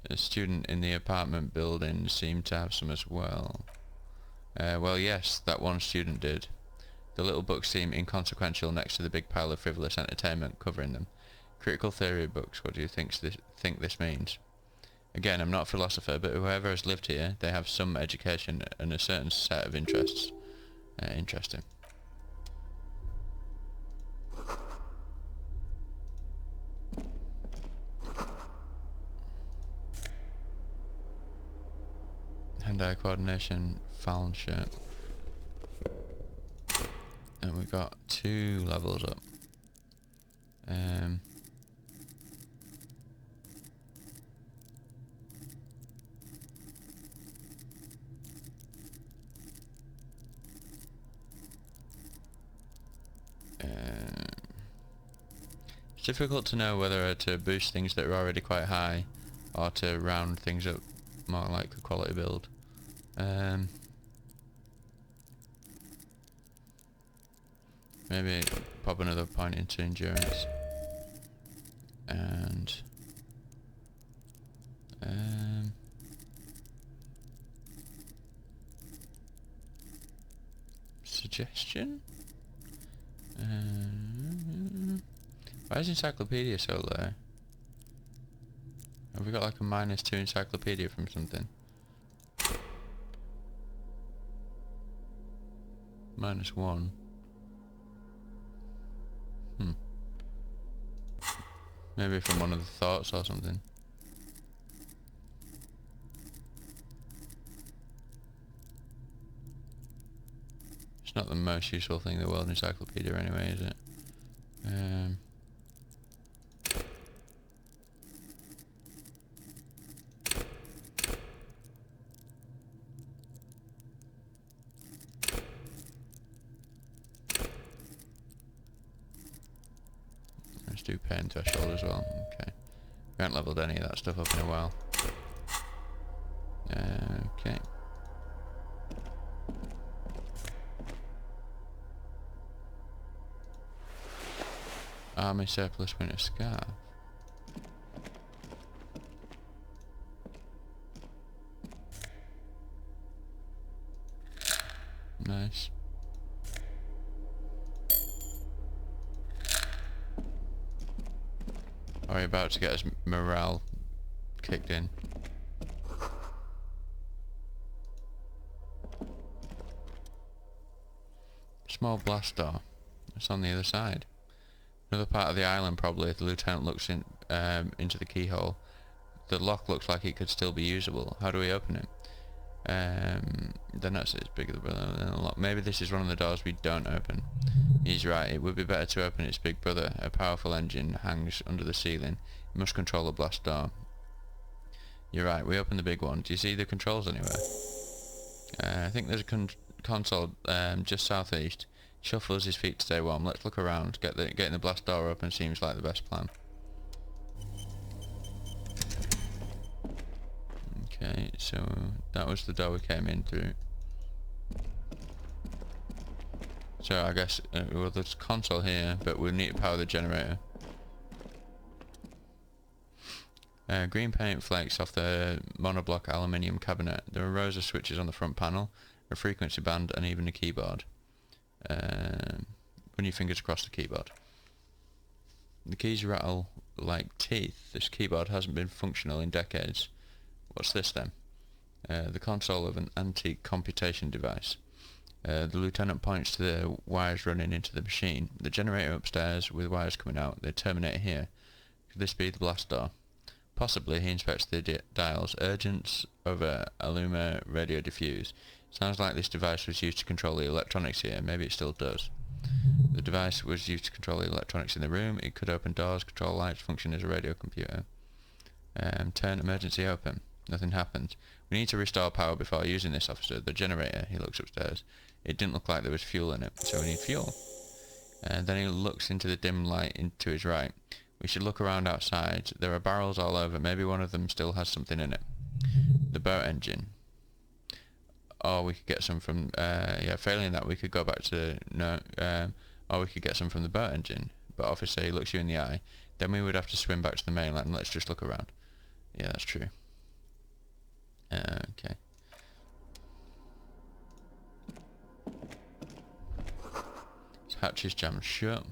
A student in the apartment building seemed to have some as well. Well, yes, that one student did. The little books seem inconsequential next to the big pile of frivolous entertainment covering them. Critical theory books, what do you think this means? Again, I'm not a philosopher, but whoever has lived here, they have some education and a certain set of interests. Interesting. Hand-eye coordination, Fallon shirt. And we got 2 levels up. It's difficult to know whether to boost things that are already quite high or to round things up more like a quality build. Maybe pop another point into endurance. And suggestion? Why is encyclopedia so low? Have we got like a -2 encyclopedia from something? -1. Maybe from one of the thoughts or something. It's not the most useful thing in the world, encyclopedia anyway, is it? Let's do pain threshold as well. Okay. We haven't leveled any of that stuff up in a while. Okay. Army surplus winter scarf. Nice. Are we about to get his morale kicked in? Small blast door. It's on the other side. Another part of the island probably. The lieutenant looks in into the keyhole. The lock looks like it could still be usable. How do we open it? Then that's it's bigger than the lock. Maybe this is one of the doors we don't open. He's right, it would be better to open its big brother. A powerful engine hangs under the ceiling. It must control the blast door. You're right, we open the big one. Do you see the controls anywhere? I think there's a console just southeast. Shuffles his feet to stay warm. Let's look around. Getting the blast door open seems like the best plan. Okay, so that was the door we came in through. So I guess, well, there's a console here, but we'll need to power the generator. Green paint flakes off the monoblock aluminium cabinet. There are rows of switches on the front panel, a frequency band, and even a keyboard. Run your fingers across the keyboard. The keys rattle like teeth. This keyboard hasn't been functional in decades. What's this then? The console of an antique computation device. The lieutenant points to the wires running into the machine. The generator upstairs with wires coming out. They terminate here. Could this be the blast door? Possibly. He inspects the dials. Urgence over Aluma radio diffuse. Sounds like this device was used to control the electronics here. Maybe it still does. The device was used to control the electronics in the room. It could open doors, control lights, function as a radio computer. Turn emergency open. Nothing happens. We need to restore power before using this, officer. The generator. He looks upstairs. It didn't look like there was fuel in it, so we need fuel. And then he looks into the dim light to his right. We should look around outside. There are barrels all over. Maybe one of them still has something in it. The boat engine. Or we could get some from... yeah, failing that, we could go back to... No, or we could get some from the boat engine. But officer, he looks you in the eye. Then we would have to swim back to the mainland and let's just look around. Yeah, that's true. Okay. Hatch is jammed shut.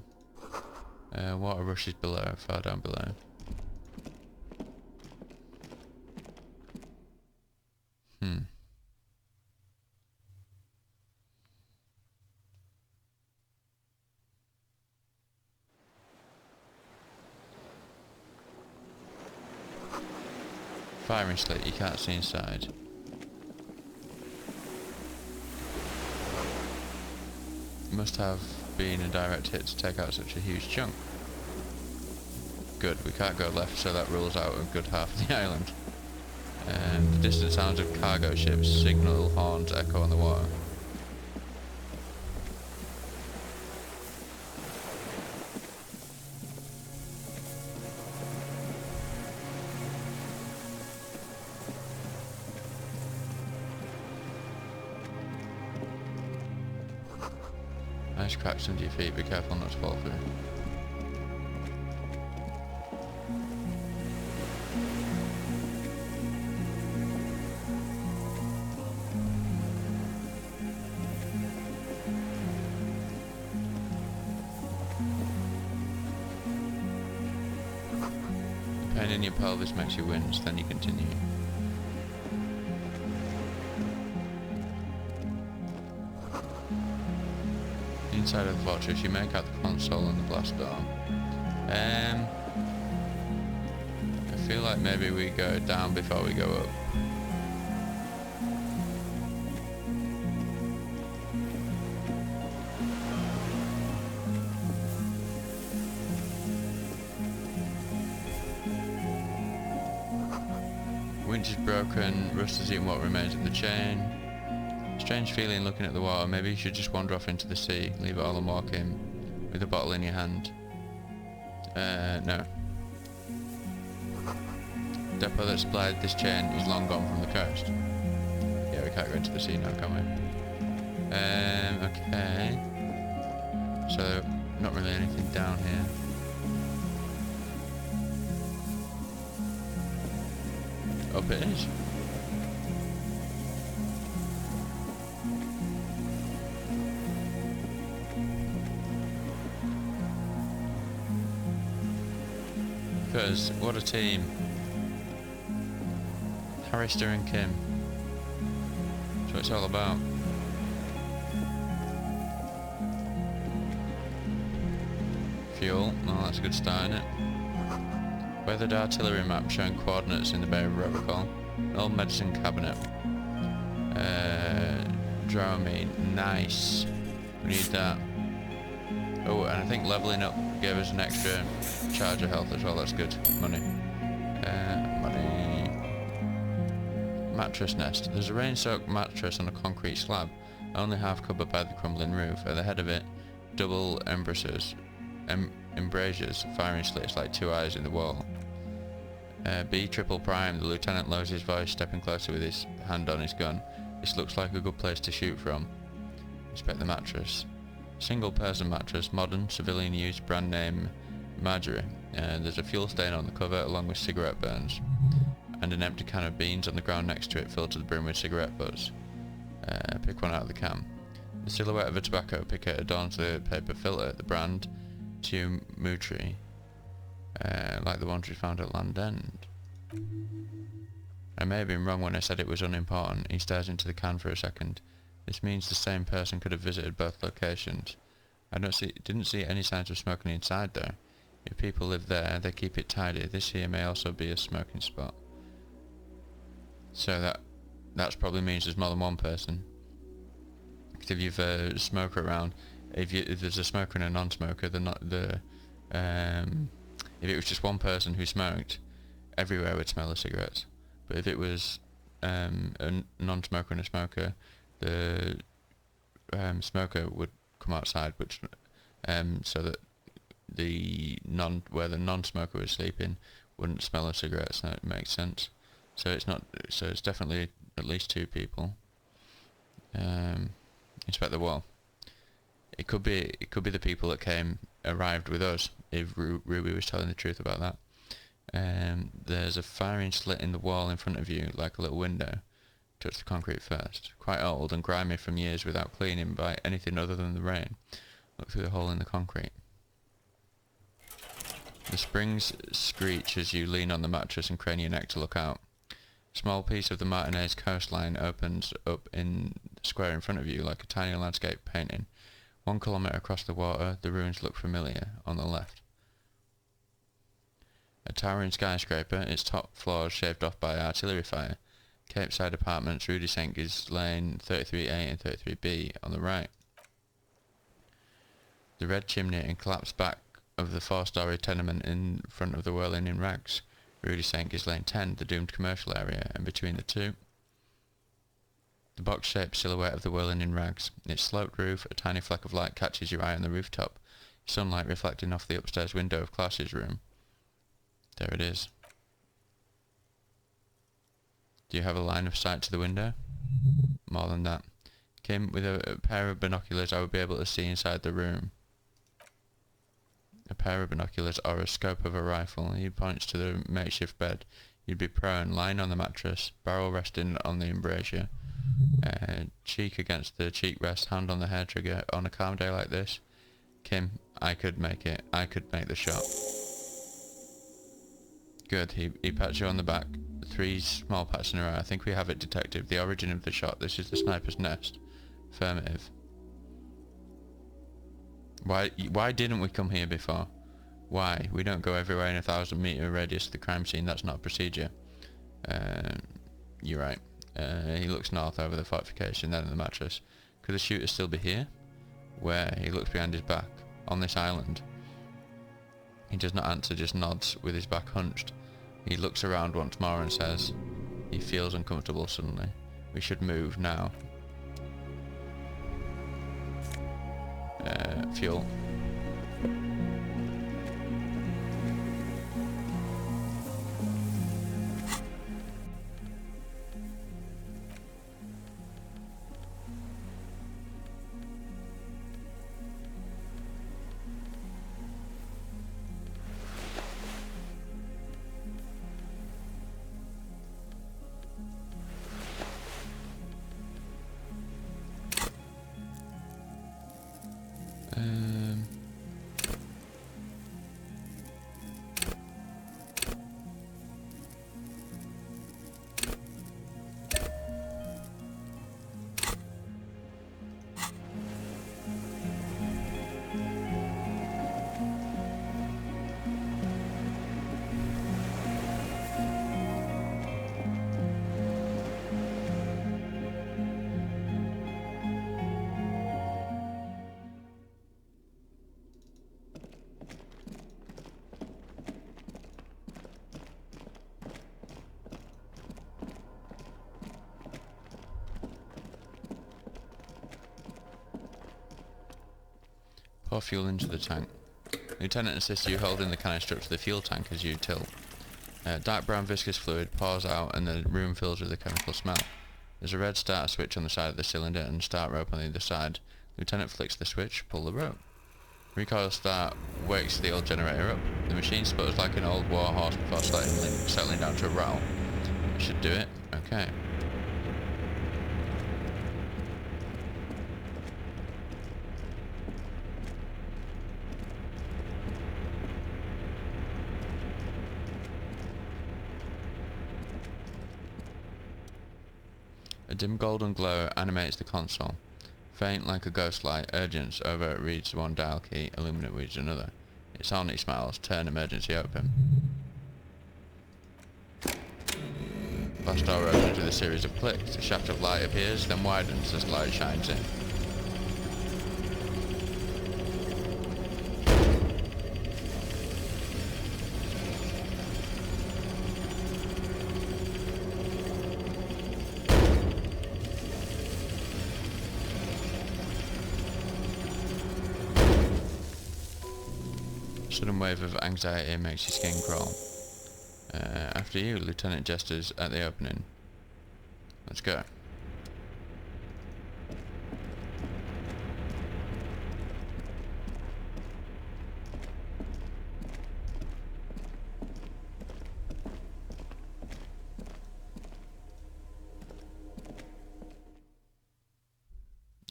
Water rushes below, far down below. Firing slit, you can't see inside. Must have been a direct hit to take out such a huge chunk. Good, we can't go left, so that rules out a good half of the island. The distant sounds of cargo ships, signal horns echo on the water. Nice cracks under your feet, be careful not to fall through. The pain in your pelvis makes you wince, then you continue. Inside of the fortress, you make out the console and the blast door. I feel like maybe we go down before we go up. Winch is broken, rust has eaten what remains of the chain. Strange feeling looking at the water. Maybe you should just wander off into the sea, leave it all and walk in, with a bottle in your hand. No. Depot that supplied this chain is long gone from the coast. Yeah, we can't go into the sea now, can we? Okay. So, not really anything down here. Up it is. Because, what a team. Harrister and Kim. That's what it's all about. Fuel, well that's a good start, isn't it? Weathered artillery map showing coordinates in the Bay of Robocall. An old medicine cabinet. Dramamine, nice. We need that. Oh, and I think leveling up gave us an extra charge of health as well, that's good. Money. Money. Mattress nest. There's a rain-soaked mattress on a concrete slab, only half covered by the crumbling roof. At the head of it, double embrasures, firing slits like two eyes in the wall. B triple prime. The lieutenant lowers his voice, stepping closer with his hand on his gun. This looks like a good place to shoot from. Inspect the mattress. Single person mattress, modern, civilian use, brand name Marjorie. There's a fuel stain on the cover along with cigarette burns. And an empty can of beans on the ground next to it filled to the brim with cigarette butts. Pick one out of the can. The silhouette of a tobacco picker adorns the paper filter, the brand Mutri, like the ones we found at Land End. I may have been wrong when I said it was unimportant. He stares into the can for a second. This means the same person could have visited both locations. I didn't see any signs of smoking inside though. If people live there, they keep it tidy. This here may also be a smoking spot. So that probably means there's more than one person. Because if you've a smoker around, if there's a smoker and a non-smoker, if it was just one person who smoked, everywhere would smell of cigarettes. But if it was a non-smoker and a smoker, the smoker would come outside, which so that where the non-smoker was sleeping wouldn't smell of cigarettes. That makes sense. So it's not. So it's definitely at least two people. Inspect the wall. It could be the people that arrived with us. If Ruby was telling the truth about that. There's a firing slit in the wall in front of you, like a little window. Touch the concrete first. Quite old and grimy from years without cleaning by anything other than the rain. Look through the hole in the concrete. The springs screech as you lean on the mattress and crane your neck to look out. A small piece of the Martinez coastline opens up in the square in front of you like a tiny landscape painting. 1 kilometre across the water, the ruins look familiar, on the left. A towering skyscraper, its top floors shaved off by artillery fire. Capeside Apartments, Rue de Saint-Gilles Lane, 33A and 33B on the right. The red chimney and collapsed back of the 4-storey tenement in front of the Whirling in Rags. Rue de Saint-Gilles Lane 10, the doomed commercial area, and between the two, the box-shaped silhouette of the Whirling in Rags. Its sloped roof, a tiny fleck of light catches your eye on the rooftop, sunlight reflecting off the upstairs window of Klaus's room. There it is. Do you have a line of sight to the window? More than that. Kim, with a pair of binoculars I would be able to see inside the room. A pair of binoculars or a scope of a rifle. He points to the makeshift bed. You'd be prone, lying on the mattress, barrel resting on the embrasure, cheek against the cheek rest, hand on the hair trigger. On a calm day like this, Kim, I could make it. I could make the shot. Good, he pats you on the back. 3 small pats in a row. I think we have it, detective. The origin of the shot. This is the sniper's nest. Affirmative. Why didn't we come here before? Why? We don't go everywhere in a 1,000-metre radius of the crime scene. That's not a procedure. You're right. He looks north over the fortification, then at the mattress. Could the shooter still be here? Where? He looks behind his back. On this island. He does not answer, just nods with his back hunched. He looks around once more and says, he feels uncomfortable suddenly. We should move now. Fuel. Pour fuel into the tank. Lieutenant assists you holding the canister up to the fuel tank as you tilt. Dark brown viscous fluid pours out and the room fills with a chemical smell. There's a red starter switch on the side of the cylinder and start rope on the other side. Lieutenant flicks the switch, pull the rope. Recoil start wakes the old generator up. The machine sputters like an old war horse before settling down to a rattle. Should do it. Okay. A dim golden glow animates the console. Faint like a ghost light, urgent over it reads one dial key, illuminate reads another. It's on, he smiles, turn emergency open. Glass door opens with a series of clicks. A shaft of light appears, then widens as light shines in. Sudden wave of anxiety makes your skin crawl. After you, Lieutenant gestures at the opening. Let's go.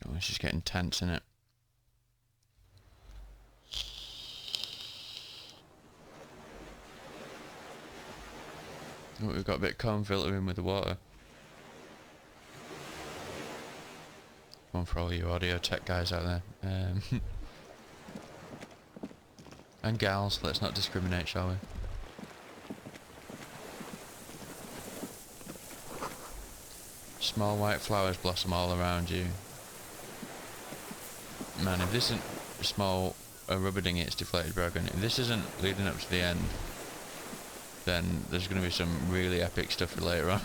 Oh, it's just getting tense, isn't it? Oh, we've got a bit of comb filtering with the water. One for all you audio tech guys out there. And gals, let's not discriminate, shall we? Small white flowers blossom all around you. Man, if this isn't small rubber dinghy, it's deflated broken. If this isn't leading up to the end, then there's going to be some really epic stuff for later on.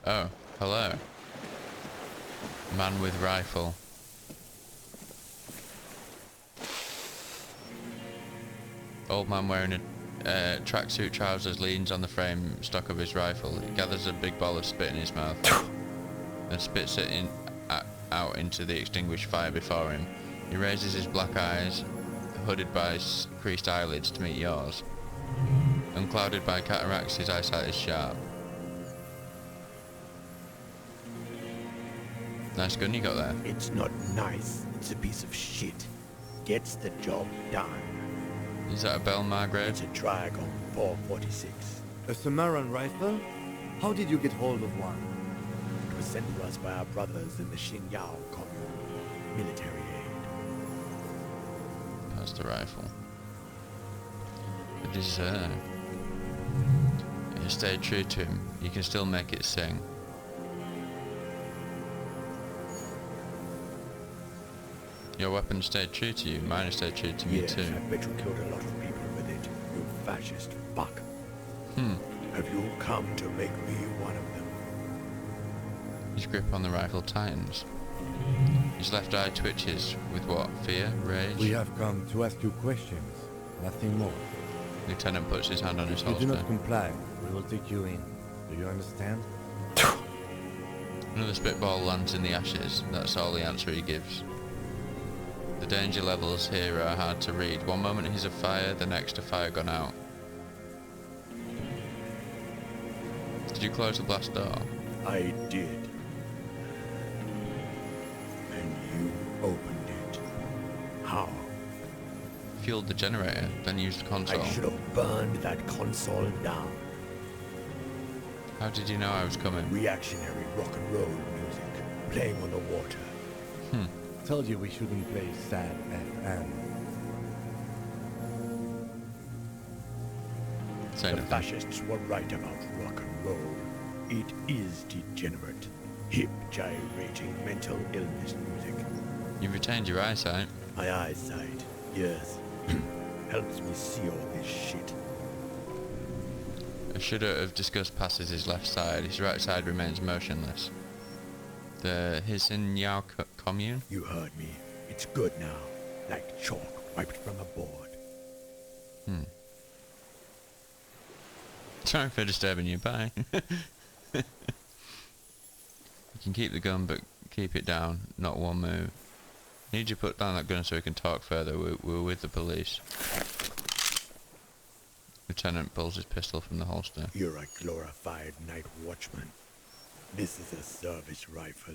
Oh, hello. Man with rifle. Old man wearing a tracksuit trousers leans on the frame stock of his rifle. He gathers a big ball of spit in his mouth, then spits it out into the extinguished fire before him. He raises his black eyes, hooded by creased eyelids, to meet yours. Unclouded by cataracts, his eyesight is sharp. Nice gun you got there. It's not nice, it's a piece of shit. Gets the job done. Is that a Bell Margaret? It's a Dragon 446. A Samaran rifle? How did you get hold of one? It was sent to us by our brothers in the Xinyao commune. Military aid. That's the rifle. It is, you stay true to him. You can still make it sing. Your weapon stayed true to you. Mine stayed true to me too. Yes, I bet you killed a lot of people with it, you fascist fuck. Have you come to make me one of them? His grip on the rifle tightens. His left eye twitches with what? Fear? Rage? We have come to ask you questions, nothing more. Lieutenant puts his hand on his If you holster. do not comply, we will take you in. Do you understand? Another spitball lands in the ashes. That's all the answer he gives. The danger levels here are hard to read. One moment he's a fire, the next a fire gone out. Did you close the blast door? I did. And you opened it. How? Fueled the generator, then used the console. I should have burned that console down. How did you know I was coming? Reactionary rock and roll music playing on the water. Told you we shouldn't play sad FM. The fascists were right about rock and roll. It is degenerate, hip, gyrating, mental illness music. You've retained your eyesight. My eyesight, yes, helps me see all this shit. A shudder of disgust passes his left side. His right side remains motionless. His Xinyao commune? You heard me. It's good now. Like chalk wiped from a board. Sorry for disturbing you. Bye. You can keep the gun, but keep it down. Not one move. Need you to put down that gun so we can talk further. We're with the police. Lieutenant pulls his pistol from the holster. You're a glorified night watchman. This is a service rifle.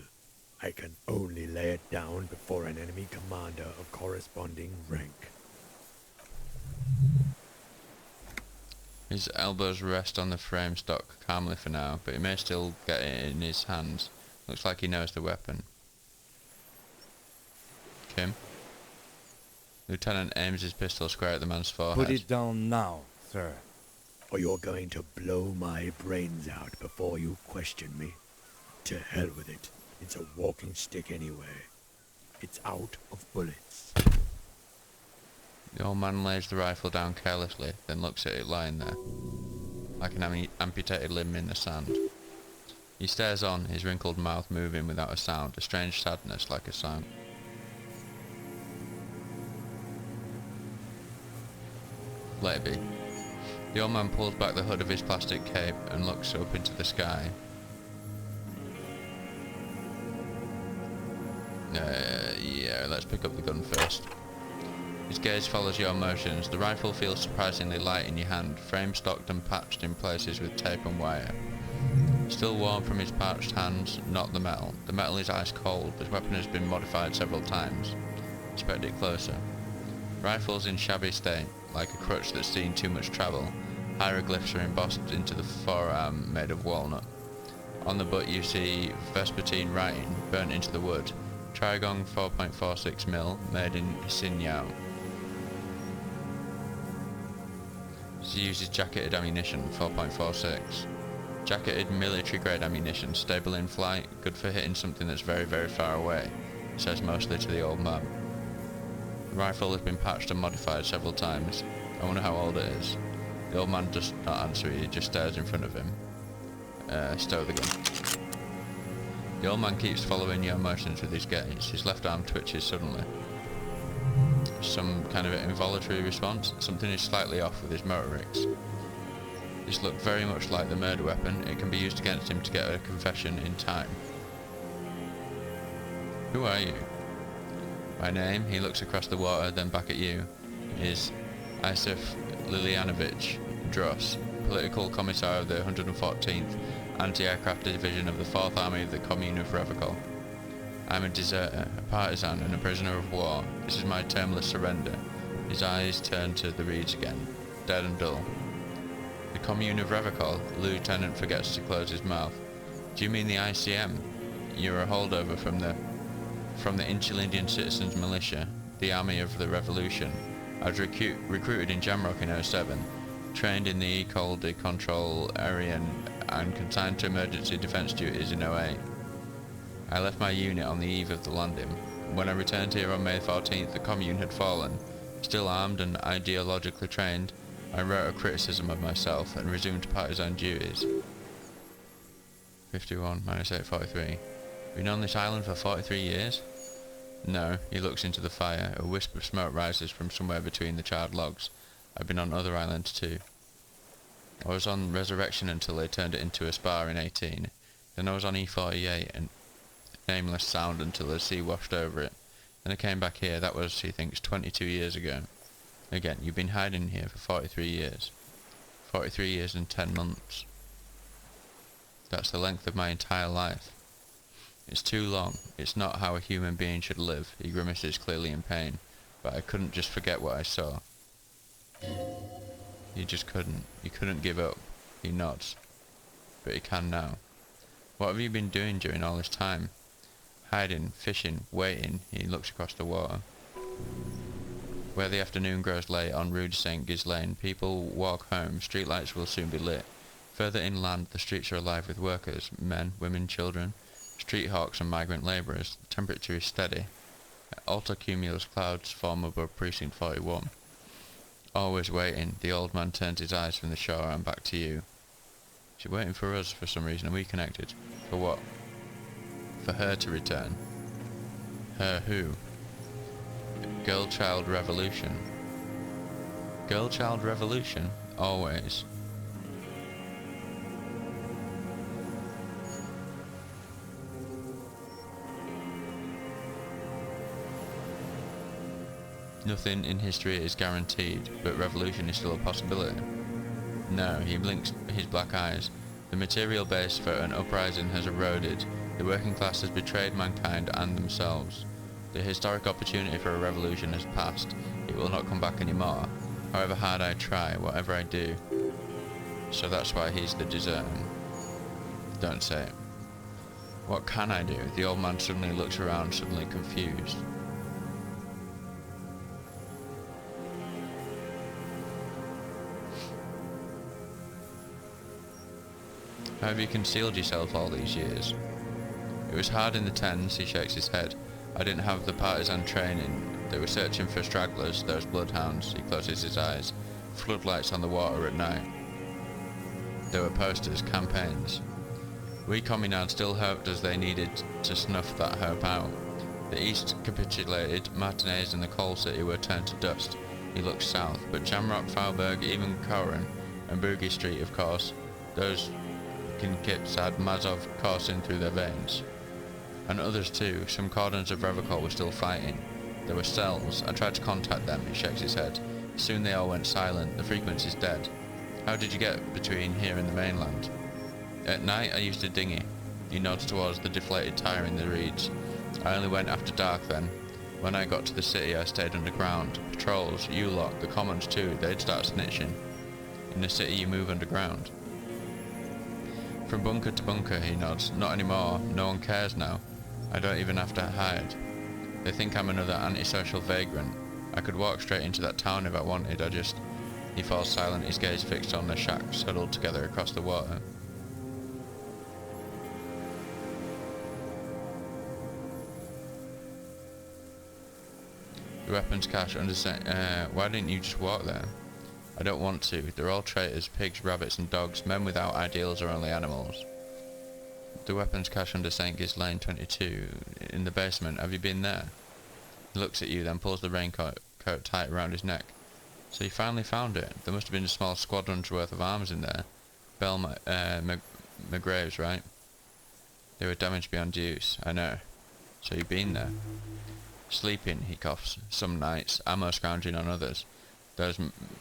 I can only lay it down before an enemy commander of corresponding rank. His elbows rest on the frame stock calmly for now, but he may still get it in his hands. Looks like he knows the weapon. Kim? Lieutenant aims his pistol square at the man's forehead. Put it down now, sir. Or you're going to blow my brains out before you question me. To hell with it. It's a walking stick anyway. It's out of bullets. The old man lays the rifle down carelessly, then looks at it lying there, like an amputated limb in the sand. He stares on, his wrinkled mouth moving without a sound, a strange sadness like a sound. Let it be. The old man pulls back the hood of his plastic cape and looks up into the sky. Yeah, let's pick up the gun first. His gaze follows your motions. The rifle feels surprisingly light in your hand, frame stocked and patched in places with tape and wire. Still warm from his parched hands, not the metal. The metal is ice cold. The weapon has been modified several times. Inspect it closer. Rifle's in shabby state, like a crutch that's seen too much travel. Hieroglyphs are embossed into the forearm made of walnut. On the butt you see Vespertine writing, burnt into the wood. Trigon 4.46mm, made in Sinyao. She uses jacketed ammunition, 4.46. Jacketed military-grade ammunition, stable in flight, good for hitting something that's very, very far away, says mostly to the old man. The rifle has been patched and modified several times. I wonder how old it is. The old man does not answer, he just stares in front of him. Stow the gun. The old man keeps following your motions with his gaze. His left arm twitches suddenly. Some kind of involuntary response. Something is slightly off with his motorics. This looked very much like the murder weapon. It can be used against him to get a confession in time. Who are you? My name, he looks across the water, then back at you, is Isif Lilianovich Dross, political commissar of the 114th Anti-Aircraft Division of the 4th Army of the Commune of Revachol. I'm a deserter, a partisan, and a prisoner of war. This is my termless surrender. His eyes turn to the reeds again, dead and dull. The Commune of Revachol, the lieutenant forgets to close his mouth. Do you mean the ICM? You're a holdover from the Insulindian Citizens Militia, the Army of the Revolution. I was recruited in Jamrock in 07, trained in the École de Contrôle Aérien and consigned to emergency defence duties in 08. I left my unit on the eve of the landing. When I returned here on May 14th, the Commune had fallen. Still armed and ideologically trained, I wrote a criticism of myself and resumed partisan duties. 51 minus 843. Been on this island for 43 years? No, he looks into the fire. A wisp of smoke rises from somewhere between the charred logs. I've been on other islands too. I was on Resurrection until they turned it into a spa in 18. Then I was on E48 and nameless sound until the sea washed over it. Then I came back here. That was, he thinks, 22 years ago. Again, you've been hiding here for 43 years. 43 years and 10 months. That's the length of my entire life. It's too long. It's not how a human being should live. He grimaces, clearly in pain. But I couldn't just forget what I saw. You just couldn't. You couldn't give up. He nods. But he can now. What have you been doing during all this time? Hiding, fishing, waiting. He looks across the water. Where the afternoon grows late on Rue de Saint Ghislaine, people walk home. Streetlights will soon be lit. Further inland, the streets are alive with workers, men, women, children, street hawks and migrant labourers. The temperature is steady. Altocumulus clouds form above Precinct 41. Always waiting, the old man turns his eyes from the shore and back to you. She's waiting for us for some reason. Are we connected? For what? For her to return. Her who? Girl Child Revolution. Girl Child Revolution? Always. Nothing in history is guaranteed, but revolution is still a possibility. No, he blinks his black eyes. The material base for an uprising has eroded. The working class has betrayed mankind and themselves. The historic opportunity for a revolution has passed. It will not come back anymore. However hard I try, whatever I do. So that's why he's the deserter. Don't say it. What can I do? The old man suddenly looks around, suddenly confused. How have you concealed yourself all these years? It was hard in the tens, he shakes his head. I didn't have the partisan training. They were searching for stragglers, those bloodhounds. He closes his eyes. Floodlights on the water at night. There were posters, campaigns. We communards still hoped as they needed to snuff that hope out. The east capitulated, Martinez and the coal city were turned to dust. He looked south, but Jamrock, Faubourg, even Coron, and Boogie Street, of course, those kips had Mazov coursing through their veins. And others too, some cordons of Revocol were still fighting. There were cells. I tried to contact them, he shakes his head. Soon they all went silent, the frequency's dead. How did you get between here and the mainland? At night I used a dinghy. He nods towards the deflated tyre in the reeds. I only went after dark then. When I got to the city I stayed underground. Patrols, you lot, the commons too, they'd start snitching. In the city you move underground. From bunker to bunker, he nods. Not anymore, no one cares now. I don't even have to hide. They think I'm another antisocial vagrant. I could walk straight into that town if I wanted, He falls silent, his gaze fixed on the shacks huddled together across the water. The weapons cache under why didn't you just walk there? I don't want to. They're all traitors, pigs, rabbits and dogs. Men without ideals are only animals. The weapons cache under St. Giz Lane 22, in the basement. Have you been there? He looks at you, then pulls the raincoat tight around his neck. So you finally found it. There must have been a small squadron's worth of arms in there. Bell McGraves, right? They were damaged beyond use, I know. So you've been there. Sleeping, he coughs. Some nights, ammo scrounging on others. Those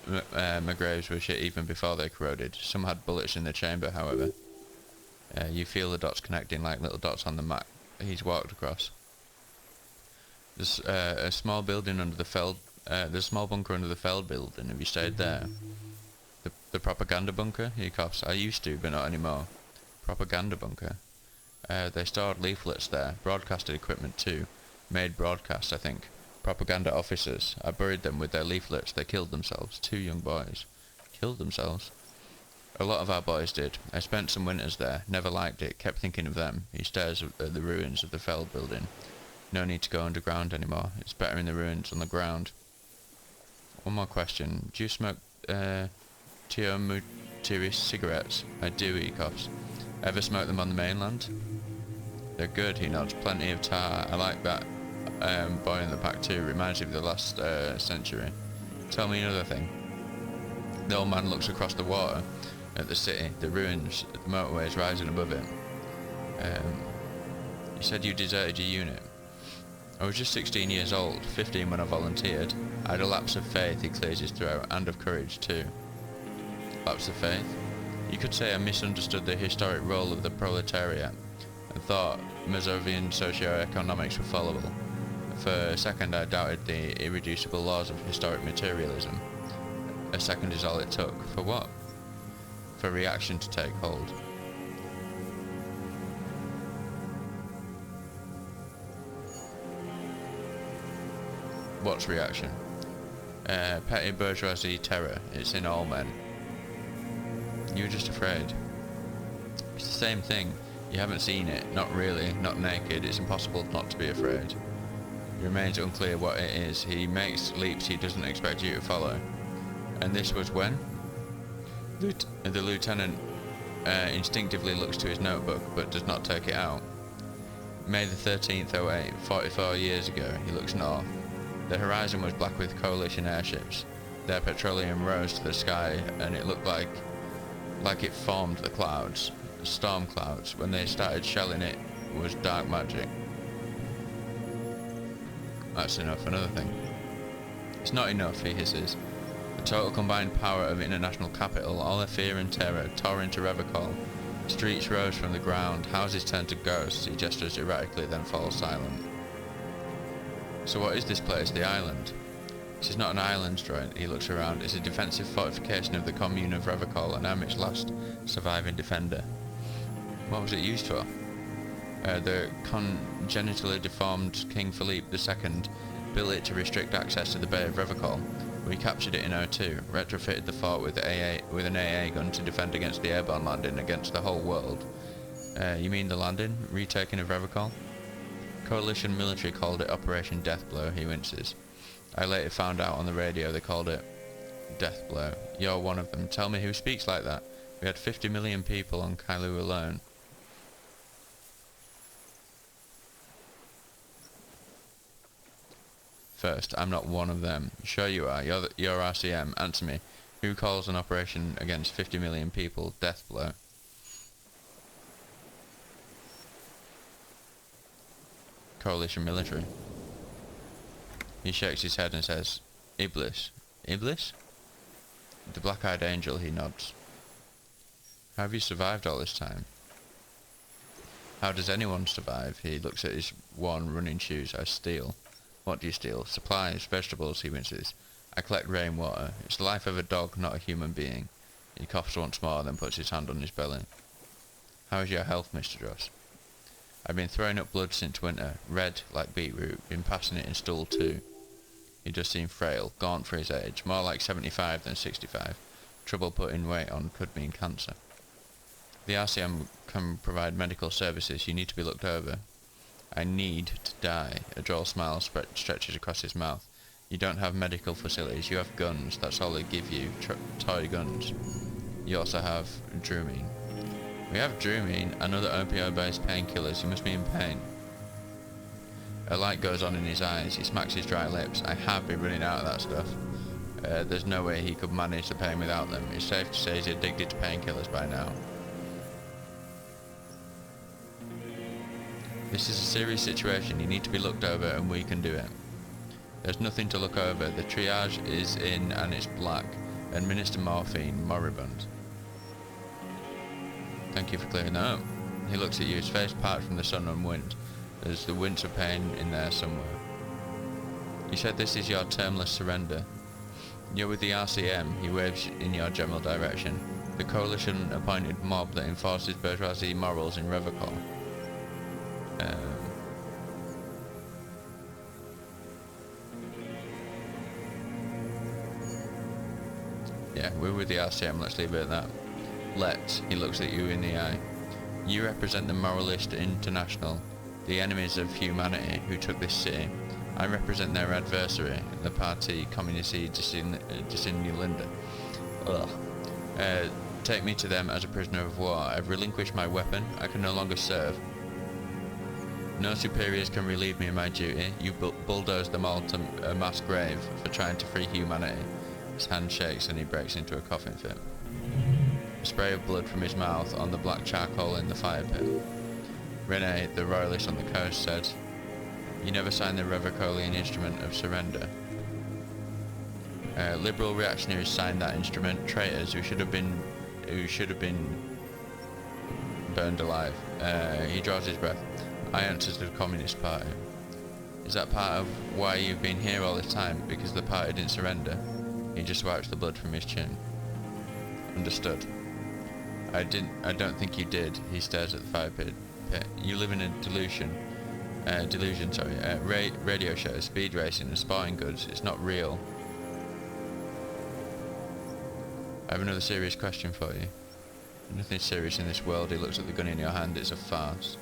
McGraves were shit even before they corroded. Some had bullets in the chamber, however. You feel the dots connecting like little dots on the map he's walked across. There's a small building under the Feld. There's a small bunker under the Feld building. Have you stayed there? The propaganda bunker? He coughs. I used to, but not anymore. Propaganda bunker. They stored leaflets there. Broadcasted equipment too. Made broadcast, I think. Propaganda officers. I buried them with their leaflets. They killed themselves. 2 young boys. Killed themselves? A lot of our boys did. I spent some winters there. Never liked it. Kept thinking of them. He stares at the ruins of the Feld building. No need to go underground anymore. It's better in the ruins on the ground. One more question. Do you smoke Tiris cigarettes? I do, he coughs. Ever smoke them on the mainland? They're good, he nods. Plenty of tar. I like that boy in the pack too. Reminds me of the last century. Tell me another thing. The old man looks across the water at the city, the ruins, the motorways rising above it. You said you deserted your unit. I was just 16 years old, 15 when I volunteered. I had a lapse of faith, he clears his throat, and of courage too. Lapse of faith? You could say I misunderstood the historic role of the proletariat, and thought Mazovian socio-economics were fallible. For a second I doubted the irreducible laws of historic materialism. A second is all it took. For what? For reaction to take hold. What's reaction? Petty bourgeoisie terror. It's in all men. You were just afraid. It's the same thing. You haven't seen it. Not really. Not naked. It's impossible not to be afraid. It remains unclear what it is. He makes leaps he doesn't expect you to follow. And this was when? The lieutenant instinctively looks to his notebook, but does not take it out. May the 13th, 08, 44 years ago. He looks north. The horizon was black with coalition airships. Their petroleum rose to the sky, and it looked like it formed the clouds, storm clouds. When they started shelling it was dark magic. That's enough. Another thing. It's not enough, he hisses. The total combined power of international capital, all their fear and terror, tore into Revocol. Streets rose from the ground, houses turned to ghosts. He gestures erratically, then falls silent. So what is this place, the island? This is not an island joint. He looks around. It's a defensive fortification of the commune of Revacol, and I'm its last surviving defender. What was it used for? The congenitally deformed King Philippe II built it to restrict access to the Bay of Revacol. We captured it in '02, retrofitted the fort with an AA gun to defend against the airborne landing against the whole world. You mean the landing? Retaking of Revacol? Coalition military called it Operation Deathblow, he winces. I later found out on the radio they called it Deathblow. You're one of them. Tell me who speaks like that. We had 50 million people on Kailu alone. First, I'm not one of them. Sure you are. You're RCM. Answer me. Who calls an operation against 50 million people Deathblow? Coalition military. He shakes his head and says, Iblis. Iblis? The black-eyed angel, he nods. How have you survived all this time? How does anyone survive? He looks at his worn running shoes. I steal. What do you steal? Supplies, vegetables, he winces. I collect rainwater. It's the life of a dog, not a human being. He coughs once more, then puts his hand on his belly. How is your health, Mr. Dross? I've been throwing up blood since winter. Red, like beetroot. Been passing it in stool too. He does seem frail, gaunt for his age. More like 75 than 65. Trouble putting weight on could mean cancer. The RCM can provide medical services. You need to be looked over. I need to die. A droll smile stretches across his mouth. You don't have medical facilities. You have guns. That's all they give you. Toy guns. You also have Drumine. We have Drumine and other opioid-based painkillers. You must be in pain. A light goes on in his eyes. He smacks his dry lips. I have been running out of that stuff. There's no way he could manage the pain without them. It's safe to say he's addicted to painkillers by now. This is a serious situation. You need to be looked over and we can do it. There's nothing to look over. The triage is in and it's black. Administer morphine, moribund. Thank you for clearing that up. He looks at you, his face parted from the sun and wind. There's the wince of pain in there somewhere. You said this is your termless surrender. You're with the RCM, he waves in your general direction. The coalition-appointed mob that enforces bourgeoisie morals in Revacol. Yeah, we're with the RCM, let's leave it at that. Let's, he looks at you in the eye. You represent the Moralist International, the enemies of humanity who took this city. I represent their adversary, the Parti Communiste Disinulinde. Take me to them as a prisoner of war. I've relinquished my weapon. I can no longer serve. No superiors can relieve me of my duty. You bulldoze them all to a mass grave for trying to free humanity. His hand shakes and he breaks into a coughing fit. A spray of blood from his mouth on the black charcoal in the fire pit. Rene, the royalist on the coast, said, "You never signed the Revacolian instrument of surrender." Liberal reactionaries signed that instrument. Traitors who should have been burned alive. He draws his breath. I answer to the Communist Party. Is that part of why you've been here all this time? Because the party didn't surrender? He just wipes the blood from his chin. Understood. I don't think you did. He stares at the fire pit. You live in a delusion, radio shows, speed racing and sporting goods. It's not real. I have another serious question for you. Nothing serious in this world. He looks at the gun in your hand. It's a farce.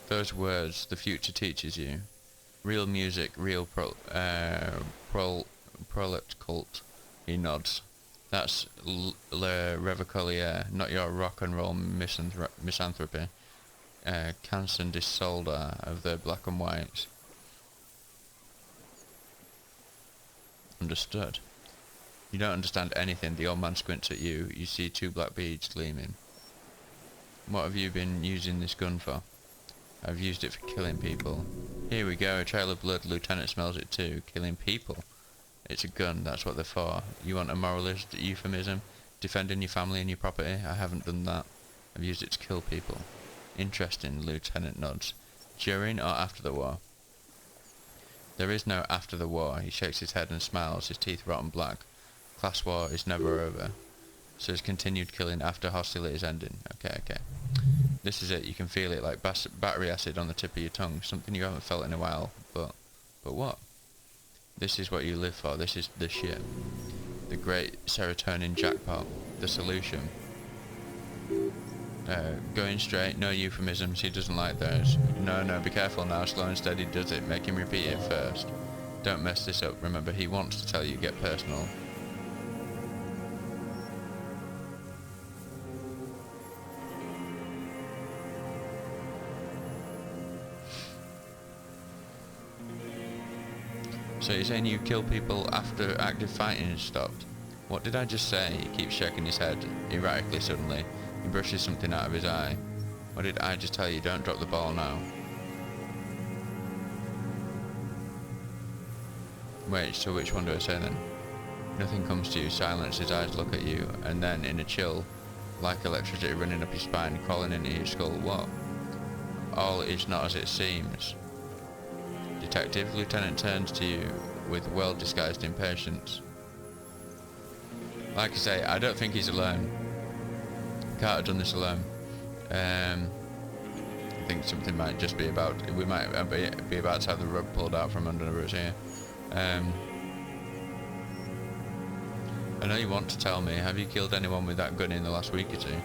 Those words the future teaches you. Real music, real prolet cult. He nods. That's Le Revacolier, not your rock and roll misanthropy. Canson Dissolda of the black and whites. Understood. You don't understand anything. The old man squints at you. You see two black beads gleaming. What have you been using this gun for? I've used it for killing people. Here we go, a trail of blood. Lieutenant smells it too. Killing people. It's a gun, that's what they're for. You want a moralist euphemism? Defending your family and your property? I haven't done that. I've used it to kill people. Interesting, the lieutenant nods. During or after the war? There is no after the war. He shakes his head and smiles, his teeth rotten black. Class war is never over. So it's continued killing after hostilities ending. Okay. This is it, you can feel it like battery acid on the tip of your tongue. Something you haven't felt in a while, but what? This is what you live for, this is the shit. The great serotonin jackpot. The solution. Going straight, no euphemisms, he doesn't like those. No, be careful now, slow and steady does it, make him repeat it first. Don't mess this up, remember he wants to tell you, get personal. So you're saying you kill people after active fighting has stopped? What did I just say? He keeps shaking his head, erratically suddenly. He brushes something out of his eye. What did I just tell you? Don't drop the ball now. Wait, so which one do I say then? Nothing comes to you, silence, his eyes look at you, and then in a chill, like electricity running up your spine, crawling into your skull, what? All is not as it seems. Detective, Lieutenant turns to you with well-disguised impatience. Like I say, I don't think he's alone. Can't have done this alone. I think something might just be about... We might be about to have the rug pulled out from under us here. I know you want to tell me, have you killed anyone with that gun in the last week or two?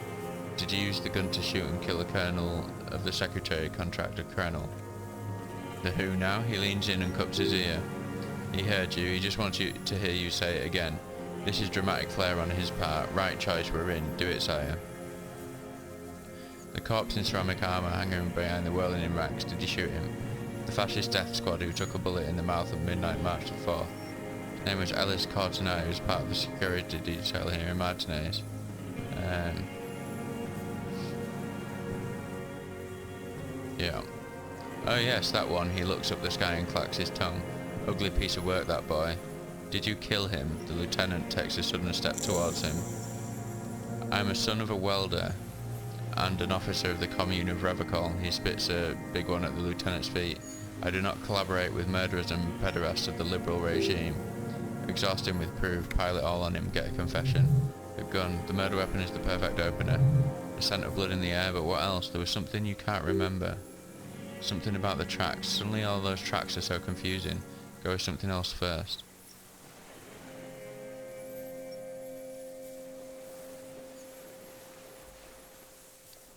Did you use the gun to shoot and kill the colonel of the secretary contractor colonel? The who now? He leans in and cups his ear. He heard you, he just wants you to hear you say it again. This is dramatic flair on his part. Right choice, we're in. Do it, sire. The corpse in ceramic armour hanging behind the whirling in racks. Did you shoot him? The fascist death squad who took a bullet in the mouth on midnight March the 4th. His name was Ellis Cortana, who was part of the security detail here in Martinez. Yeah. Oh yes, that one. He looks up the sky and clacks his tongue. Ugly piece of work, that boy. Did you kill him? The lieutenant takes a sudden step towards him. I'm a son of a welder and an officer of the commune of Revacol. He spits a big one at the lieutenant's feet. I do not collaborate with murderers and pederasts of the liberal regime. Exhaust him with proof, pile it all on him, get a confession. The gun, the murder weapon is the perfect opener. The scent of blood in the air, but what else? There was something you can't remember. Something about the tracks. Suddenly all those tracks are so confusing. Go with something else first.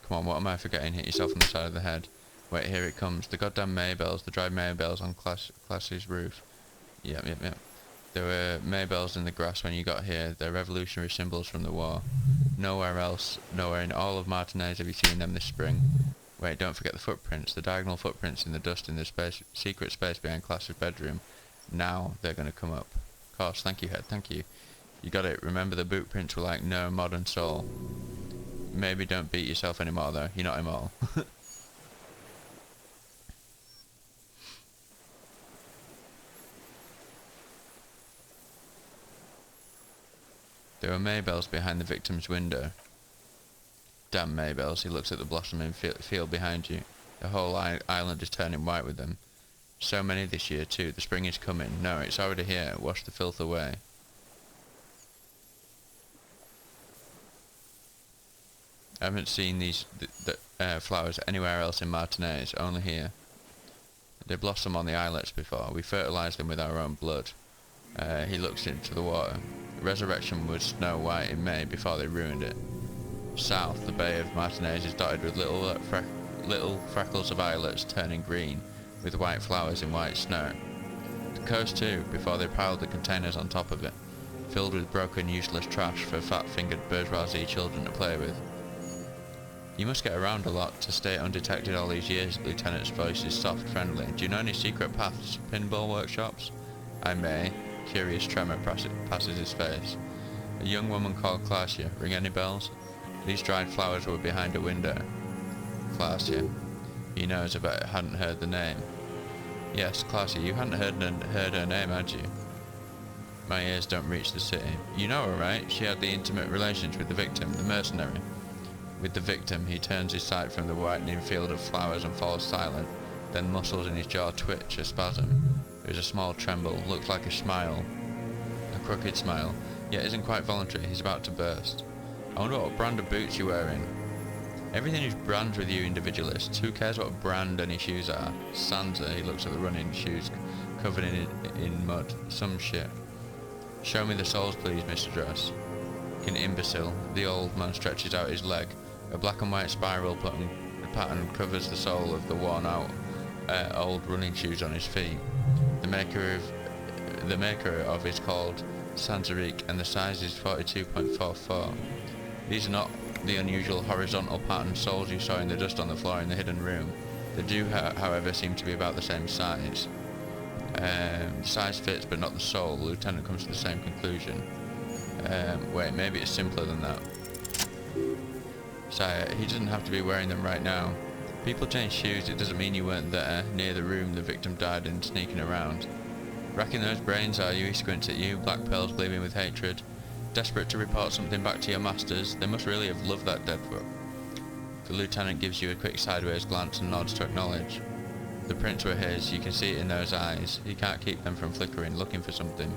Come on, what am I forgetting? Hit yourself on the side of the head. Wait, here it comes. The goddamn Maybells, the dried Maybells on Class's roof. Yep. There were Maybells in the grass when you got here. They're revolutionary symbols from the war. Nowhere else, nowhere in all of Martinez have you seen them this spring. Wait, don't forget the footprints, the diagonal footprints in the dust in the secret space behind Class's bedroom. Now they're going to come up. Of course, thank you, Head, thank you. You got it, remember the boot prints were like no modern soul. Maybe don't beat yourself anymore though, you're not immoral. There were Maybells behind the victim's window. Damn Maybells, he looks at the blossoming field behind you. The whole island is turning white with them. So many this year too, the spring is coming. No, it's already here, wash the filth away. I haven't seen these flowers anywhere else in Martinez, only here. They blossom on the islets before. We fertilise them with our own blood. He looks into the water. Resurrection was snow white in May before they ruined it. South, the bay of Martinez is dotted with little freckles of islets turning green, with white flowers in white snow. The coast too, before they piled the containers on top of it, filled with broken, useless trash for fat-fingered bourgeoisie children to play with. You must get around a lot to stay undetected all these years. The lieutenant's voice is soft, friendly. Do you know any secret paths, pinball workshops? I may. Curious tremor passes his face. A young woman called Claudia. Ring any bells? These dried flowers were behind a window. Claudia. He knows about it, hadn't heard the name. Yes, Claudia, you hadn't heard her name, had you? My ears don't reach the city. You know her, right? She had the intimate relations with the victim, the mercenary. With the victim, he turns his sight from the whitening field of flowers and falls silent. Then muscles in his jaw twitch, a spasm. There is a small tremble, looks like a smile. A crooked smile, yet isn't quite voluntary. He's about to burst. I wonder what brand of boots you're wearing. Everything is brands with you individualists. Who cares what brand any shoes are? Sansa, he looks at the running shoes covered in mud. Some shit. Show me the soles, please, Mr. Dress. An imbecile. The old man stretches out his leg. A black and white spiral pattern covers the sole of the worn-out old running shoes on his feet. The maker of is called Sansarique, and the size is 42.44. These are not the unusual horizontal pattern soles you saw in the dust on the floor in the hidden room. They do, however, seem to be about the same size. The size fits, but not the sole. The lieutenant comes to the same conclusion. Wait, maybe it's simpler than that. Sire, he doesn't have to be wearing them right now. People change shoes, it doesn't mean you weren't there, near the room the victim died in, sneaking around. Racking those brains, are you? He squints at you, black pearls gleaming with hatred. Desperate to report something back to your masters, they must really have loved that dead book. The lieutenant gives you a quick sideways glance and nods to acknowledge. The prints were his, you can see it in those eyes. He can't keep them from flickering, looking for something.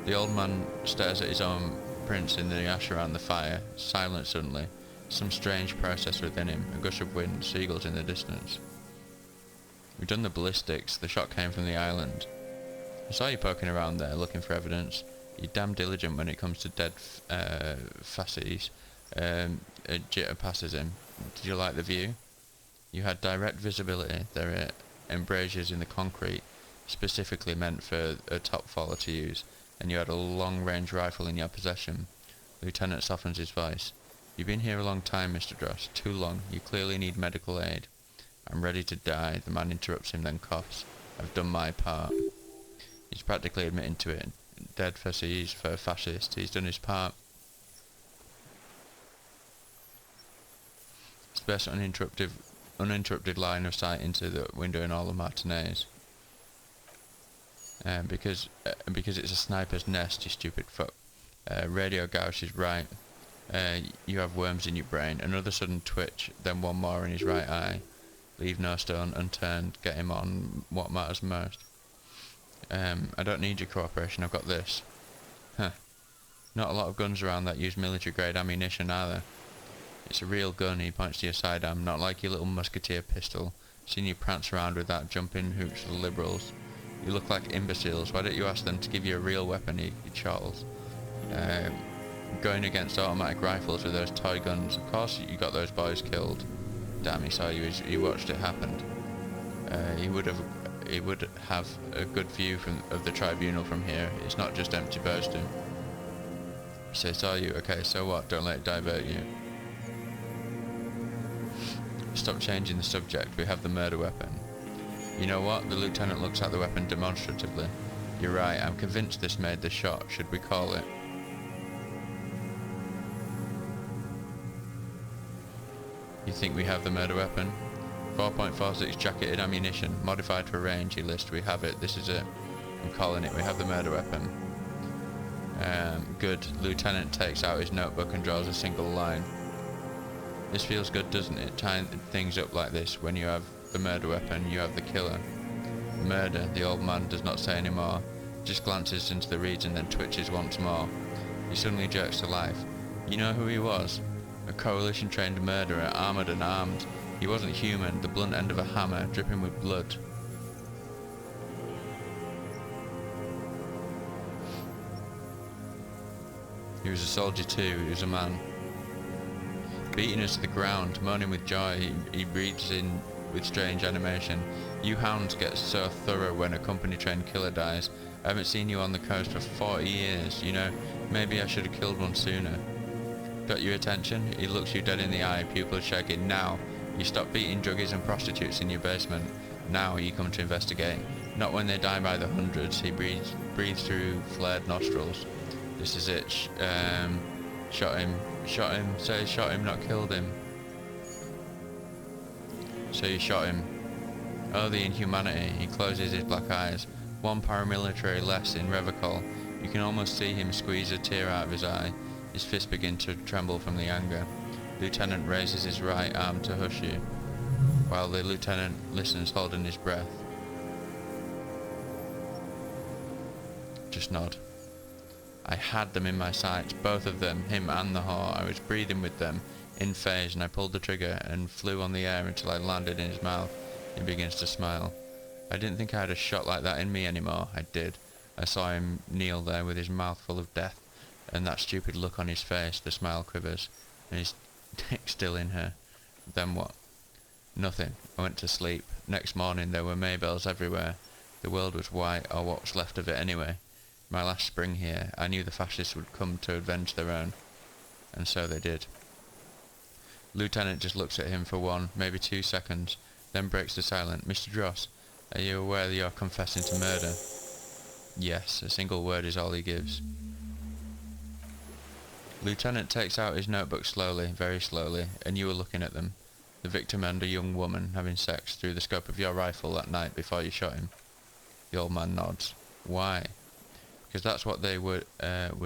The old man stares at his own prints in the ash around the fire, silent suddenly. Some strange process within him, a gush of wind, seagulls in the distance. We've done the ballistics, the shot came from the island. I saw you poking around there, looking for evidence. You're damn diligent when it comes to dead fasces. A jitter passes him. Did you like the view? You had direct visibility. There are embrasures in the concrete, specifically meant for a top faller to use, and you had a long-range rifle in your possession. The lieutenant softens his voice. You've been here a long time, Mr. Dross. Too long. You clearly need medical aid. I'm ready to die. The man interrupts him, then coughs. I've done my part. He's practically admitting to it. Dead fascist for a fascist. He's done his part. It's the best uninterrupted line of sight into the window in all the matinees. Because it's a sniper's nest, you stupid fuck. Radio Gauss is right. You have worms in your brain. Another sudden twitch, then one more in his right eye. Leave no stone unturned. Get him on what matters most. I don't need your cooperation. I've got this. Huh. Not a lot of guns around that use military-grade ammunition, are there? It's a real gun. He points to your sidearm, not like your little musketeer pistol. Seen you prance around with that, jumping hoops for the liberals. You look like imbeciles. Why don't you ask them to give you a real weapon, he chortles. Going against automatic rifles with those toy guns. Of course you got those boys killed. Damn, he saw you. He watched it happen. He would have a good view of the tribunal from here. It's not just empty boasting. So saw you. Okay, so what? Don't let it divert you. Stop changing the subject. We have the murder weapon. You know what? The lieutenant looks at the weapon demonstratively. You're right. I'm convinced this made the shot. Should we call it? You think we have the murder weapon? 4.46 jacketed ammunition, modified for range, he lists. We have it, this is it. I'm calling it, we have the murder weapon. Good. Lieutenant takes out his notebook and draws a single line. This feels good, doesn't it? Tying things up like this. When you have the murder weapon, you have the killer. Murder, the old man does not say any more. Just glances into the reeds and then twitches once more. He suddenly jerks to life. You know who he was? A coalition-trained murderer, armoured and armed. He wasn't human, the blunt end of a hammer, dripping with blood. He was a soldier too, he was a man. Beating us to the ground, moaning with joy, he breathes in with strange animation. You hounds get so thorough when a company-trained killer dies. I haven't seen you on the coast for 40 years, you know, maybe I should have killed one sooner. Got your attention? He looks you dead in the eye, pupils shaking. Now, you stop beating druggies and prostitutes in your basement. Now you come to investigate. Not when they die by the hundreds. He breathes through flared nostrils. This is it. Shot him. Say shot him, not killed him. So you shot him. Oh, the inhumanity. He closes his black eyes. One paramilitary less in Revocol. You can almost see him squeeze a tear out of his eye. His fists begin to tremble from the anger. Lieutenant raises his right arm to hush you, while the lieutenant listens, holding his breath. Just nod. I had them in my sights, both of them, him and the whore. I was breathing with them, in phase, and I pulled the trigger and flew on the air until I landed in his mouth. He begins to smile. I didn't think I had a shot like that in me anymore. I did. I saw him kneel there with his mouth full of death, and that stupid look on his face. The smile quivers, and his dick still in her. Then what? Nothing. I went to sleep. Next morning there were Maybells everywhere. The world was white, or what was left of it anyway. My last spring here, I knew the fascists would come to avenge their own. And so they did. Lieutenant just looks at him for 1, maybe 2 seconds, then breaks the silence. Mr. Dross, are you aware that you're confessing to murder? Yes, a single word is all he gives. Lieutenant takes out his notebook slowly, very slowly, and you were looking at them. The victim and a young woman having sex through the scope of your rifle that night before you shot him. The old man nods. Why? Because that's what they were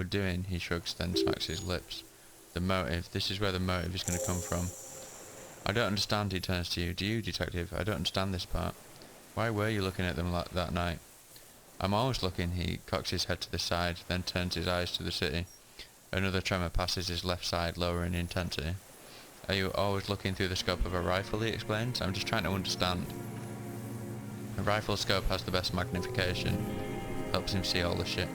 doing, he shrugs, then smacks his lips. The motive, this is where the motive is going to come from. I don't understand, he turns to you. Do you, detective? I don't understand this part. Why were you looking at them like that night? I'm always looking, he cocks his head to the side, then turns his eyes to the city. Another tremor passes his left side, lowering intensity. Are you always looking through the scope of a rifle, he explains? I'm just trying to understand. A rifle scope has the best magnification. Helps him see all the shit.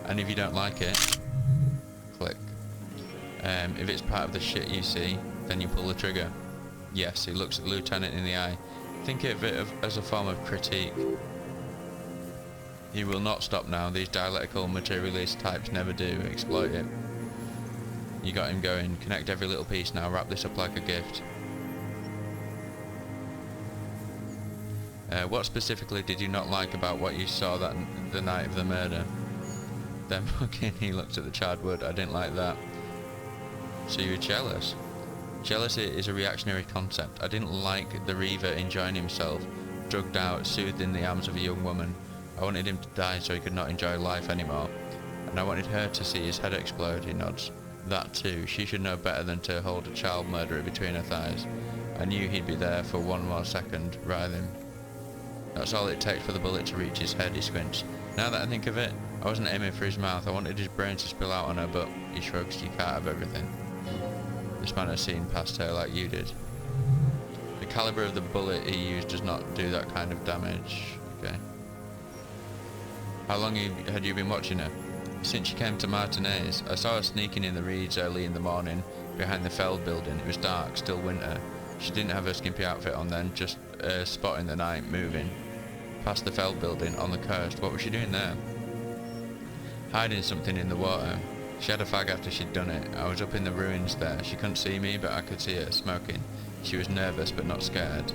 And if you don't like it, click. If it's part of the shit you see, then you pull the trigger. Yes, he looks at the lieutenant in the eye. Think of it as a form of critique. He will not stop now. These dialectical materialist types never do. Exploit it. You got him going. Connect every little piece now. Wrap this up like a gift. What specifically did you not like about what you saw the night of the murder? Then fucking he looked at the charred wood. I didn't like that. So you were jealous? Jealousy is a reactionary concept. I didn't like the Reaver enjoying himself, drugged out, soothed in the arms of a young woman. I wanted him to die so he could not enjoy life anymore. And I wanted her to see his head explode, he nods. That too, she should know better than to hold a child murderer between her thighs. I knew he'd be there for 1 more second, writhing. That's all it takes for the bullet to reach his head, he squints. Now that I think of it, I wasn't aiming for his mouth. I wanted his brain to spill out on her, but he shrugs. You can't have everything. This man has seen past her like you did. The caliber of the bullet he used does not do that kind of damage. Okay. How long had you been watching her? Since she came to Martinez. I saw her sneaking in the reeds early in the morning behind the Feld building. It was dark, still winter. She didn't have her skimpy outfit on then, just a spot in the night, moving. Past the Feld building, on the coast. What was she doing there? Hiding something in the water. She had a fag after she'd done it. I was up in the ruins there. She couldn't see me, but I could see her, smoking. She was nervous, but not scared.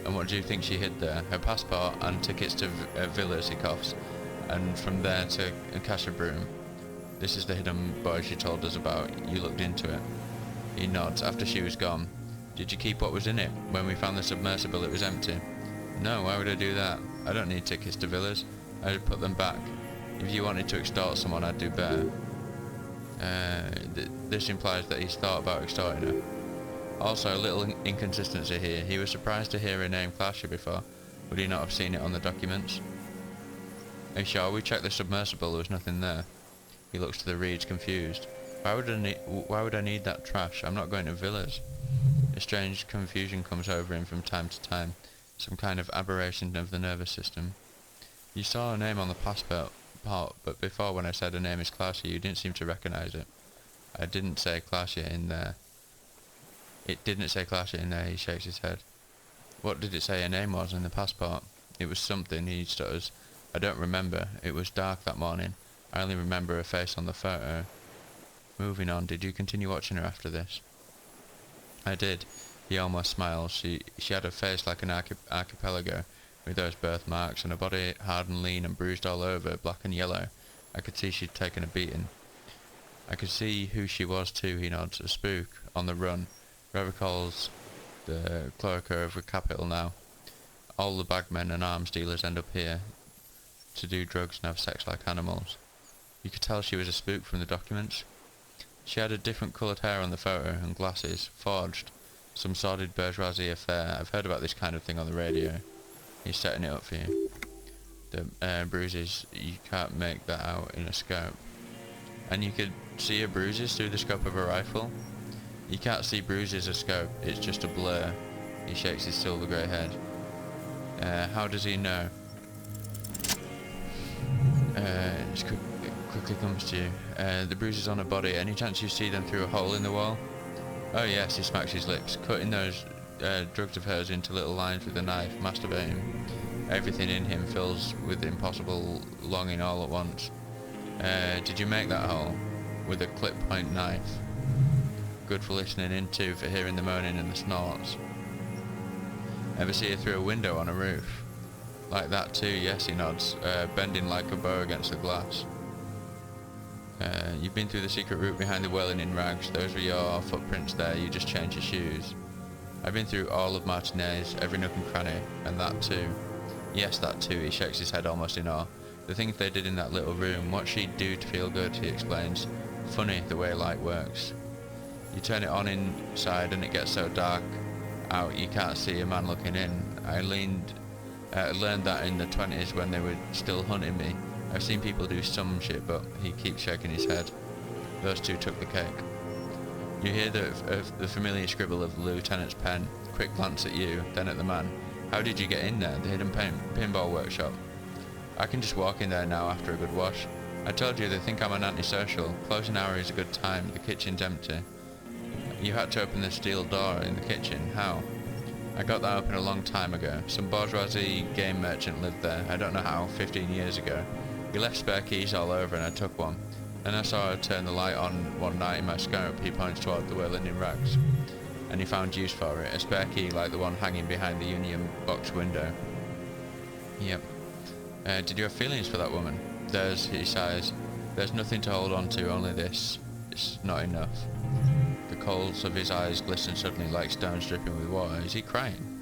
And what do you think she hid there? Her passport and tickets to villas, he coughs. And from there to Casabroom. This is the hidden boy she told us about. You looked into it. He nods. After she was gone. Did you keep what was in it? When we found the submersible, it was empty. No, why would I do that? I don't need tickets to villas. I'd put them back. If you wanted to extort someone, I'd do better. This implies that he's thought about extorting her. Also, a little inconsistency here. He was surprised to hear her name Clasher before. Would he not have seen it on the documents? Are you sure? We checked the submersible, there was nothing there. He looks to the reeds, confused. Why would I need that trash? I'm not going to villas. A strange confusion comes over him from time to time. Some kind of aberration of the nervous system. You saw her name on the passport, but before when I said her name is Clasher, you didn't seem to recognise it. I didn't say Clasher in there. It didn't say Clasher in there, he shakes his head. What did it say her name was in the passport? It was something, he stutters. I don't remember. It was dark that morning. I only remember her face on the photo. Moving on, did you continue watching her after this? I did. He almost smiles. She had a face like an archipelago, with those birthmarks, and a body hard and lean and bruised all over, black and yellow. I could see she'd taken a beating. I could see who she was too, he nods. A spook, on the run. Whoever calls the cloaker of a capital now. All the bagmen and arms dealers end up here to do drugs and have sex like animals. You could tell she was a spook from the documents. She had a different coloured hair on the photo and glasses, forged. Some sordid bourgeoisie affair. I've heard about this kind of thing on the radio. He's setting it up for you. The bruises, you can't make that out in a scope. And you could see her bruises through the scope of a rifle. You can't see bruises a scope, it's just a blur. He shakes his silver grey head. How does he know? It quickly comes to you. The bruises on her body, any chance you see them through a hole in the wall? Oh yes, he smacks his lips, cutting those drugs of hers into little lines with a knife, masturbating. Everything in him fills with impossible longing all at once. Did you make that hole? With a clip point knife. Good for listening in too, for hearing the moaning and the snorts. Ever see her through a window on a roof? Like that too, yes, he nods, bending like a bow against the glass. You've been through the secret route behind the dwelling in rags. Those were your footprints there, you just changed your shoes. I've been through all of Martinez, every nook and cranny, and that too. Yes, that too, he shakes his head almost in awe. The things they did in that little room, what she'd do to feel good, he explains. Funny the way light works. You turn it on inside and it gets so dark out you can't see a man looking in. I learned that in the 20s when they were still hunting me. I've seen people do some shit, but he keeps shaking his head. Those two took the cake. You hear the familiar scribble of the lieutenant's pen. Quick glance at you, then at the man. How did you get in there? The hidden pinball workshop. I can just walk in there now after a good wash. I told you they think I'm an antisocial. Closing hour is a good time. The kitchen's empty. You had to open the steel door in the kitchen. How? I got that open a long time ago. Some bourgeoisie game merchant lived there. I don't know how, 15 years ago. He left spare keys all over and I took one. Then I saw her turn the light on one night in my scope. He points toward the whirling in rags. And he found use for it. A spare key like the one hanging behind the union box window. Yep. Did you have feelings for that woman? He sighs. There's nothing to hold on to, only this. It's not enough. The coals of his eyes glisten suddenly like stones dripping with water. Is he crying?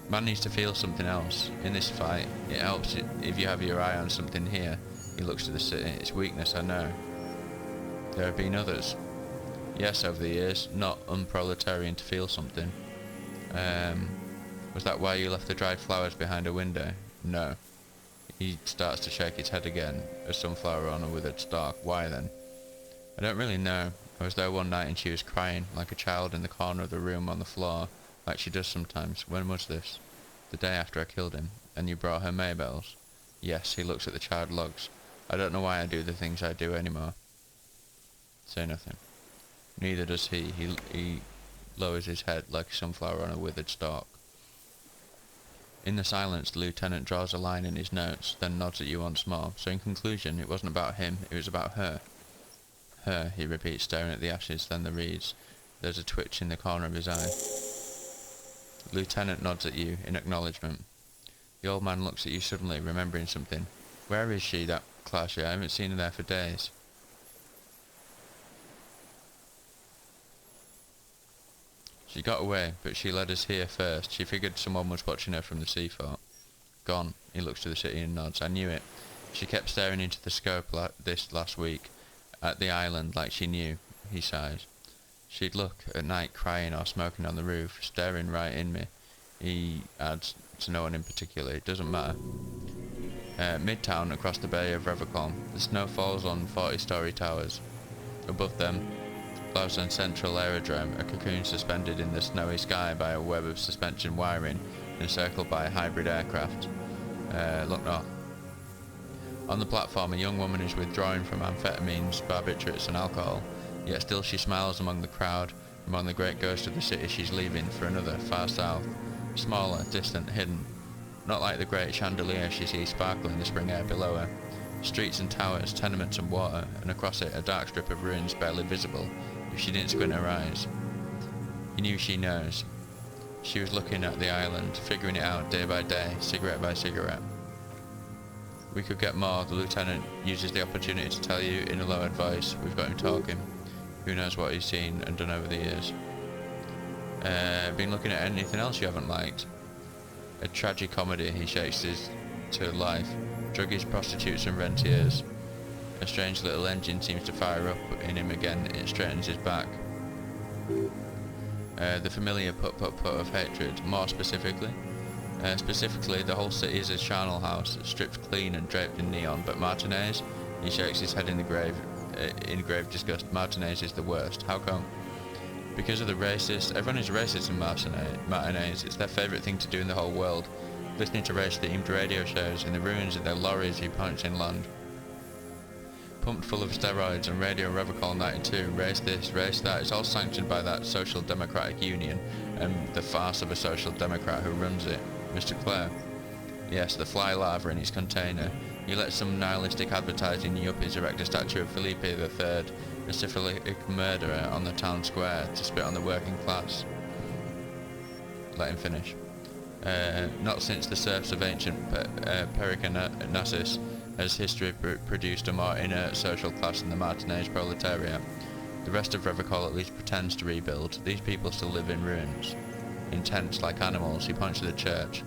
Man needs to feel something else. In this fight, it helps if you have your eye on something here. He looks to the city. It's weakness, I know. There have been others. Yes, over the years. Not unproletarian to feel something. Was that why you left the dried flowers behind a window? No. He starts to shake his head again. A sunflower on a withered stalk. Why then? I don't really know. I was there one night and she was crying, like a child in the corner of the room on the floor, like she does sometimes. When was this? The day after I killed him. And you brought her Maybells? Yes, he looks at the charred logs. I don't know why I do the things I do anymore. Say nothing. Neither does he. He lowers his head like a sunflower on a withered stalk. In the silence, the lieutenant draws a line in his notes, then nods at you once more. So in conclusion, it wasn't about him, it was about her. Her, he repeats, staring at the ashes, then the reeds. There's a twitch in the corner of his eye. The lieutenant nods at you, in acknowledgement. The old man looks at you suddenly, remembering something. Where is she, that Clashy? I haven't seen her there for days. She got away, but she led us here first. She figured someone was watching her from the seafort. Gone. He looks to the city and nods. I knew it. She kept staring into the scope this last week. At the island, like she knew. He sighs. She'd look at night crying or smoking on the roof, staring right in me. He adds, to no one in particular. It doesn't matter. Midtown, across the bay of Revacon. The snow falls on 40-story towers. Above them, Lausanne Central Aerodrome, a cocoon suspended in the snowy sky by a web of suspension wiring, encircled by a hybrid aircraft. Look north. On the platform, a young woman is withdrawing from amphetamines, barbiturates and alcohol, yet still she smiles among the crowd, among the great ghost of the city she's leaving for another, far south, smaller, distant, hidden, not like the great chandelier she sees sparkling in the spring air below her. Streets and towers, tenements and water, and across it a dark strip of ruins barely visible, if she didn't squint her eyes. He knew she knows. She was looking at the island, figuring it out day by day, cigarette by cigarette. We could get more. The lieutenant uses the opportunity to tell you in a lowered voice. We've got him talking. Who knows what he's seen and done over the years. Been looking at anything else you haven't liked? A tragic comedy, he shakes his to life. Druggies, prostitutes and rentiers. A strange little engine seems to fire up in him again. It straightens his back. The familiar put of hatred, more specifically. Specifically, the whole city is a charnel house, stripped clean and draped in neon, but Martinez, he shakes his head in grave disgust. Martinez is the worst. How come? Because of the racist. Everyone is racist in Martinez. It's their favourite thing to do in the whole world. Listening to race-themed radio shows in the ruins of their lorries he punts inland. Pumped full of steroids and Radio Revocol 92, race this, race that, it's all sanctioned by that Social Democratic Union and the farce of a Social Democrat who runs it, Mr. Clare. Yes, the fly larva in his container. He lets some nihilistic advertising yuppies erect a statue of Felipe III, a syphilitic murderer, on the town square to spit on the working class. Let him finish. Not since the serfs of ancient Pericanasis has history produced a more inert social class than the Martinez proletariat. The rest of Revocol at least pretends to rebuild. These people still live in ruins. In tents like animals. He points to the church.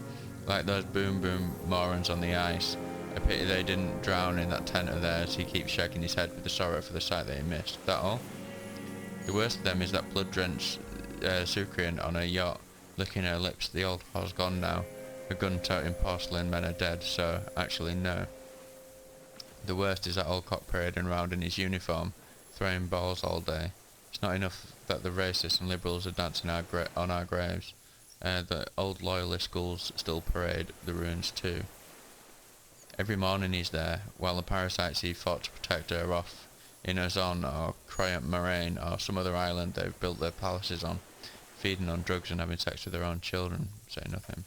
Like those boom morons on the ice. A pity they didn't drown in that tent of theirs. He keeps shaking his head with the sorrow for the sight that he missed. That all? The worst of them is that blood-drenched Sucrian on her yacht, licking her lips. The old pa's gone now. Her gun-toting porcelain men are dead, so actually no. The worst is that old cock parading around in his uniform, throwing balls all day. It's not enough that the racists and liberals are dancing on our graves. The old loyalist schools still parade the ruins too. Every morning he's there, while the parasites he fought to protect are off in Ozon or Croyant Moraine or some other island they've built their palaces on, feeding on drugs and having sex with their own children. Say nothing.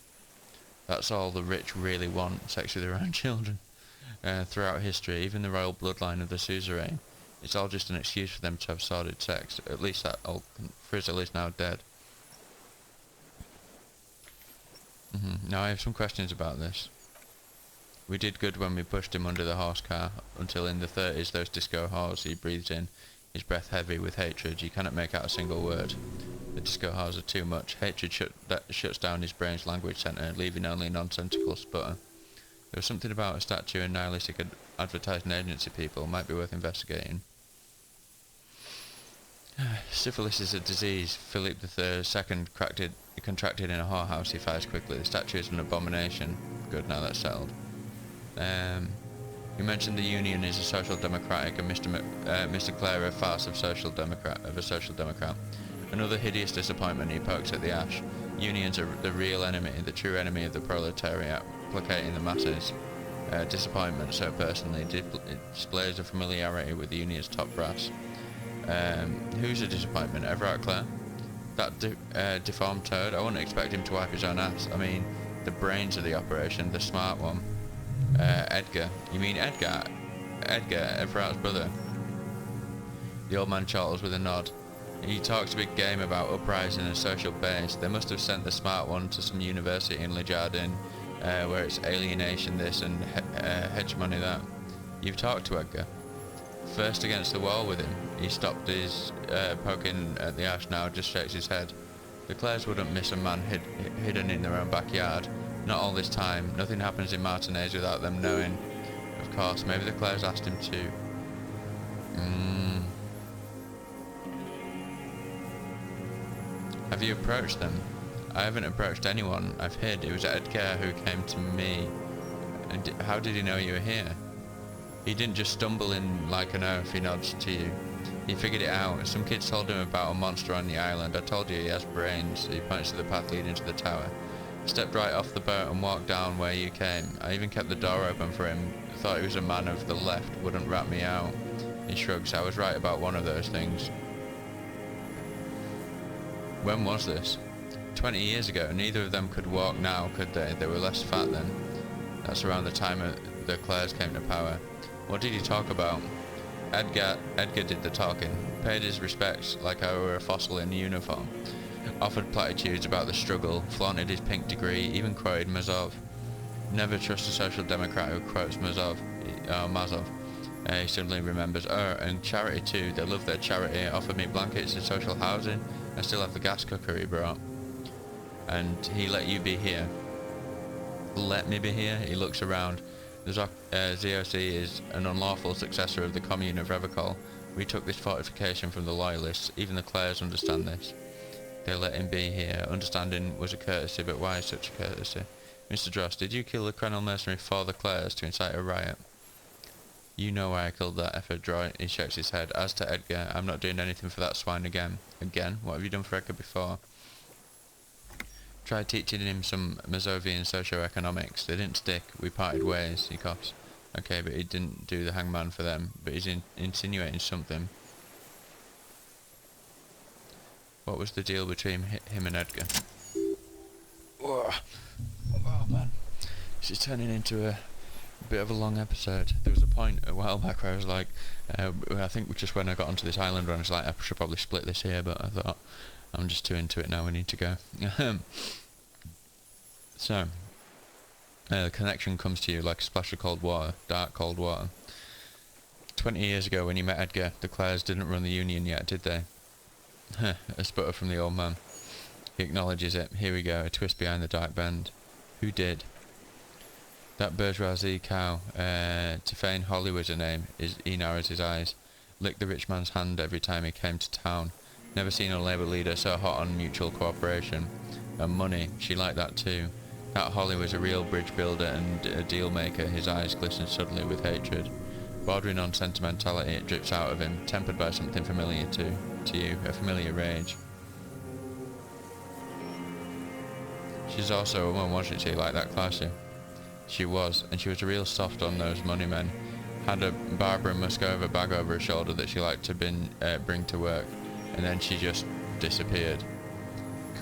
That's all the rich really want, sex with their own children. Throughout history, even the royal bloodline of the suzerain, it's all just an excuse for them to have sordid sex. At least that old Frizzle is now dead. Now I have some questions about this. We did good when we pushed him under the horse car, until in the 30s those disco whores he breathed in, his breath heavy with hatred. You cannot make out a single word. The disco whores are too much. Hatred shuts down his brain's language centre, leaving only nonsensical sputter. There was something about a statue and nihilistic advertising agency people might be worth investigating. Syphilis is a disease. Philip II contracted in a whorehouse. He fires quickly. The statue is an abomination. Good, now that's settled. You mentioned the Union is a social democratic and Mr. Clare a farce of a social democrat. Another hideous disappointment. He pokes at the ash. Unions are the real enemy, the true enemy of the proletariat, placating the masses. Disappointment, so personally, displays a familiarity with the union's top brass. Who's a disappointment? Everard Clare? That deformed toad? I wouldn't expect him to wipe his own ass. I mean, the brains of the operation, the smart one. Edgar. You mean Edgar? Edgar, Everard's brother. The old man chortles with a nod. He talks a big game about uprising and social base. They must have sent the smart one to some university in Le Jardin, where it's alienation this and hegemony that. You've talked to Edgar. First against the wall with him. He stopped his poking at the ash now, just shakes his head. The Clares wouldn't miss a man hidden in their own backyard. Not all this time. Nothing happens in Martinez without them knowing. Of course, maybe the Clares asked him to. Have you approached them? I haven't approached anyone. I've hid. It was Edgar who came to me. And how did he know you were here? He didn't just stumble in like an oaf. He nods to you. He figured it out. Some kids told him about a monster on the island. I told you he has brains. He points to the path leading to the tower. Stepped right off the boat and walked down where you came. I even kept the door open for him. Thought he was a man of the left. Wouldn't rat me out. He shrugs. I was right about one of those things. When was this? 20 years ago. Neither of them could walk now, could they? They were less fat then. That's around the time the Clares came to power. What did he talk about? Edgar did the talking. Paid his respects like I were a fossil in uniform. Offered platitudes about the struggle, flaunted his pink degree, even quoted Mazov. Never trust a social democrat who quotes Mazov. He suddenly remembers. And charity too. They love their charity. Offered me blankets and social housing. I still have the gas cooker he brought. And he let you be here. Let me be here? He looks around. The ZOC is an unlawful successor of the Commune of Revachol. We took this fortification from the Loyalists. Even the Clares understand this. They let him be here. Understanding was a courtesy, but why such a courtesy? Mr. Dross, did you kill the Crenel mercenary for the Clares to incite a riot? You know why I killed that effort, Droy. He shakes his head. As to Edgar, I'm not doing anything for that swine again. Again? What have you done for Edgar before? Tried teaching him some Mazovian socio-economics. They didn't stick. We parted ways, he coughs. Okay, but he didn't do the hangman for them. But he's insinuating something. What was the deal between him and Edgar? Oh man. This is turning into a bit of a long episode. There was a point a while back where I was like, I think just when I got onto this island, I was like, I should probably split this here, but I thought, I'm just too into it now, we need to go. So, the connection comes to you like a splash of cold water, dark cold water. 20 years ago when you met Edgar, the Clares didn't run the Union yet, did they? A sputter from the old man. He acknowledges it. Here we go, a twist behind the dark bend. Who did? That bourgeoisie cow, Tiffany Holly was her name, he narrows his eyes. Licked the rich man's hand every time he came to town. Never seen a Labour leader so hot on mutual cooperation. And money, she liked that too. That Holly was a real bridge builder and a deal maker. His eyes glistened suddenly with hatred. Bordering on sentimentality, it drips out of him, tempered by something familiar to you, a familiar rage. She's also a woman, wasn't she, like that, classy? She was, and she was a real soft on those money men. Had a Barbara Muscova bag over her shoulder that she liked to bring to work, and then she just disappeared.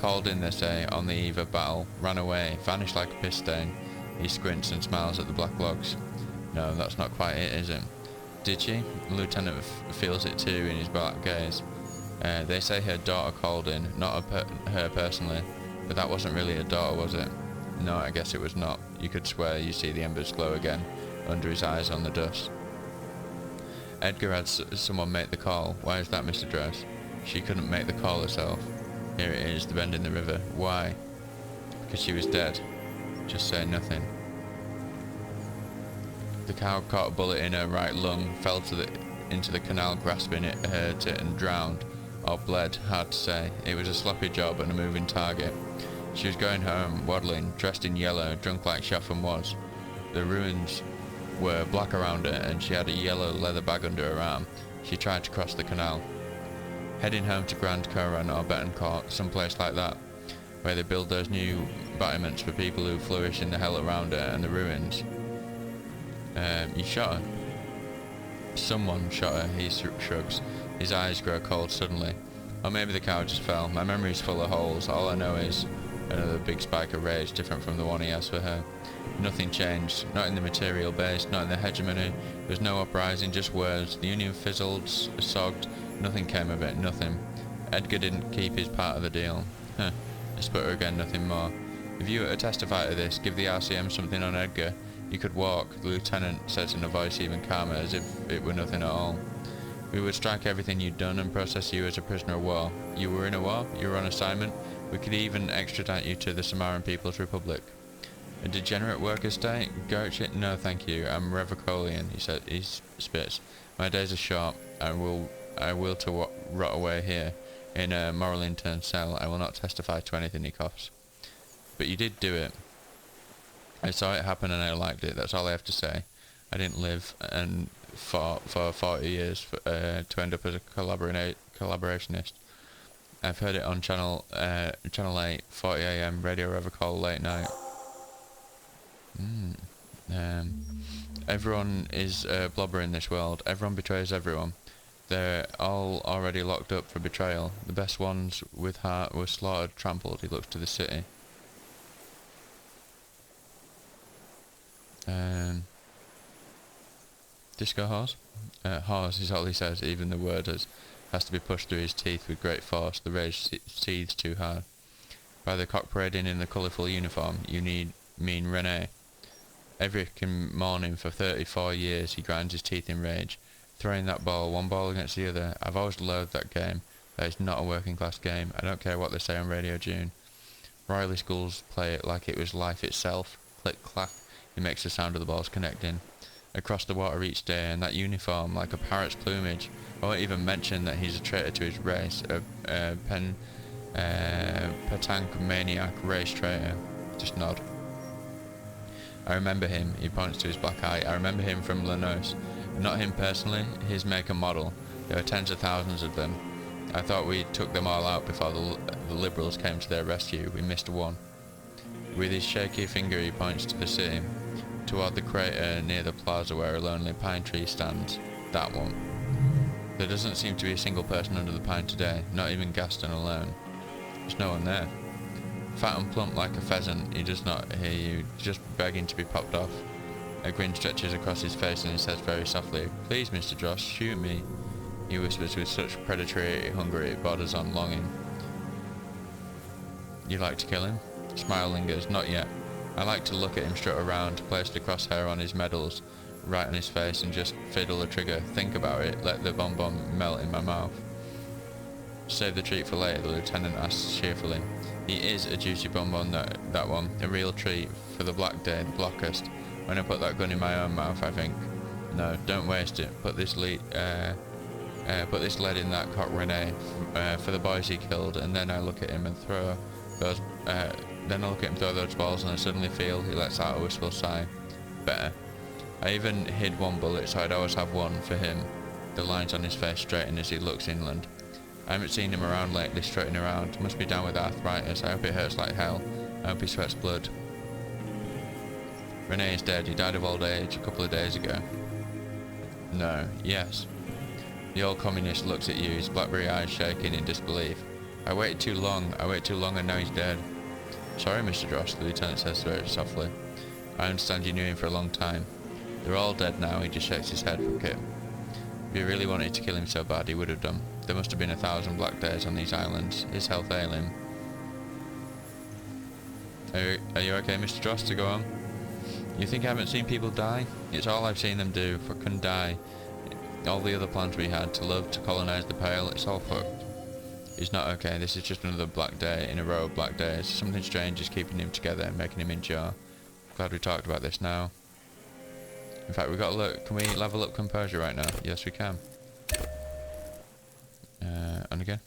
Called in, they say, on the eve of battle, ran away, vanished like a piss stain. He squints and smiles at the black logs. No, that's not quite it, is it? Did she? The lieutenant feels it too in his black gaze. They say her daughter called in, not her personally, but that wasn't really her daughter, was it? No, I guess it was not. You could swear you see the embers glow again, under his eyes on the dust. Edgar had someone make the call. Why is that, Mr. Dress? She couldn't make the call herself. Here it is, the bend in the river. Why? Because she was dead. Just say nothing. The cow caught a bullet in her right lung, fell into the canal, grasping it, hurt it, and drowned. Or bled, hard to say. It was a sloppy job and a moving target. She was going home, waddling, dressed in yellow, drunk like Shoffin was. The ruins were black around her, and she had a yellow leather bag under her arm. She tried to cross the canal. Heading home to Grand Coran or Betancourt, someplace like that, where they build those new battlements for people who flourish in the hell around her and the ruins. You shot her. Someone shot her, he shrugs. His eyes grow cold suddenly. Or maybe the cow just fell. My memory's full of holes. All I know is another big spike of rage, different from the one he has for her. Nothing changed. Not in the material base, not in the hegemony. There was no uprising, just words. The Union fizzled, sogged. Nothing came of it, nothing. Edgar didn't keep his part of the deal. I sputter again, nothing more. If you were to testify to this, give the RCM something on Edgar. You could walk, the lieutenant says in a voice even calmer, as if it were nothing at all. We would strike everything you'd done and process you as a prisoner of war. You were in a war, you were on assignment. We could even extradite you to the Samaran People's Republic. A degenerate worker state? Goat no thank you, I'm Revacholian, he spits. My days are short, I will to rot away here, in a moral intern cell. I will not testify to anything, he coughs. But you did do it. I saw it happen and I liked it, that's all I have to say. I didn't live and for 40 years to end up as a collaborationist. I've heard it on Channel 8, 40 AM, Radio Revachol, late night. Everyone is a blobber in this world. Everyone betrays everyone. They're all already locked up for betrayal. The best ones with heart were slaughtered, trampled. He looks to the city. Disco horse? Horse is all he says. Even the word has to be pushed through his teeth with great force. The rage seethes too hard. By the cock parading in the colourful uniform, you mean René. Every morning for 34 years he grinds his teeth in rage, throwing that ball, one ball against the other. I've always loathed that game. That is not a working class game. I don't care what they say on Radio June. Riley schools play it like it was life itself. Click clack. He makes the sound of the balls connecting across the water each day, and that uniform, like a parrot's plumage. I won't even mention that he's a traitor to his race, a petanque maniac race traitor. Just nod. I remember him, he points to his black eye. I remember him from Lanos. Not him personally, his make and model. There were tens of thousands of them. I thought we took them all out before the Liberals came to their rescue. We missed one. With his shaky finger he points to the city, toward the crater near the plaza where a lonely pine tree stands. That one. There doesn't seem to be a single person under the pine today, not even Gaston alone. There's no one there. Fat and plump like a pheasant, he does not hear you, just begging to be popped off. A grin stretches across his face and he says very softly, "Please, Mr. Dross, shoot me." He whispers with such predatory hunger it borders on longing. "You like to kill him?" Smile lingers. "Not yet. I like to look at him strut around, place the crosshair on his medals, right on his face, and just fiddle the trigger, think about it, let the bonbon melt in my mouth." "Save the treat for later," the lieutenant asks cheerfully. He is a juicy bonbon, that one, a real treat for the black day, the blackest. When I put that gun in my own mouth, I think, no, don't waste it. Put this lead in that cock Renee for the boys he killed, and then I look at him and throw those. Then I look at him throw those balls, and I suddenly feel he lets out a wistful sigh. Better. I even hid one bullet, so I'd always have one for him. The lines on his face straighten as he looks inland. I haven't seen him around lately, strutting around. Must be down with arthritis. I hope it hurts like hell. I hope he sweats blood. Renee is dead. He died of old age a couple of days ago. No. Yes. The old communist looks at you, his blackberry eyes shaking in disbelief. I waited too long, and now he's dead. Sorry, Mr. Dross, the lieutenant says very softly. I understand you knew him for a long time. They're all dead now, he just shakes his head from Kip. If he really wanted to kill him so bad, he would have done. There must have been 1,000 black days on these islands. His health ailing. Are you okay, Mr. Dross, to go on? You think I haven't seen people die? It's all I've seen them do, fucking die. All the other plans we had, to love, to colonise the Pale, it's all fucked. He's not okay, this is just another black day in a row of black days. Something strange is keeping him together, making him endure. Glad we talked about this now. In fact, we've got to look. Can we level up composure right now? Yes, we can. And again.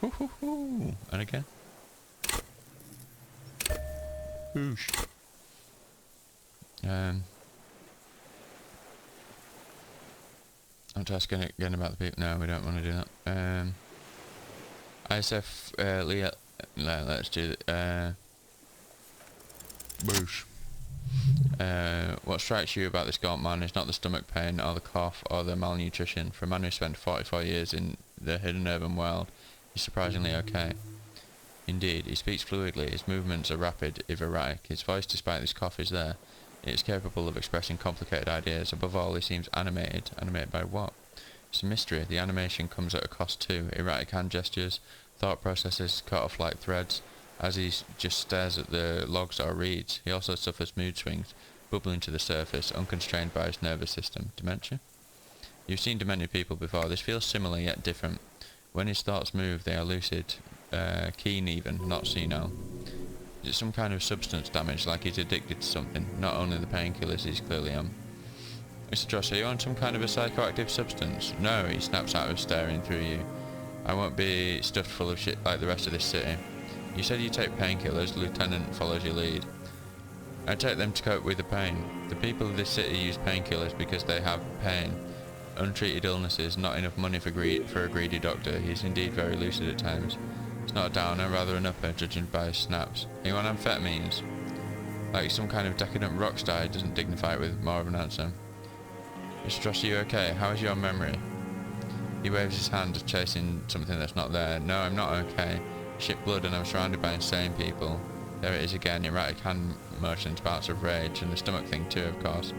Hoo hoo hoo. And again. Whoosh. I'm just again about the people. No, we don't want to do that. ISF Leah. Let's do it. Boosh. What strikes you about this gaunt man is not the stomach pain or the cough or the malnutrition. For a man who spent 44 years in the hidden urban world, he's surprisingly okay. Indeed, he speaks fluidly, his movements are rapid, if erratic. His voice, despite this cough, is there. It is capable of expressing complicated ideas. Above all, he seems animated. Animated by what? It's a mystery. The animation comes at a cost too. Erratic hand gestures, thought processes cut off like threads. As he just stares at the logs or reads, he also suffers mood swings, bubbling to the surface, unconstrained by his nervous system. Dementia? You've seen demented people before. This feels similar yet different. When his thoughts move, they are lucid, keen even, not senile. Is it some kind of substance damage, like he's addicted to something? Not only the painkillers he's clearly on. Mr. Dross, are you on some kind of a psychoactive substance? No, he snaps out of staring through you. I won't be stuffed full of shit like the rest of this city. You said you take painkillers, the lieutenant follows your lead. I take them to cope with the pain. The people of this city use painkillers because they have pain. Untreated illnesses, not enough money for a greedy doctor. He is indeed very lucid at times. It's not a downer, rather an upper, judging by his snaps. Are you on amphetamines? Like some kind of decadent rock star, he doesn't dignify it with more of an answer. Mr. Dross, are you okay? How is your memory? He waves his hand, chasing something that's not there. No, I'm not okay. Shit blood and I'm surrounded by insane people. There it is again, erratic hand motions, bouts of rage, and the stomach thing too, of course.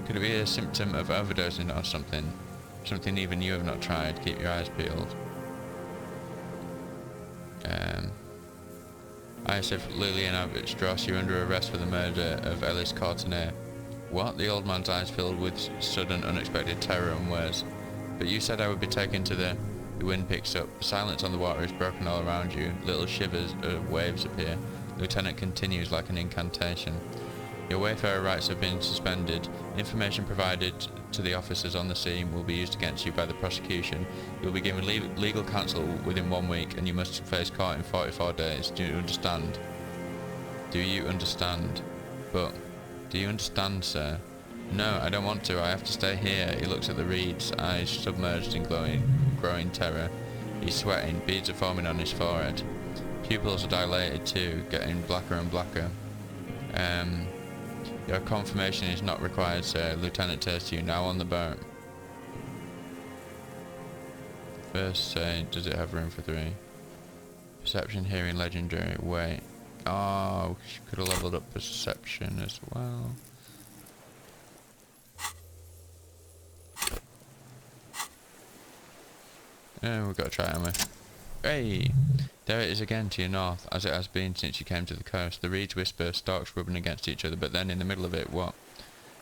Could it be a symptom of overdosing or something? Something even you have not tried. Keep your eyes peeled. ISF Lillian Abbott Dross, you're under arrest for the murder of Ellis Courtenay. What? The old man's eyes filled with sudden, unexpected terror and words. But you said I would be taken to the... The wind picks up. The silence on the water is broken all around you. Little shivers of waves appear. Lieutenant continues like an incantation. Your wayfarer rights have been suspended. Information provided to the officers on the scene will be used against you by the prosecution. You will be given legal counsel within 1 week, and you must face court in 44 days. Do you understand? Do you understand? But, do you understand, sir? No, I don't want to. I have to stay here. He looks at the reeds, eyes submerged in growing terror. He's sweating. Beads are forming on his forehead. Pupils are dilated too, getting blacker and blacker. Your confirmation is not required, sir. Lieutenant turns to you. Now on the boat. First say, does it have room for 3? Perception, hearing, legendary. Wait. Oh, she could have leveled up perception as well. Yeah, we've got to try it, haven't we? Hey! There it is again to your north, as it has been since you came to the coast. The reeds whisper, stalks rubbing against each other, but then in the middle of it, what?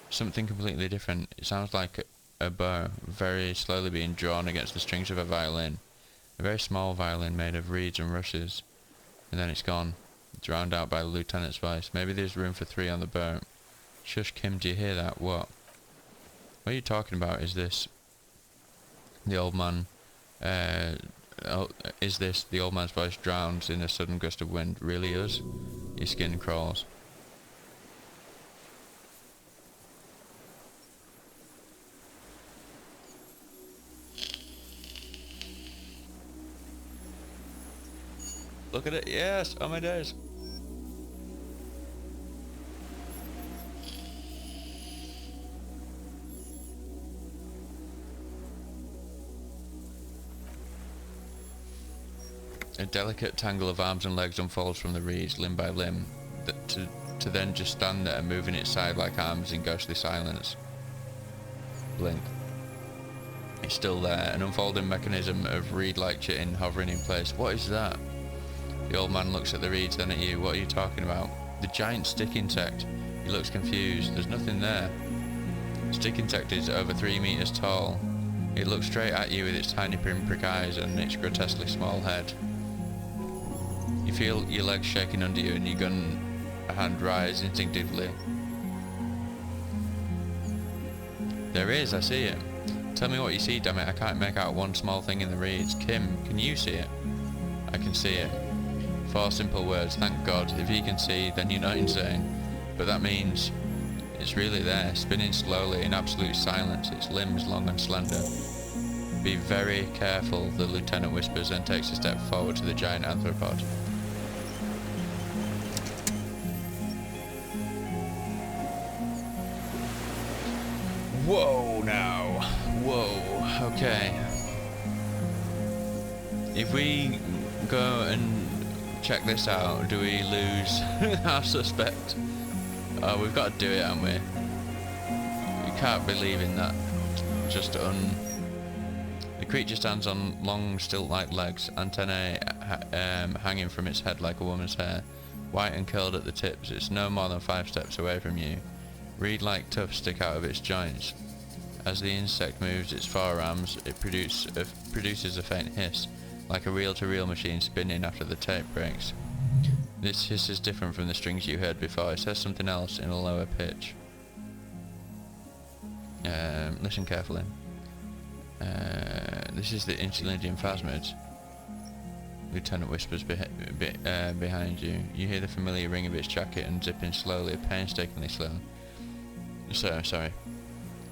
Something completely different. It sounds like a bow, very slowly being drawn against the strings of a violin. A very small violin made of reeds and rushes. And then it's gone, drowned out by the lieutenant's voice. Maybe there's room for 3 on the boat. Shush, Kim, do you hear that? What? What are you talking about? Is this... The old man... is this the old man's voice drowns in a sudden gust of wind? Really us? Your skin crawls. Look at it, yes! Oh my days! A delicate tangle of arms and legs unfolds from the reeds, limb by limb, to then just stand there, moving its side like arms in ghostly silence. Blink. It's still there, an unfolding mechanism of reed-like chitin hovering in place. What is that? The old man looks at the reeds, then at you. What are you talking about? The giant stick insect. He looks confused. There's nothing there. Stick insect is over 3 meters tall. It looks straight at you with its tiny pinprick eyes and its grotesquely small head. You feel your legs shaking under you and your gun hand rise instinctively. There is, I see it. Tell me what you see, damn it. I can't make out one small thing in the reeds. Kim, can you see it? I can see it. 4 simple words, thank God. If you can see, then you're not insane. But that means it's really there, spinning slowly in absolute silence, its limbs long and slender. Be very careful, the lieutenant whispers, and takes a step forward to the giant arthropod. Whoa now. Whoa. Okay. If we go and check this out, do we lose our suspect? Oh, we've got to do it, haven't we? We can't believe in that. Just The creature stands on long, stilt-like legs, antennae hanging from its head like a woman's hair. White and curled at the tips, it's no more than 5 steps away from you. Reed-like tufts stick out of its joints. As the insect moves its forearms, it produces a faint hiss, like a reel-to-reel machine spinning after the tape breaks. This hiss is different from the strings you heard before. It says something else in a lower pitch. Listen carefully. This is the Elysium phasmid. Lieutenant whispers behind you. You hear the familiar ring of its jacket and zipping slowly, painstakingly slow. Sorry.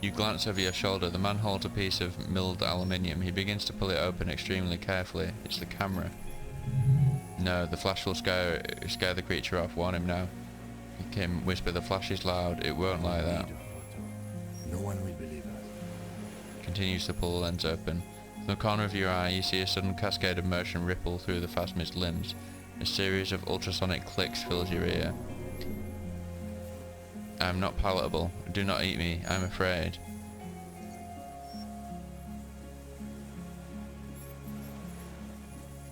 You glance over your shoulder. The man holds a piece of milled aluminium. He begins to pull it open extremely carefully. It's the camera. No, the flash will scare the creature off. Warn him now. Kim, whisper, the flash is loud. It won't like that. No one will believe us. Continues to pull the lens open. From the corner of your eye, you see a sudden cascade of motion ripple through the phasmid's limbs. A series of ultrasonic clicks fills your ear. I am not palatable. Do not eat me. I am afraid.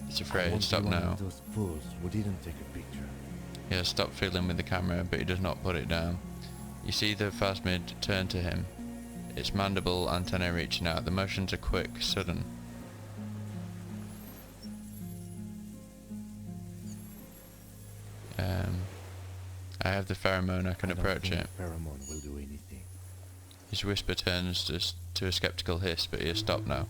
It's afraid. Stop now. Those fools who didn't take a picture. He has stopped fiddling with the camera, but he does not put it down. You see the phasmid turn to him, its mandible antennae reaching out. The motions are quick, sudden. I have the pheromone, I can approach it. Pheromone will do anything. His whisper turns to a skeptical hiss, but he has stopped now.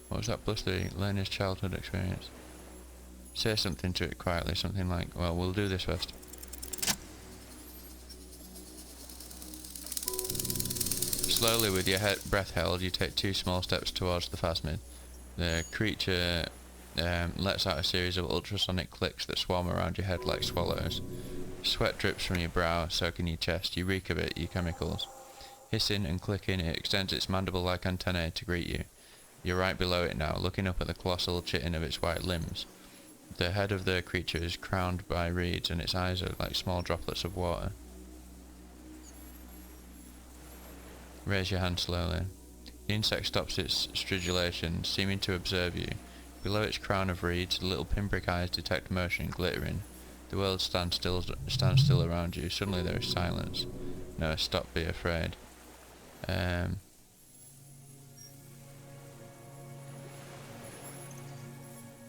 What was that plus the learner's childhood experience? Say something to it quietly, something like, well, we'll do this first. Slowly, with your breath held, you take 2 small steps towards the phasmid. The creature lets out a series of ultrasonic clicks that swarm around your head like swallows. Sweat drips from your brow, soaking your chest. You reek of it, your chemicals. Hissing and clicking, it extends its mandible-like antennae to greet you. You're right below it now, looking up at the colossal chitin of its white limbs. The head of the creature is crowned by reeds, and its eyes are like small droplets of water. Raise your hand slowly. The insect stops its stridulation, seeming to observe you. Below its crown of reeds, the little pinprick eyes detect motion glittering. The world stands still around you. Suddenly there is silence. No, stop, be afraid.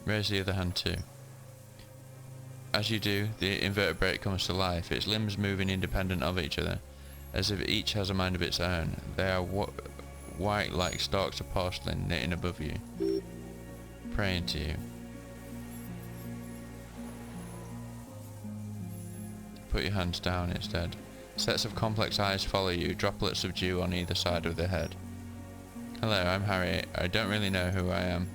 Raise the other hand too. As you do, the invertebrate comes to life, its limbs moving independent of each other, as if each has a mind of its own. They are white like stalks of porcelain knitting above you, praying to you. Put your hands down instead. Sets of complex eyes follow you, droplets of dew on either side of the head. Hello, I'm Harry. I don't really know who I am.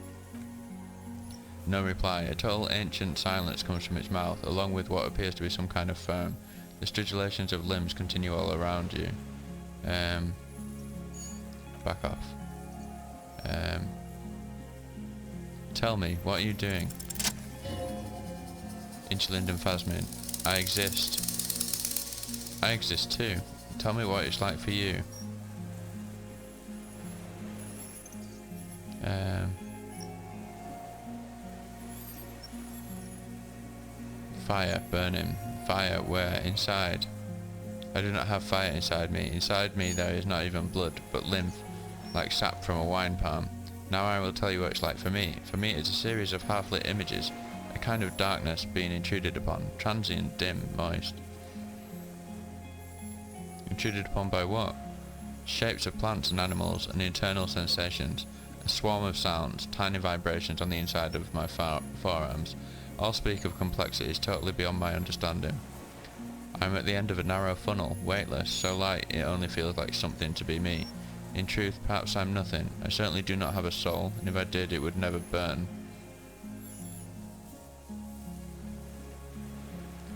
No reply. A total ancient silence comes from its mouth, along with what appears to be some kind of foam. The stridulations of limbs continue all around you. Back off. Tell me, what are you doing? Interlinden Phasmid. I exist. I exist too. Tell me what it's like for you. Fire, burning. Fire, where? Inside. I do not have fire inside me. Inside me there is not even blood, but lymph, like sap from a wine palm. Now I will tell you what it's like for me. For me it's a series of half-lit images, a kind of darkness being intruded upon, transient, dim, moist. Intruded upon by what? Shapes of plants and animals and internal sensations, a swarm of sounds, tiny vibrations on the inside of my forearms. All speak of complexities totally beyond my understanding. I am at the end of a narrow funnel, weightless, so light it only feels like something to be me. In truth, perhaps I'm nothing. I certainly do not have a soul, and if I did, it would never burn.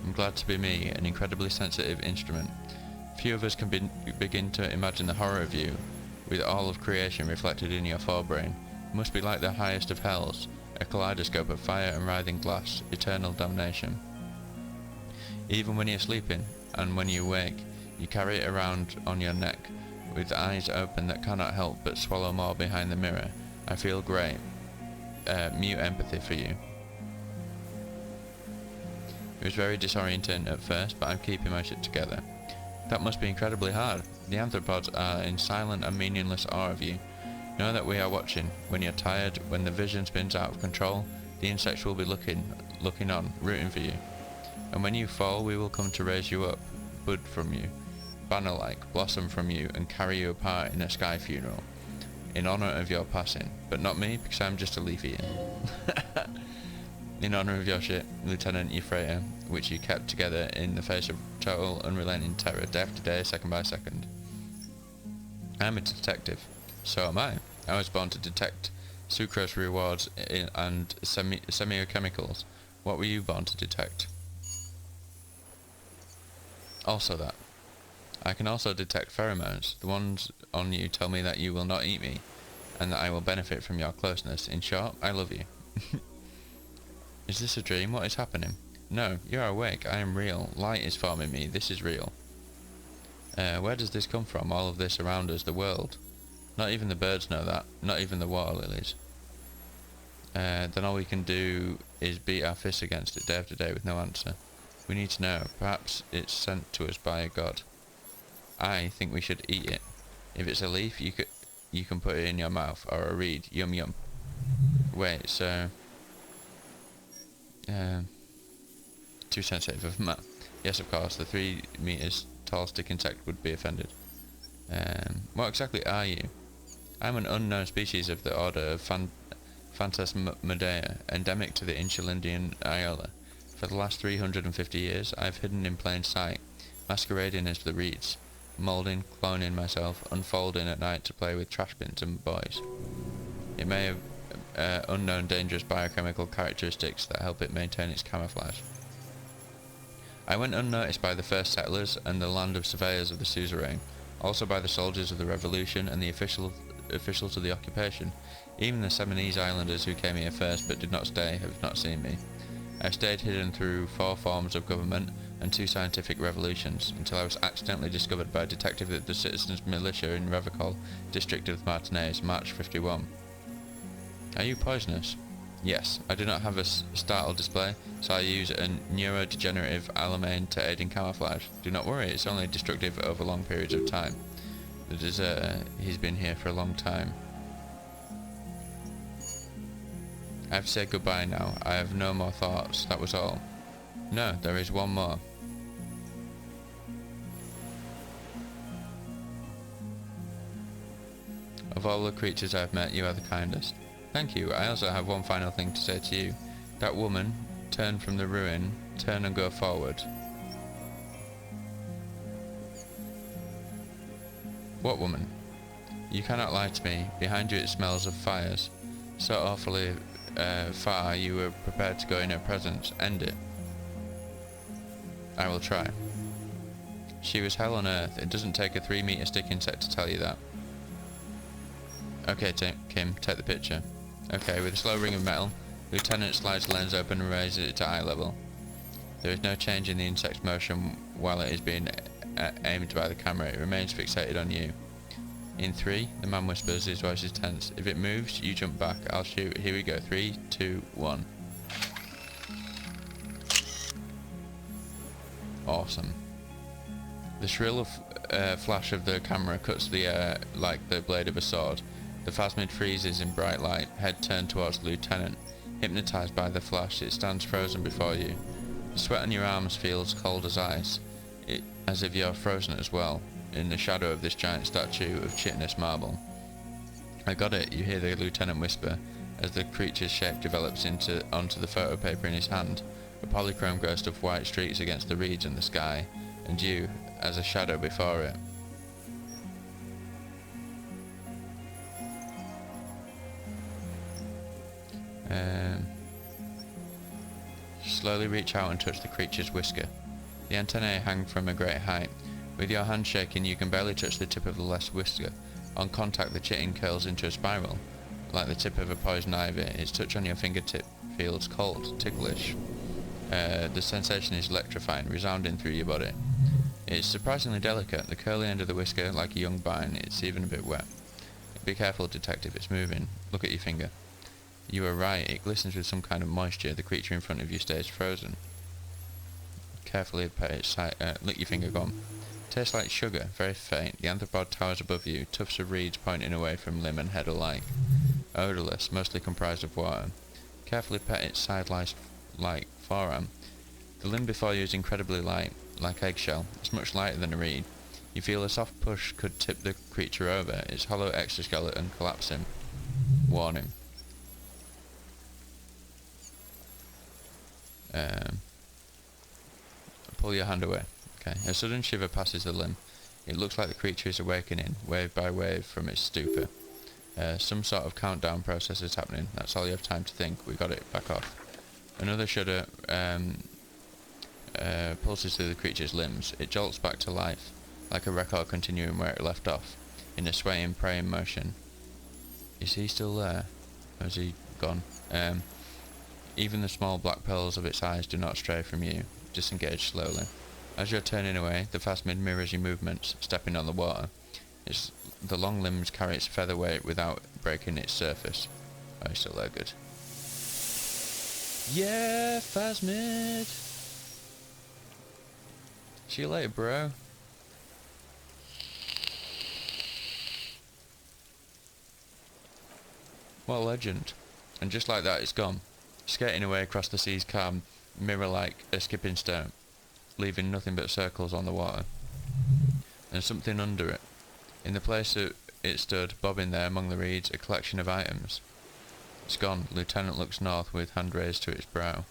I'm glad to be me, an incredibly sensitive instrument. Few of us can begin to imagine the horror of you, with all of creation reflected in your forebrain. It must be like the highest of hells, a kaleidoscope of fire and writhing glass, eternal damnation. Even when you're sleeping, and when you wake, you carry it around on your neck, with eyes open that cannot help but swallow more behind the mirror. I feel great, mute empathy for you. It was very disorienting at first, but I'm keeping my shit together. That must be incredibly hard. The anthropods are in silent and meaningless awe of you. Know that we are watching. When you're tired, when the vision spins out of control, the insects will be looking on, rooting for you. And when you fall, we will come to raise you up, bud from you, banner-like, blossom from you, and carry you apart in a sky funeral, in honour of your passing. But not me, because I'm just a leaf eater. In honour of your shit, Lieutenant, your freighter, which you kept together in the face of total, unrelenting terror, day after day, second by second. I'm a detective. So am I. I was born to detect sucrose rewards and semiochemicals. What were you born to detect? Also that. I can also detect pheromones. The ones on you tell me that you will not eat me, and that I will benefit from your closeness. In short, I love you. Is this a dream? What is happening? No, you are awake. I am real. Light is forming me. This is real. Where does this come from? All of this around us, the world. Not even the birds know that. Not even the water lilies. Then all we can do is beat our fists against it day after day with no answer. We need to know. Perhaps it's sent to us by a god. I think we should eat it. If it's a leaf, you could... you can put it in your mouth, or a reed. Yum yum. Wait, so... too sensitive of math. Yes, of course, the 3 meters tall stick insect would be offended. What exactly are you? I'm an unknown species of the order of Phantasmadeia, endemic to the insular Indian Isla. For the last 350 years, I've hidden in plain sight, masquerading as the reeds, moulding, cloning myself, unfolding at night to play with trash bins and boys. It may have unknown dangerous biochemical characteristics that help it maintain its camouflage. I went unnoticed by the first settlers and the land of surveyors of the suzerain, also by the soldiers of the revolution and the officials of the occupation. Even the Seminese islanders who came here first but did not stay have not seen me. I stayed hidden through 4 forms of government and 2 scientific revolutions, until I was accidentally discovered by a detective at the Citizens Militia in Revacol, district of Martinez, March 51. Are you poisonous? Yes, I do not have a startle display, so I use a neurodegenerative alamane to aid in camouflage. Do not worry, it's only destructive over long periods of time. The deserter, he's been here for a long time. I have to say goodbye now. I have no more thoughts, that was all. No, there is one more. Of all the creatures I've met, you are the kindest. Thank you. I also have one final thing to say to you. That woman, turn from the ruin, turn and go forward. What woman? You cannot lie to me. Behind you it smells of fires. So awfully far you were prepared to go in her presence. End it. I will try. She was hell on earth. It doesn't take a 3-meter stick insect to tell you that. Okay, Kim, take the picture. Okay, with a slow ring of metal, Lieutenant slides the lens open and raises it to eye level. There is no change in the insect's motion while it is being aimed by the camera. It remains fixated on you. In 3, the man whispers, his voice is tense. If it moves, you jump back. I'll shoot. Here we go. 3, 2, 1. Awesome. The shrill flash of the camera cuts the air like the blade of a sword. The phasmid freezes in bright light, head turned towards the lieutenant. Hypnotized by the flash, it stands frozen before you. The sweat on your arms feels cold as ice, as if you're frozen as well, in the shadow of this giant statue of chitinous marble. I got it, you hear the lieutenant whisper, as the creature's shape develops onto the photo paper in his hand, a polychrome ghost of white streaks against the reeds and the sky, and you, as a shadow before it. Slowly reach out and touch the creature's whisker. The antennae hang from a great height. With your hand shaking, you can barely touch the tip of the left whisker. On contact, the chitin curls into a spiral, like the tip of a poison ivy. Its touch on your fingertip feels cold, ticklish. The sensation is electrifying, resounding through your body. It's surprisingly delicate. The curly end of the whisker, like a young vine, it's even a bit wet. Be careful, detective, it's moving. Look at your finger. You are right, it glistens with some kind of moisture. The creature in front of you stays frozen. Carefully pet its side, lick your finger, gone. Tastes like sugar, very faint. The anthropod towers above you, tufts of reeds pointing away from limb and head alike. Odorless, mostly comprised of water. Carefully pet its side-like forearm. The limb before you is incredibly light, like eggshell. It's much lighter than a reed. You feel a soft push could tip the creature over, its hollow exoskeleton collapsing. Warning. Pull your hand away. Okay. A sudden shiver passes the limb. It looks like the creature is awakening, wave by wave, from its stupor. Some sort of countdown process is happening. That's all you have time to think. We got it. Back off. Another shudder pulses through the creature's limbs. It jolts back to life, like a record continuing where it left off, in a swaying, praying motion. Is he still there? Or is he gone? Even the small black pearls of its eyes do not stray from you. Disengage slowly. As you're turning away, the phasmid mirrors your movements, stepping on the water. The long limbs carry its feather weight without breaking its surface. Oh, he's still there, good. Yeah, phasmid! See you later, bro. What a legend. And just like that, it's gone, skating away across the sea's calm, mirror like a skipping stone, leaving nothing but circles on the water. And something under it. In the place that it stood, bobbing there among the reeds, a collection of items. It's gone. Lieutenant looks north with hand raised to its brow.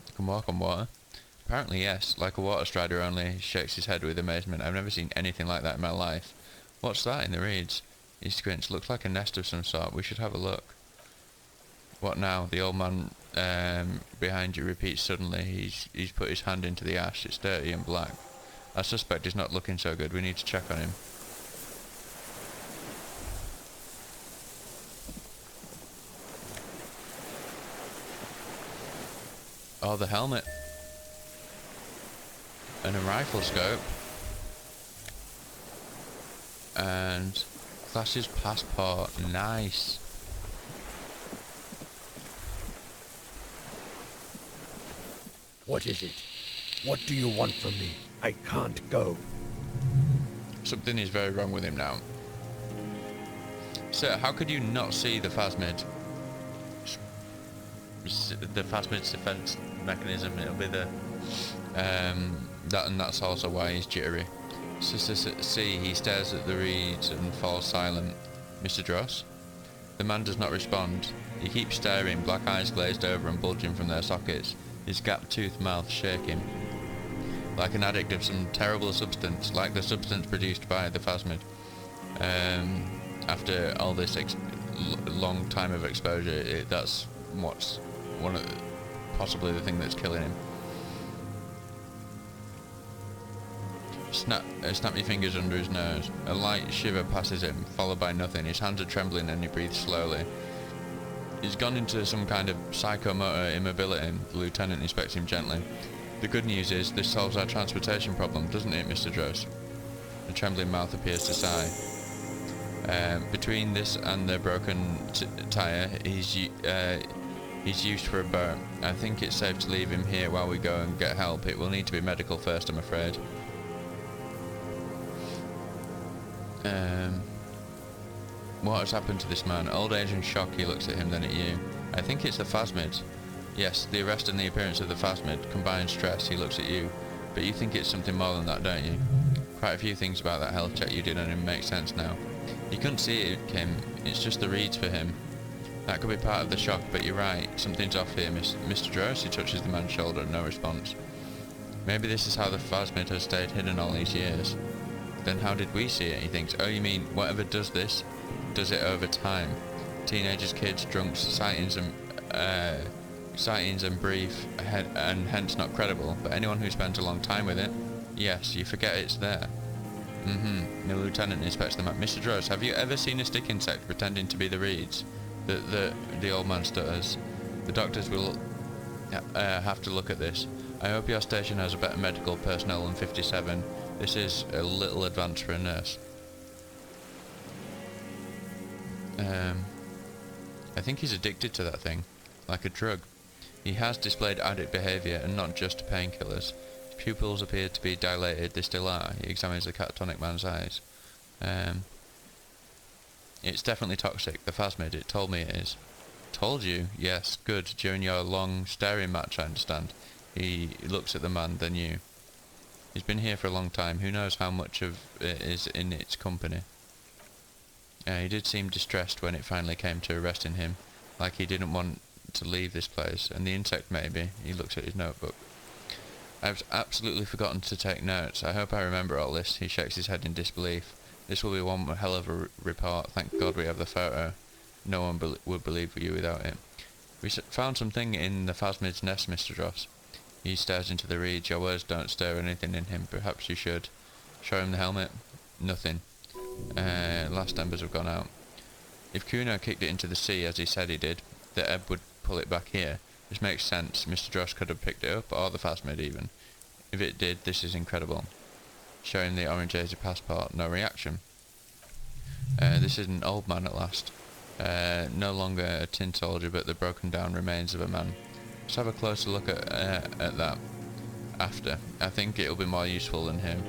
You can walk on water? Apparently yes, like a water strider, only he shakes his head with amazement. I've never seen anything like that in my life. What's that in the reeds? He squints. Looks like a nest of some sort. We should have a look. What now? The old man behind you repeats suddenly. He's put his hand into the ash. It's dirty and black. I suspect he's not looking so good. We need to check on him. Oh, the helmet. And a rifle scope. And class's passport. Nice. What is it? What do you want from me? I can't go. Something is very wrong with him now. Sir, how could you not see the phasmid? The phasmid's defense mechanism. It'll be the that, and that's also why he's jittery. See, he stares at the reeds and falls silent. Mr. Dross? The man does not respond. He keeps staring, black eyes glazed over and bulging from their sockets, his gap-toothed mouth shaking. Like an addict of some terrible substance, like the substance produced by the phasmid. After all this long time of exposure, that's what's possibly the thing that's killing him. Snap your fingers under his nose. A light shiver passes him, followed by nothing. His hands are trembling and he breathes slowly. He's gone into some kind of psychomotor immobility. The lieutenant inspects him gently. The good news is, this solves our transportation problem, doesn't it, Mr. Dross? The trembling mouth appears to sigh. Between this and the broken tyre, he's used for a boat. I think it's safe to leave him here while we go and get help. It will need to be medical first, I'm afraid. What has happened to this man? Old age and shock. He looks at him, then at you. I think it's the phasmid. Yes, the arrest and the appearance of the phasmid. Combined stress. He looks at you. But you think it's something more than that, don't you? Quite a few things about that health check you did on him make sense now. You couldn't see it, Kim. It's just the reeds for him. That could be part of the shock, but you're right. Something's off here, Mr. Dross. He touches the man's shoulder. No response. Maybe this is how the phasmid has stayed hidden all these years. Then how did we see it? He thinks. Oh, you mean whatever does this, does it over time? Teenagers, kids, drunks, sightings and brief, and hence not credible. But anyone who spends a long time with it, yes, you forget it's there. The lieutenant inspects the map. Mr. Dross, have you ever seen a stick insect pretending to be the reeds? The old man stutters. The doctors will have to look at this. I hope your station has a better medical personnel than 57. This is a little advanced for a nurse. I think he's addicted to that thing, like a drug. He has displayed addict behaviour and not just painkillers. His pupils appear to be dilated. They still are. He examines the catatonic man's eyes. It's definitely toxic. The phasmid, it told me it is. Told you? Yes, good. During your long staring match, I understand. He looks at the man, then you. He's been here for a long time. Who knows how much of it is in its company. He did seem distressed when it finally came to arresting him, like he didn't want to leave this place. And the insect, maybe. He looks at his notebook. I've absolutely forgotten to take notes. I hope I remember all this. He shakes his head in disbelief. This will be one hell of a report. Thank God we have the photo. No one would believe you without it. We found something in the phasmid's nest, Mr. Dross. He stares into the reeds. Your words don't stir anything in him. Perhaps you should. Show him the helmet. Nothing. Last embers have gone out. If Kuno kicked it into the sea as he said he did, the ebb would pull it back here. This makes sense. Mr. Dross could have picked it up, or the phasmid even. If it did, this is incredible. Show him the orange Asia passport. No reaction. This is an old man at last. No longer a tin soldier, but the broken down remains of a man. Let's have a closer look at that after. I think it'll be more useful than him.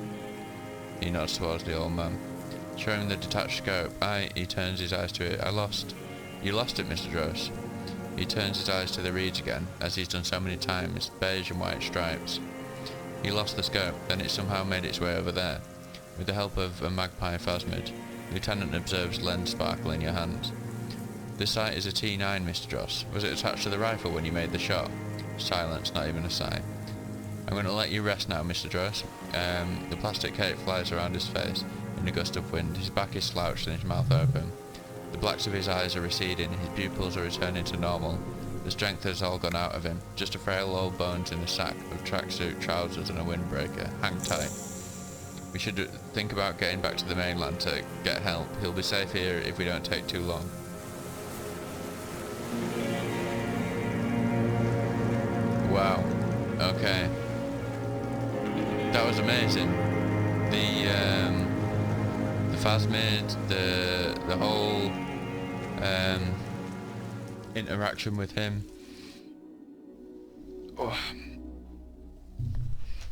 He nods towards the old man. showing the detached scope. He turns his eyes to it. You lost it, Mr. Dross. He turns his eyes to the reeds again, as he's done so many times, beige and white stripes. He lost the scope, then it somehow made its way over there. With the help of a magpie phasmid, Lieutenant observes lens sparkle in your hand. This sight is a T9, Mr. Dross. Was it attached to the rifle when you made the shot? Silence, not even a sigh. I'm going to let you rest now, Mr. Dross. The plastic cape flies around his face in a gust of wind. His back is slouched and his mouth open. The blacks of his eyes are receding, his pupils are returning to normal. The strength has all gone out of him. Just a frail old bones in a sack of tracksuit, trousers and a windbreaker. Hang tight. We should think about getting back to the mainland to get help. He'll be safe here if we don't take too long. Wow. Okay. That was amazing. The phasmid, the whole interaction with him. Oh.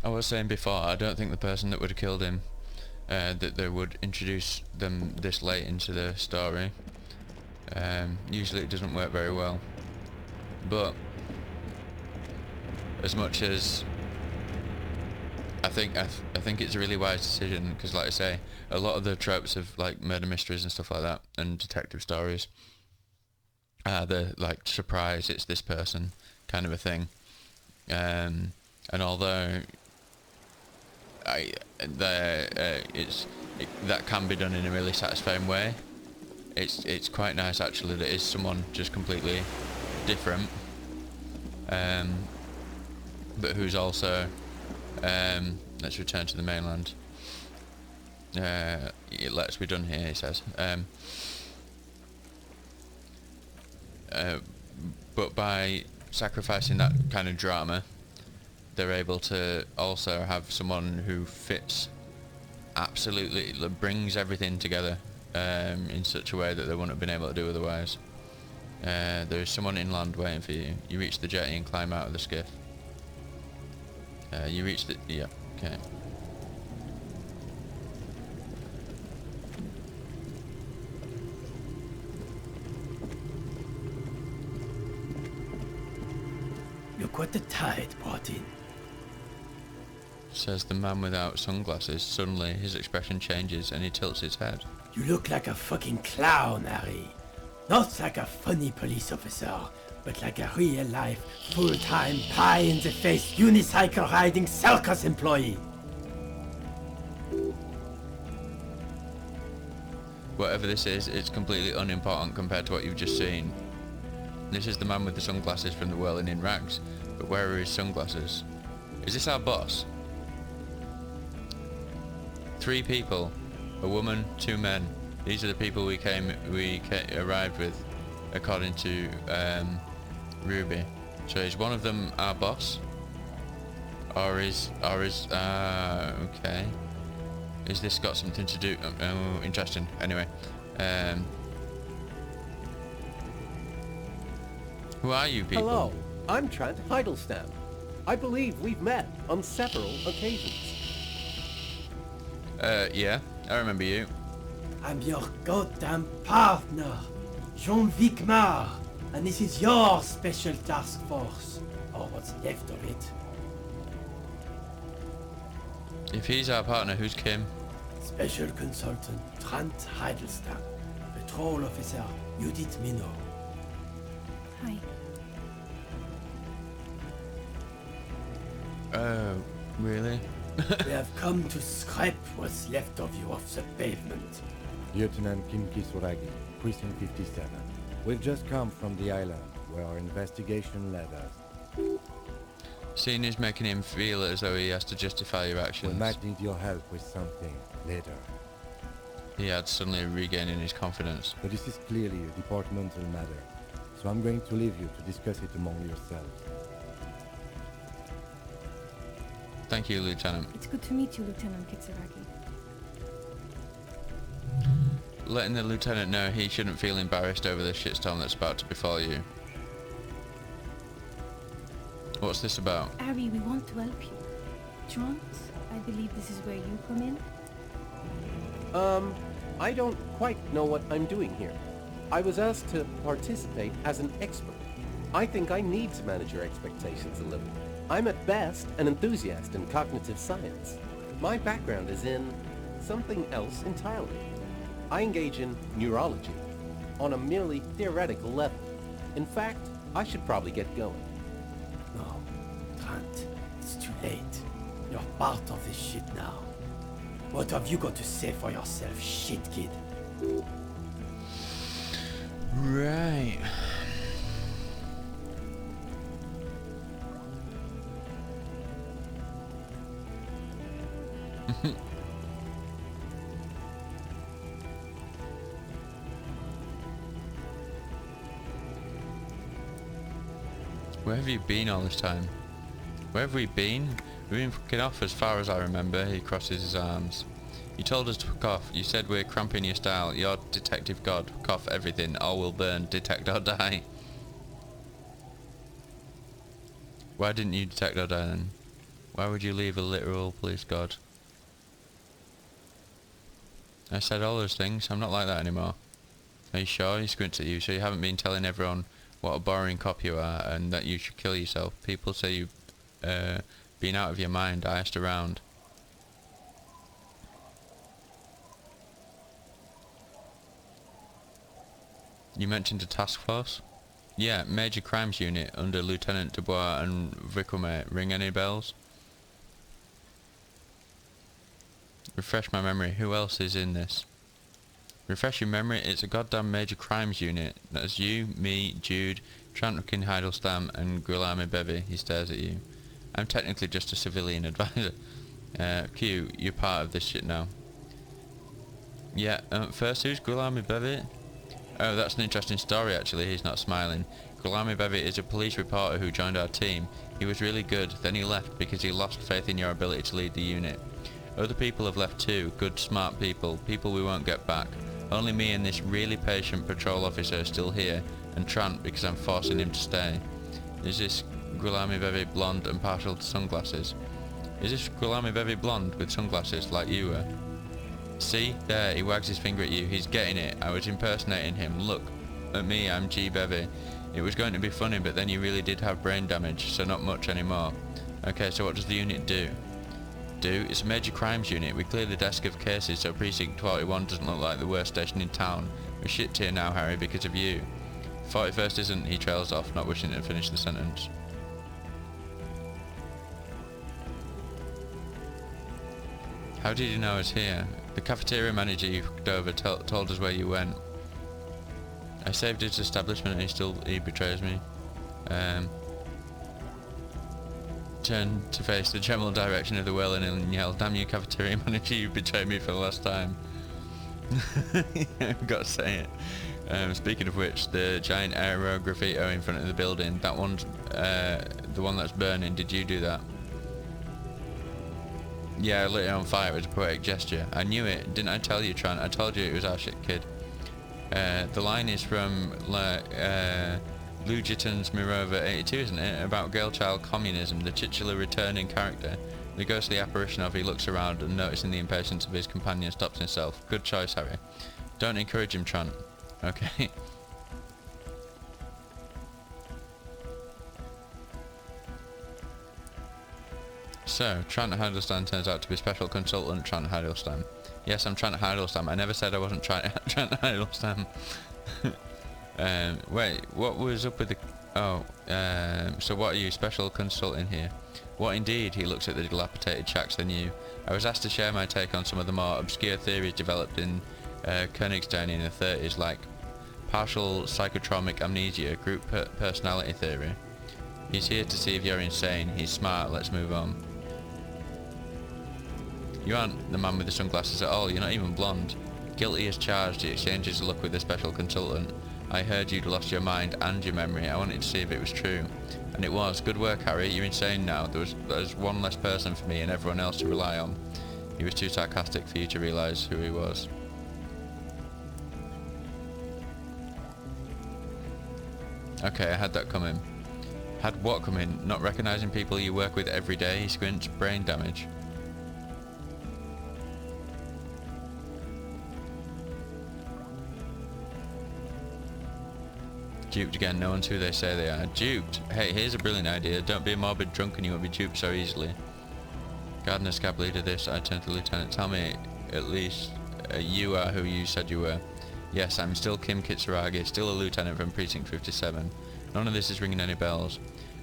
I was saying before, I don't think the person that would have killed him, that they would introduce them this late into the story. Usually it doesn't work very well. But as much as I think it's a really wise decision, because like I say, a lot of the tropes of like murder mysteries and stuff like that and detective stories are the like surprise, it's this person kind of a thing. And although that can be done in a really satisfying way, it's quite nice actually that it's someone just completely different, but who's also let's return to the mainland. Let's be done here, he says. But by sacrificing that kind of drama, they're able to also have someone who fits absolutely, brings everything together in such a way that they wouldn't have been able to do otherwise. There is someone inland waiting for you. You reach the jetty and climb out of the skiff. You reach the... yeah, okay. Look what the tide brought in. Says the man without sunglasses. Suddenly his expression changes and he tilts his head. You look like a fucking clown, Harry. Not like a funny police officer, but like a real-life, full-time, pie-in-the-face, unicycle-riding circus employee. Whatever this is, it's completely unimportant compared to what you've just seen. This is the man with the sunglasses from the Whirling in Rags, but where are his sunglasses? Is this our boss? 3 people, a woman, 2 men. These are the people we arrived with, according to Ruby. So is one of them our boss? Or is okay. Is this got something to do? Oh, interesting. Anyway, who are you people? Hello, I'm Trent Heidelstein. I believe we've met on several occasions. Yeah, I remember you. I'm your goddamn partner, Jean-Vic Mar, and this is your special task force, or what's left of it. If he's our partner, who's Kim? Special Consultant Trent Heidelstein, Patrol Officer Judith Minot. Hi. Oh, really? We have come to scrape what's left of you off the pavement. Lieutenant Kim Kisuragi, Precinct 57. We've just come from the island, where our investigation led us. Seeing is making him feel as though he has to justify your actions. We might need your help with something later. He adds, suddenly regaining his confidence. But this is clearly a departmental matter, so I'm going to leave you to discuss it among yourselves. Thank you, Lieutenant. It's good to meet you, Lieutenant Kitsuragi. Letting the Lieutenant know he shouldn't feel embarrassed over the shitstorm that's about to befall you. What's this about? Ari, we want to help you. Trent, I believe this is where you come in. I don't quite know what I'm doing here. I was asked to participate as an expert. I think I need to manage your expectations a little. I'm at best an enthusiast in cognitive science. My background is in something else entirely. I engage in neurology on a merely theoretical level. In fact, I should probably get going. No, Trent, it's too late. You're part of this shit now. What have you got to say for yourself, shit kid? Right. Where have you been all this time? Where have we been? We've been fucking off as far as I remember. He crosses his arms. You told us to fuck off. You said we're cramping your style. You're detective god. Cough everything. All will burn. Detect or die. Why didn't you detect or die then? Why would you leave a literal police god? I said all those things. I'm not like that anymore. Are you sure? He squints at you. So you haven't been telling everyone what a boring cop you are and that you should kill yourself. People say you've been out of your mind. I asked around. You mentioned a task force? Yeah, Major Crimes Unit under Lieutenant Dubois and Vicomé. Ring any bells? Refresh my memory. Who else is in this? Refresh your memory. It's a goddamn Major Crimes Unit. That's you, me, Jude, Trantkin Heidelstamm and Guilherme Bevy. He stares at you. I'm technically just a civilian advisor. Q, you're part of this shit now. Yeah, first who's Guilherme Bevy? Oh, that's an interesting story actually. He's not smiling. Guilherme Bevy is a police reporter who joined our team. He was really good, then he left because he lost faith in your ability to lead the unit. Other people have left too, good smart people we won't get back. Only me and this really patient patrol officer are still here, and Trant because I'm forcing him to stay. Is this Guilherme Bevy blonde and partial to sunglasses? Is this Guilherme Bevy blonde with sunglasses like you were? See? There, he wags his finger at you. He's getting it. I was impersonating him. Look at me, I'm G. Bevy. It was going to be funny, but then you really did have brain damage, so not much anymore. Okay, so what does the unit do? It's a Major Crimes Unit. We clear the desk of cases so Precinct 41 doesn't look like the worst station in town. We're shit tier now, Harry, because of you. 41st isn't, he trails off, not wishing to finish the sentence. How did you know I was here? The cafeteria manager you fucked over told us where you went. I saved his establishment and he betrays me. Turn to face the general direction of the Welland and yell, damn you cafeteria manager, you betrayed me for the last time. I've got to say it. Speaking of which, the giant aero graffito in front of the building, that one's the one that's burning, did you do that? Yeah, I lit it on fire. It was a poetic gesture. I knew it. Didn't I tell you, Trant? I told you it was our shit, kid. The line is from Lugitan's Mirova 82, isn't it? About girl child communism, the titular returning character. The ghostly apparition of he looks around and noticing the impatience of his companion stops himself. Good choice, Harry. Don't encourage him, Trant. Okay. So, Trant Heidelstamm turns out to be special consultant Trant Heidelstamm. Yes, I'm Trant Heidelstamm. I never said I wasn't Trant Heidelstamm. Wait, what was up with the... Oh, so what are you, special consultant here? What indeed? He looks at the dilapidated shacks they knew. I was asked to share my take on some of the more obscure theories developed in Königsstein in the 30s, like partial psychotromic amnesia, group personality theory. He's here to see if you're insane. He's smart. Let's move on. You aren't the man with the sunglasses at all. You're not even blonde. Guilty as charged. He exchanges a look with the special consultant. I heard you'd lost your mind and your memory. I wanted to see if it was true. And it was. Good work, Harry. You're insane now. There's one less person for me and everyone else to rely on. He was too sarcastic for you to realise who he was. Okay, I had that coming. Had what coming? Not recognising people you work with every day? He squints. Brain damage. Duped again, no one's who they say they are. Duped? Hey, here's a brilliant idea. Don't be a morbid drunk and you won't be duped so easily. Gardener Scab leader this, I turned to the lieutenant. Tell me, at least, you are who you said you were. Yes, I'm still Kim Kitsuragi, still a lieutenant from Precinct 57. None of this is ringing any bells.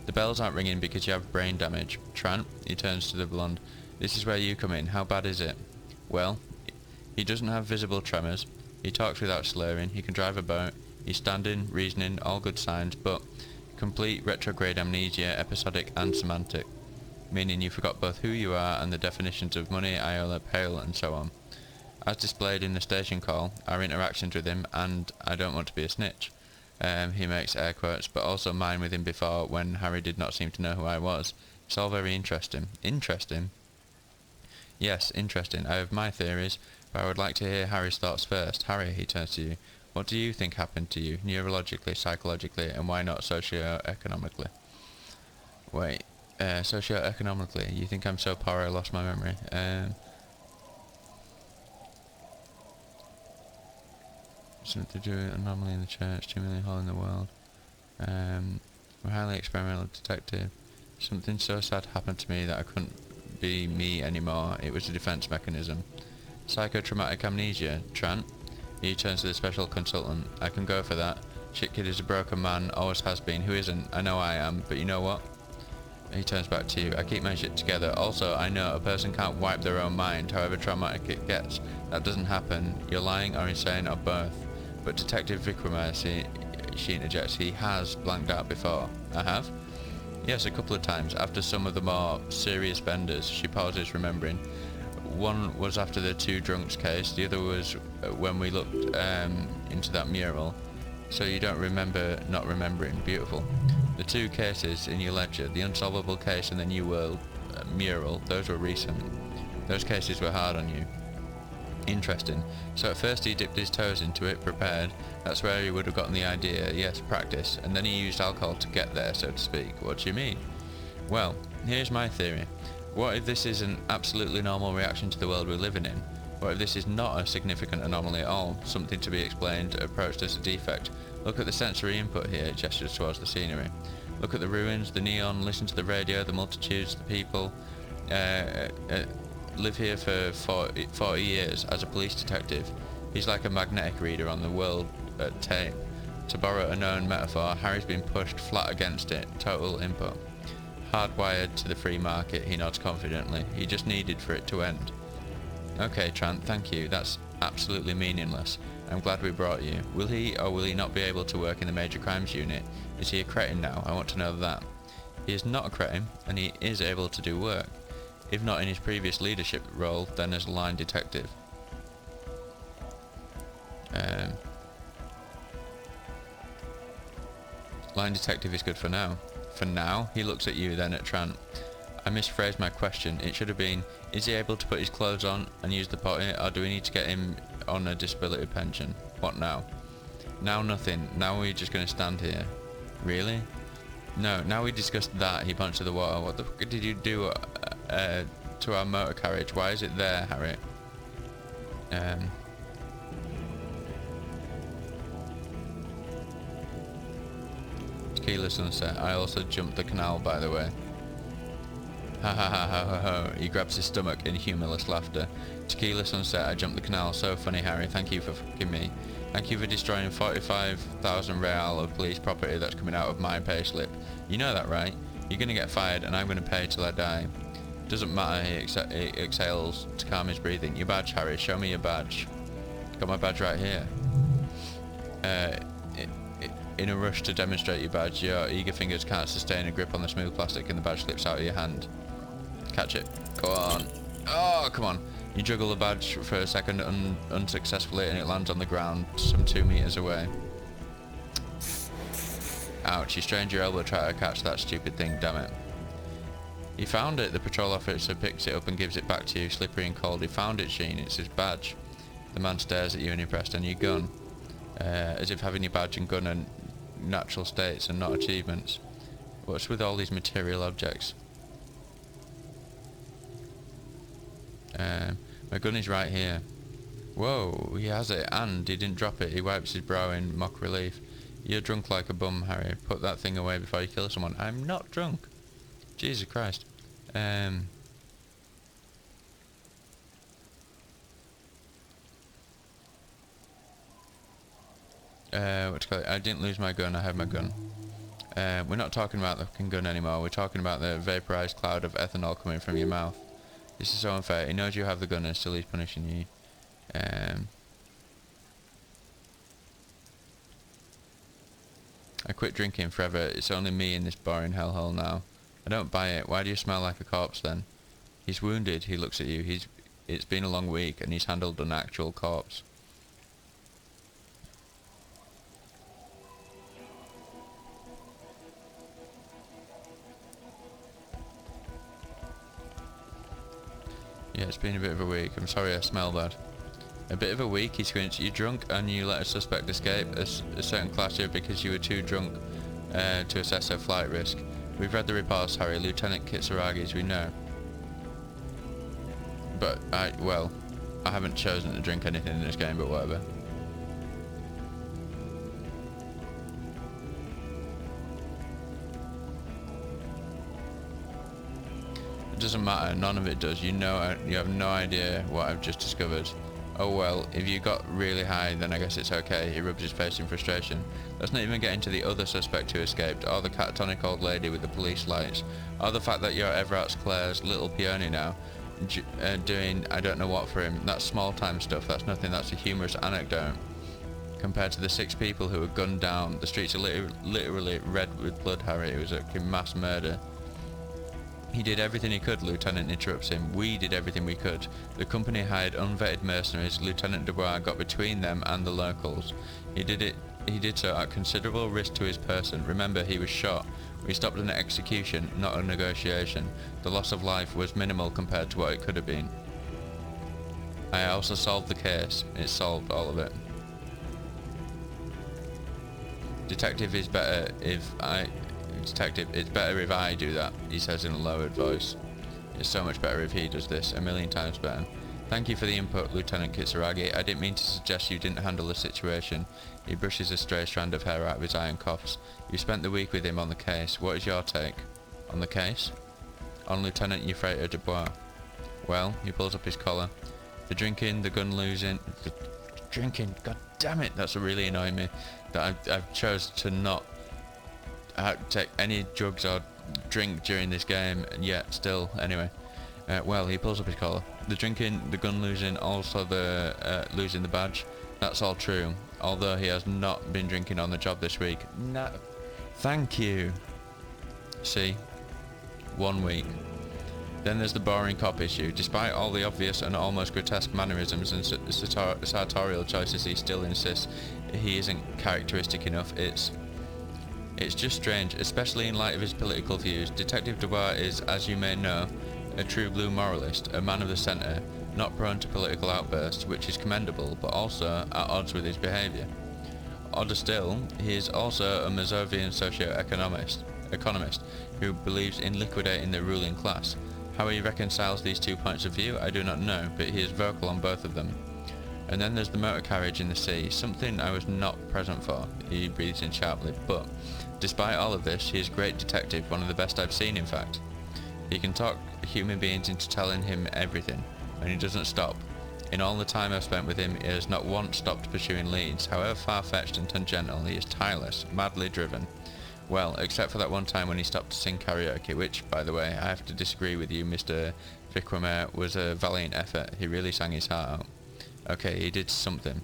The bells aren't ringing because you have brain damage. Trant, he turns to the blonde. This is where you come in. How bad is it? Well, he doesn't have visible tremors. He talks without slurring. He can drive a boat. He's standing, reasoning, all good signs, but complete retrograde amnesia, episodic and semantic. Meaning you forgot both who you are and the definitions of money, Iola, pale, and so on. As displayed in the station call, our interactions with him, and I don't want to be a snitch, he makes air quotes, but also mine with him before when Harry did not seem to know who I was. It's all very interesting. Interesting? Yes, interesting. I have my theories, but I would like to hear Harry's thoughts first. Harry, he turns to you. What do you think happened to you, neurologically, psychologically, and why not socio-economically? Wait, socio-economically, you think I'm so poor I lost my memory? Something to do with anomaly in the church, 2 million hole in the world. I'm a highly experimental detective. Something so sad happened to me that I couldn't be me anymore. It was a defense mechanism. Psychotraumatic amnesia, Trant? He turns to the special consultant. I can go for that. Shit kid is a broken man, always has been. Who isn't? I know I am, but you know what? He turns back to you. I keep my shit together. Also, I know a person can't wipe their own mind, however traumatic it gets. That doesn't happen. You're lying or insane or both. But Detective Vikramarty, she interjects, he has blanked out before. I have? Yes, a couple of times. After some of the more serious benders. She pauses, remembering. One was after the 2 drunks case, the other was when we looked into that mural. So you don't remember not remembering. Beautiful. The 2 cases in your ledger, the unsolvable case and the New World mural, those were recent. Those cases were hard on you. Interesting. So at first he dipped his toes into it, prepared. That's where he would have gotten the idea. Yes, practice. And then he used alcohol to get there, so to speak. What do you mean? Well, here's my theory. What if this is an absolutely normal reaction to the world we're living in? What if this is not a significant anomaly at all? Something to be explained, approached as a defect? Look at the sensory input here, it gestures towards the scenery. Look at the ruins, the neon, listen to the radio, the multitudes, the people. Live here for 40 years as a police detective. He's like a magnetic reader on the world tape. To borrow a known metaphor, Harry's been pushed flat against it, total input. Hardwired to the free market, he nods confidently. He just needed for it to end. Okay, Trant, thank you. That's absolutely meaningless. I'm glad we brought you. Will he or will he not be able to work in the Major Crimes Unit? Is he a cretin now? I want to know that. He is not a cretin, and he is able to do work. If not in his previous leadership role, then as a line detective. Line detective is good for now. For now? He looks at you, then at Trant. I misphrased my question. It should have been, is he able to put his clothes on and use the potty, or do we need to get him on a disability pension? What now? Now nothing. Now we're just going to stand here. Really? No, now we discussed that. He punched to the water. What the fuck did you do to our motor carriage? Why is it there, Harry? Tequila sunset. I also jumped the canal, by the way. Ha ha ha ha ha ha. He grabs his stomach in humorless laughter. Tequila sunset. I jumped the canal. So funny, Harry. Thank you for fucking me. Thank you for destroying 45,000 real of police property that's coming out of my payslip. You know that, right? You're gonna get fired and I'm gonna pay till I die. Doesn't matter, he exhales to calm his breathing. Your badge, Harry. Show me your badge. Got my badge right here. In a rush to demonstrate your badge, your eager fingers can't sustain a grip on the smooth plastic and the badge slips out of your hand. Catch it. Go on. Oh, come on. You juggle the badge for a second unsuccessfully and it lands on the ground some 2 meters away. Ouch, you strained your elbow trying to catch that stupid thing, damn it. He found it. The patrol officer picks it up and gives it back to you, slippery and cold. He found it, Sheen. It's his badge. The man stares at you and impressed. And your gun. As if having your badge and gun are natural states and not achievements. What's with all these material objects? My gun is right here. Whoa, he has it, and he didn't drop it. He wipes his brow in mock relief. You're drunk like a bum, Harry. Put that thing away before you kill someone. I'm not drunk. Jesus Christ. What to call it? I didn't lose my gun, I have my gun. We're not talking about the fucking gun anymore, we're talking about the vaporized cloud of ethanol coming from your mouth. This is so unfair. He knows you have the gun and still he's punishing you. I quit drinking forever. It's only me in this boring hellhole now. I don't buy it. Why do you smell like a corpse then? He's wounded, he looks at you. It's been a long week and he's handled an actual corpse. Yeah, it's been a bit of a week. I'm sorry I smell bad. A bit of a week, he squints. You're drunk and you let a suspect escape a certain class here because you were too drunk to assess her flight risk. We've read the reports, Harry. Lieutenant Kitsuragi's, we know. But, I haven't chosen to drink anything in this game, but whatever. It doesn't matter, none of it does. You know, you have no idea what I've just discovered. Oh well, if you got really high, then I guess it's okay. He rubs his face in frustration. Let's not even get into the other suspect who escaped, or the catatonic old lady with the police lights, or the fact that you're Everart's Claire's little peony now, doing I don't know what for him. That's small time stuff, that's nothing, that's a humorous anecdote. Compared to the 6 people who were gunned down, the streets are literally red with blood, Harry. It was a mass murder. He did everything he could, Lieutenant interrupts him. We did everything we could. The company hired unvetted mercenaries. Lieutenant Dubois got between them and the locals. He did so at considerable risk to his person. Remember, he was shot. We stopped an execution, not a negotiation. The loss of life was minimal compared to what it could have been. I also solved the case. It solved all of it. Detective, it's better if I do that, he says in a lowered voice. It's so much better if he does this, a million times better. Thank you for the input, Lieutenant Kitsuragi. I didn't mean to suggest you didn't handle the situation. He brushes a stray strand of hair out of his eye and coughs. You spent the week with him on the case. What is your take? On the case? On Lieutenant Euphrasia Dubois. Well, he pulls up his collar. The drinking, the gun losing... The drinking, god damn it, that's really annoying me. That I've chose to not take any drugs or drink during this game, and yet still, anyway. Well, he pulls up his collar. The drinking, the gun losing, also the losing the badge, that's all true. Although he has not been drinking on the job this week. No. Thank you. See? 1 week. Then there's the boring cop issue. Despite all the obvious and almost grotesque mannerisms and sartorial choices, he still insists he isn't characteristic enough. It's just strange, especially in light of his political views. Detective Dubois is, as you may know, a true blue moralist, a man of the centre, not prone to political outbursts, which is commendable, but also at odds with his behaviour. Odder still, he is also a Mazovian socio-economist who believes in liquidating the ruling class. How he reconciles these 2 points of view, I do not know, but he is vocal on both of them. And then there's the motor carriage in the sea, something I was not present for. He breathes in sharply, but despite all of this, he is a great detective, one of the best I've seen in fact. He can talk human beings into telling him everything, and he doesn't stop. In all the time I've spent with him, he has not once stopped pursuing leads. However far-fetched and tangential, he is tireless, madly driven. Well, except for that one time when he stopped to sing karaoke, which, by the way, I have to disagree with you, Mr. Vikramere, was a valiant effort. He really sang his heart out. Okay, he did something.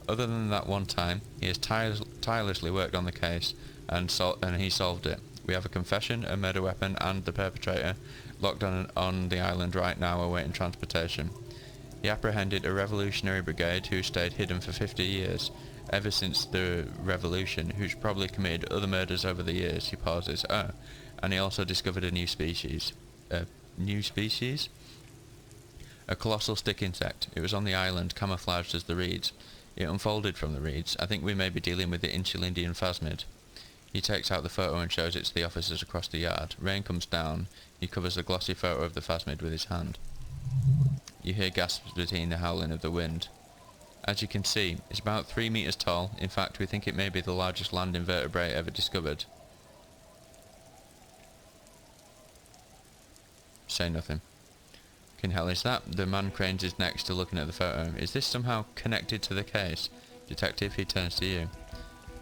Other than that one time, he has tirelessly worked on the case, and he solved it. We have a confession, a murder weapon, and the perpetrator locked on the island right now awaiting transportation. He apprehended a revolutionary brigade who stayed hidden for 50 years, ever since the revolution, who's probably committed other murders over the years. He pauses. Oh, and he also discovered a new species. A new species? A colossal stick insect. It was on the island, camouflaged as the reeds. It unfolded from the reeds. I think we may be dealing with the Insulindian phasmid. He takes out the photo and shows it to the officers across the yard. Rain comes down. He covers the glossy photo of the phasmid with his hand. You hear gasps between the howling of the wind. As you can see, it's about 3 meters tall. In fact, we think it may be the largest land invertebrate ever discovered. Say nothing. Fucking hell is that? The man cranes his neck, still looking at the photo. Is this somehow connected to the case? Detective, he turns to you.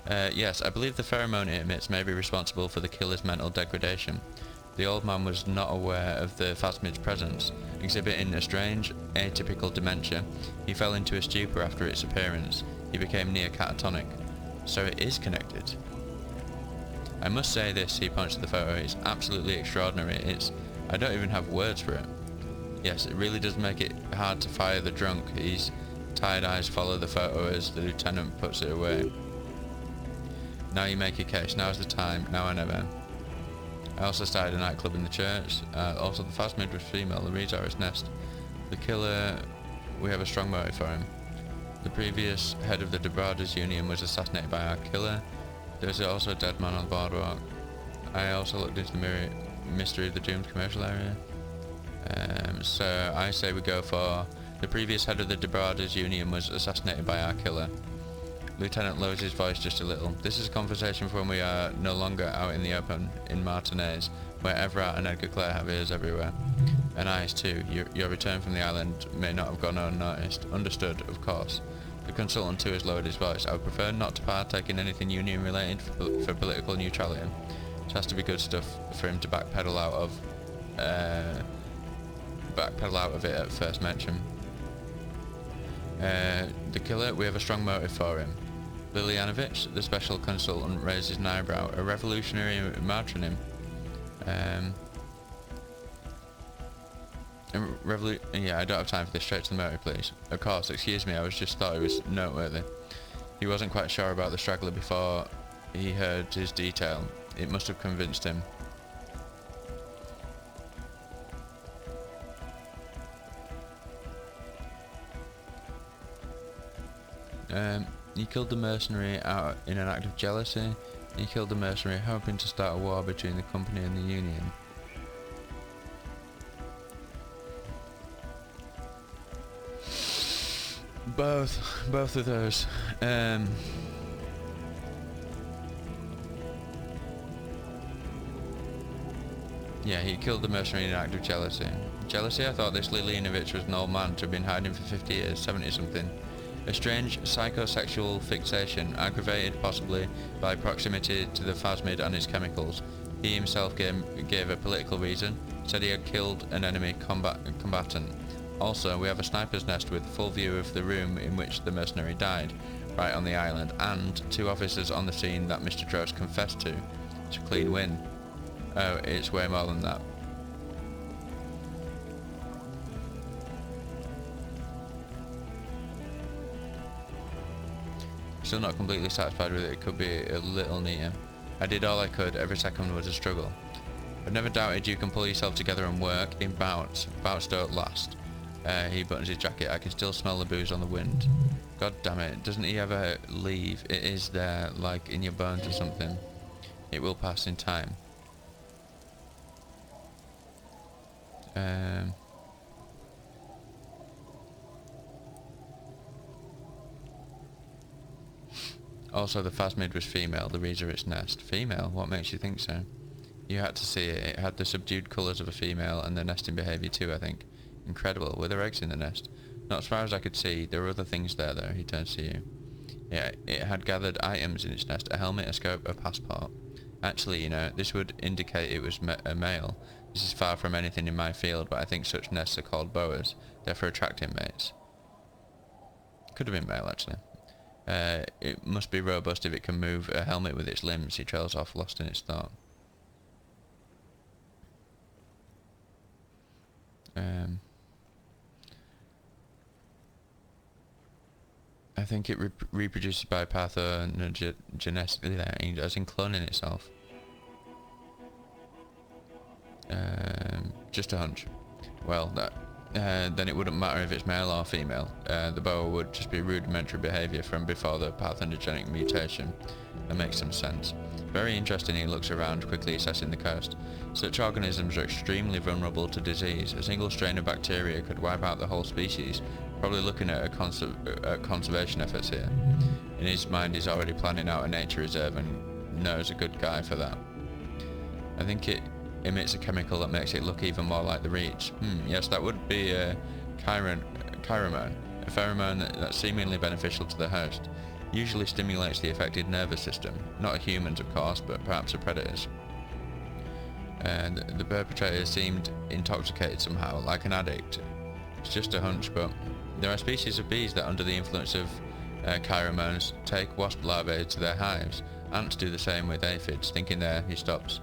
Yes, I believe the pheromone it emits may be responsible for the killer's mental degradation. The old man was not aware of the phasmid's presence. Exhibiting a strange, atypical dementia, he fell into a stupor after its appearance. He became near catatonic. So it is connected. I must say this, he points to the photo, it's absolutely extraordinary. I don't even have words for it. Yes, it really does make it hard to fire the drunk. His tired eyes follow the photo as the lieutenant puts it away. Now you make your case, now's the time, now or never. I also started a nightclub in the church. Also the phasmid was female, the reeds are its nest. The killer, we have a strong motive for him. The previous head of the Debradas Union was assassinated by our killer. There's also a dead man on the boardwalk. I also looked into the mystery of the doomed commercial area. So I say we go for the previous head of the Debradas Union was assassinated by our killer. Lieutenant lowers his voice just a little. This is a conversation for when we are no longer out in the open in Martinez, where Everett and Edgar Clare have ears everywhere. And eyes too. Your return from the island may not have gone unnoticed. Understood, of course. The consultant too has lowered his voice. I would prefer not to partake in anything union related for political neutrality. It has to be good stuff for him to backpedal out of it at first mention. The killer, we have a strong motive for him. Lilyanovich, the special consultant, raises an eyebrow. A revolutionary martyrdom. Yeah, I don't have time for this. Straight to the motive, please. Of course, excuse me, I just thought it was noteworthy. He wasn't quite sure about the straggler before he heard his detail. It must have convinced him. He killed the mercenary out in an act of jealousy. He killed the mercenary hoping to start a war between the company and the union. Both of those. Yeah, he killed the mercenary in an act of jealousy. Jealousy? I thought this Lilyanovich was an old man to have been hiding for 50 years, 70 something. A strange psychosexual fixation, aggravated possibly by proximity to the phasmid and its chemicals. He himself gave a political reason, said he had killed an enemy combatant. Also, we have a sniper's nest with full view of the room in which the mercenary died, right on the island, and 2 officers on the scene that Mr. Drost confessed to. It's a clean win. Oh, it's way more than that. Still not completely satisfied with it. It could be a little neater. I did all I could. Every second was a struggle. I've never doubted you can pull yourself together and work in bouts. Bouts don't last. He buttons his jacket. I can still smell the booze on the wind. God damn it. Doesn't he ever leave? It is there, like in your bones or something. It will pass in time. Also, the phasmid was female, the reeds are its nest. Female? What makes you think so? You had to see it. It had the subdued colours of a female and the nesting behaviour too, I think. Incredible. Were there eggs in the nest? Not as far as I could see. There were other things there, though. He turns to you. Yeah, it had gathered items in its nest. A helmet, a scope, a passport. Actually, you know, this would indicate it was a male. This is far from anything in my field, but I think such nests are called boas. They're for attracting mates. Could have been male, actually. It must be robust if it can move a helmet with its limbs. He trails off, lost in its thought. I think it reproduces by pathogenetically, as in cloning itself. Just a hunch. Well, then it wouldn't matter if it's male or female. The boa would just be rudimentary behaviour from before the pathogenic mutation. That makes some sense. Very interesting. He looks around, quickly assessing the coast. Such organisms are extremely vulnerable to disease. A single strain of bacteria could wipe out the whole species. Probably looking at conservation efforts here. In his mind, he's already planning out a nature reserve and knows a good guy for that. I think it emits a chemical that makes it look even more like the Reach. Yes, that would be a chiromone, a pheromone that's seemingly beneficial to the host. Usually stimulates the affected nervous system. Not a human's, of course, but perhaps a predator's. And the perpetrator seemed intoxicated somehow, like an addict. It's just a hunch, but there are species of bees that, under the influence of chiromones, take wasp larvae to their hives. Ants do the same with aphids. Thinking there, he stops.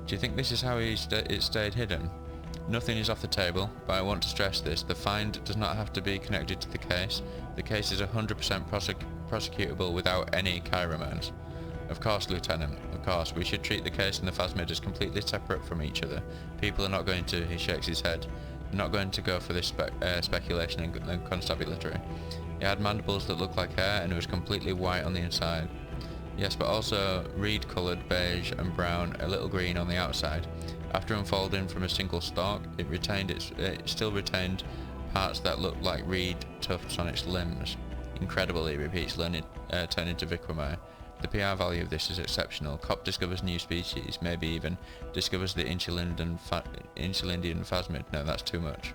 Do you think this is how it stayed hidden? Nothing is off the table, but I want to stress this. The find does not have to be connected to the case. The case is 100% prosecutable without any chiromones. Of course, Lieutenant, of course. We should treat the case and the phasmid as completely separate from each other. People are not going to, he shakes his head, not going to go for this speculation and constabulary. He had mandibles that looked like hair and it was completely white on the inside. Yes, but also reed-coloured beige and brown, a little green on the outside. After unfolding from a single stalk, it still retained parts that looked like reed tufts on its limbs. Incredible, he repeats, turning to Vikramaya. The PR value of this is exceptional. Cop discovers new species, maybe even discovers the Insulindian phasmid. No, that's too much.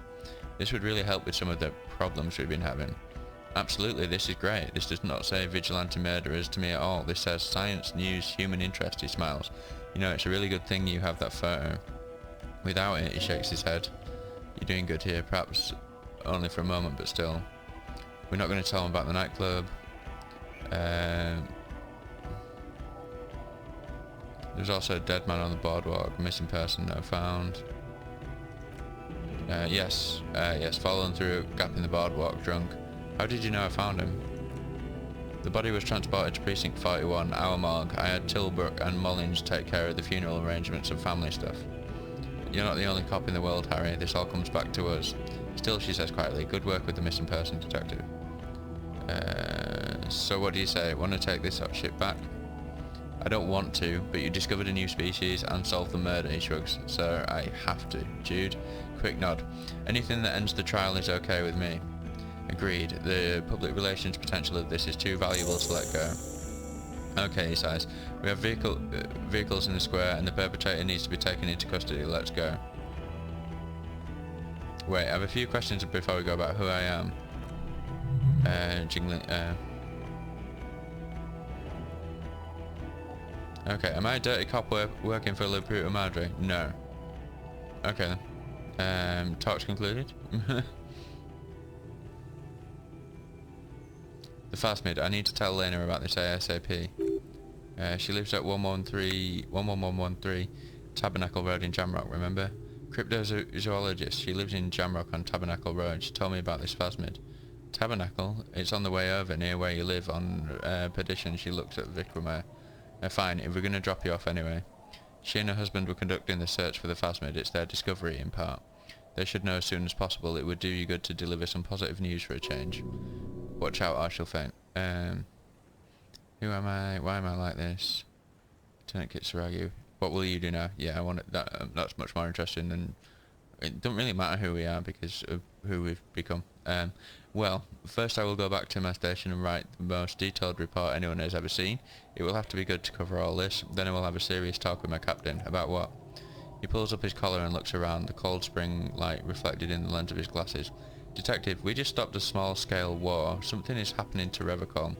This would really help with some of the problems we've been having. Absolutely, this is great. This does not say vigilante murderers to me at all. This says science, news, human interest, he smiles. You know, it's a really good thing you have that photo. Without it, he shakes his head. You're doing good here, perhaps only for a moment, but still. We're not going to tell him about the nightclub. There's also a dead man on the boardwalk, missing person not found. Yes, fallen through a gap in the boardwalk, drunk. How did you know I found him? The body was transported to Precinct 41, our morgue. I had Tilbrook and Mullins take care of the funeral arrangements and family stuff. You're not the only cop in the world, Harry. This all comes back to us. Still, she says quietly, good work with the missing person detective. So what do you say? Want to take this shit back? I don't want to, but you discovered a new species and solved the murder, he shrugs. So I have to. Jude? Quick nod. Anything that ends the trial is okay with me. Agreed. The public relations potential of this is too valuable to let go. Okay, he sighs. We have vehicles in the square and the perpetrator needs to be taken into custody. Let's go. Wait, I have a few questions before we go about who I am. Okay, am I a dirty cop working for La Puta Madre? No. Okay then. Talks concluded. The phasmid, I need to tell Lena about this ASAP. She lives at 11113 Tabernacle Road in Jamrock, remember? Cryptozoologist, she lives in Jamrock on Tabernacle Road. She told me about this phasmid. Tabernacle? It's on the way over, near where you live, on Perdition. She looks at Vikramaya. Fine, if we're going to drop you off anyway. She and her husband were conducting the search for the phasmid. It's their discovery, in part. They should know as soon as possible. It would do you good to deliver some positive news for a change. Watch out, I shall faint. Who am I? Why am I like this? Lieutenant Kitsuragi. What will you do now? Yeah, I want it. That's much more interesting than... It doesn't really matter who we are because of who we've become. Well, first I will go back to my station and write the most detailed report anyone has ever seen. It will have to be good to cover all this. Then I will have a serious talk with my captain. About what? He pulls up his collar and looks around, the cold spring light reflected in the lens of his glasses. Detective, we just stopped a small-scale war. Something is happening to Revacom.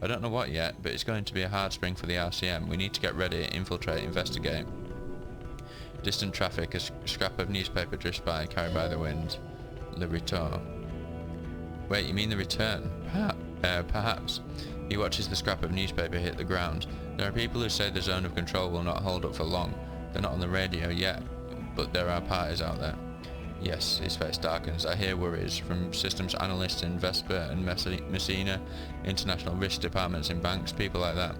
I don't know what yet, but it's going to be a hard spring for the RCM. We need to get ready, infiltrate, investigate. Distant traffic, a scrap of newspaper drifts by, carried by the wind. Le Retour. Wait, you mean the return? Perhaps. He watches the scrap of newspaper hit the ground. There are people who say the zone of control will not hold up for long. They're not on the radio yet, but there are parties out there. Yes, his face darkens. I hear worries from systems analysts in Vesper and Messina, international risk departments in banks, people like that.